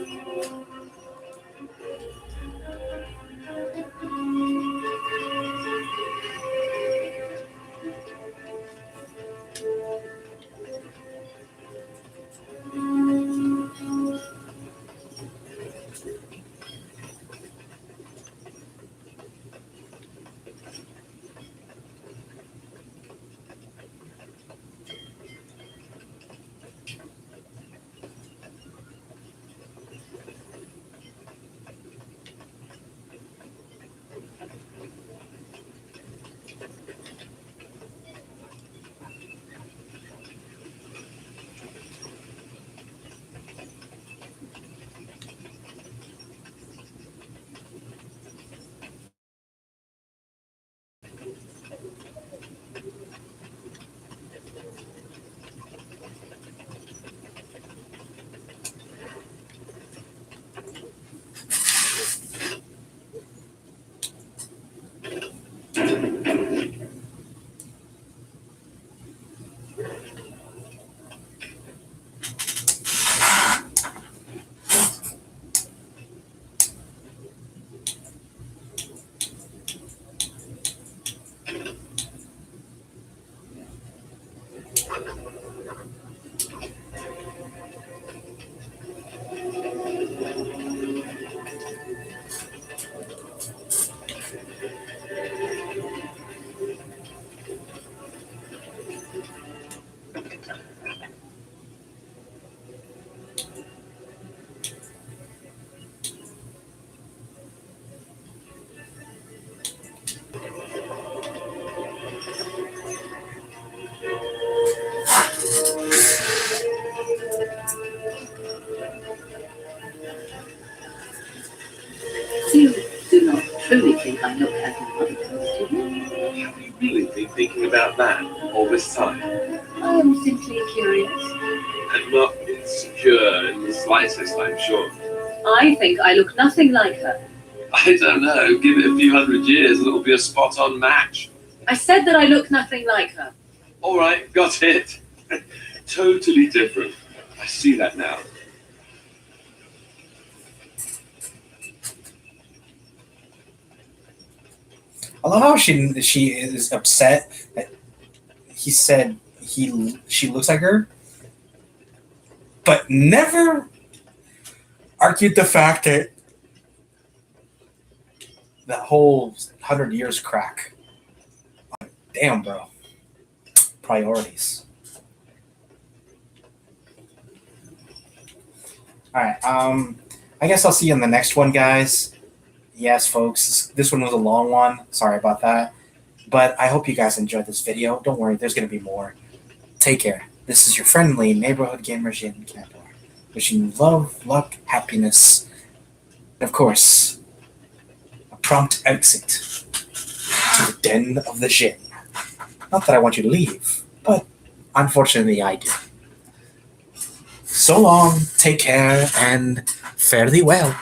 You do not truly think I look as my mother does, do you? Have you really been thinking about that all this time? I am simply curious. And not insecure in the slightest, I'm sure. I think I look nothing like her. I don't know. Give it a few hundred years and it'll be a spot-on match. I said that I look nothing like her. All right, got it. Totally different. I see that now. I love how she is upset that he said she looks like her, but never argued the fact that that whole 100 years crack. Damn, bro. Priorities. All right. I guess I'll see you in the next one, guys. Yes, folks, this one was a long one. Sorry about that. But I hope you guys enjoyed this video. Don't worry, there's going to be more. Take care. This is your friendly neighborhood gamer, Jin Cantor. Wishing you love, luck, happiness, and of course, a prompt exit to the den of the Jin. Not that I want you to leave, but unfortunately I do. So long, take care, and fare thee well.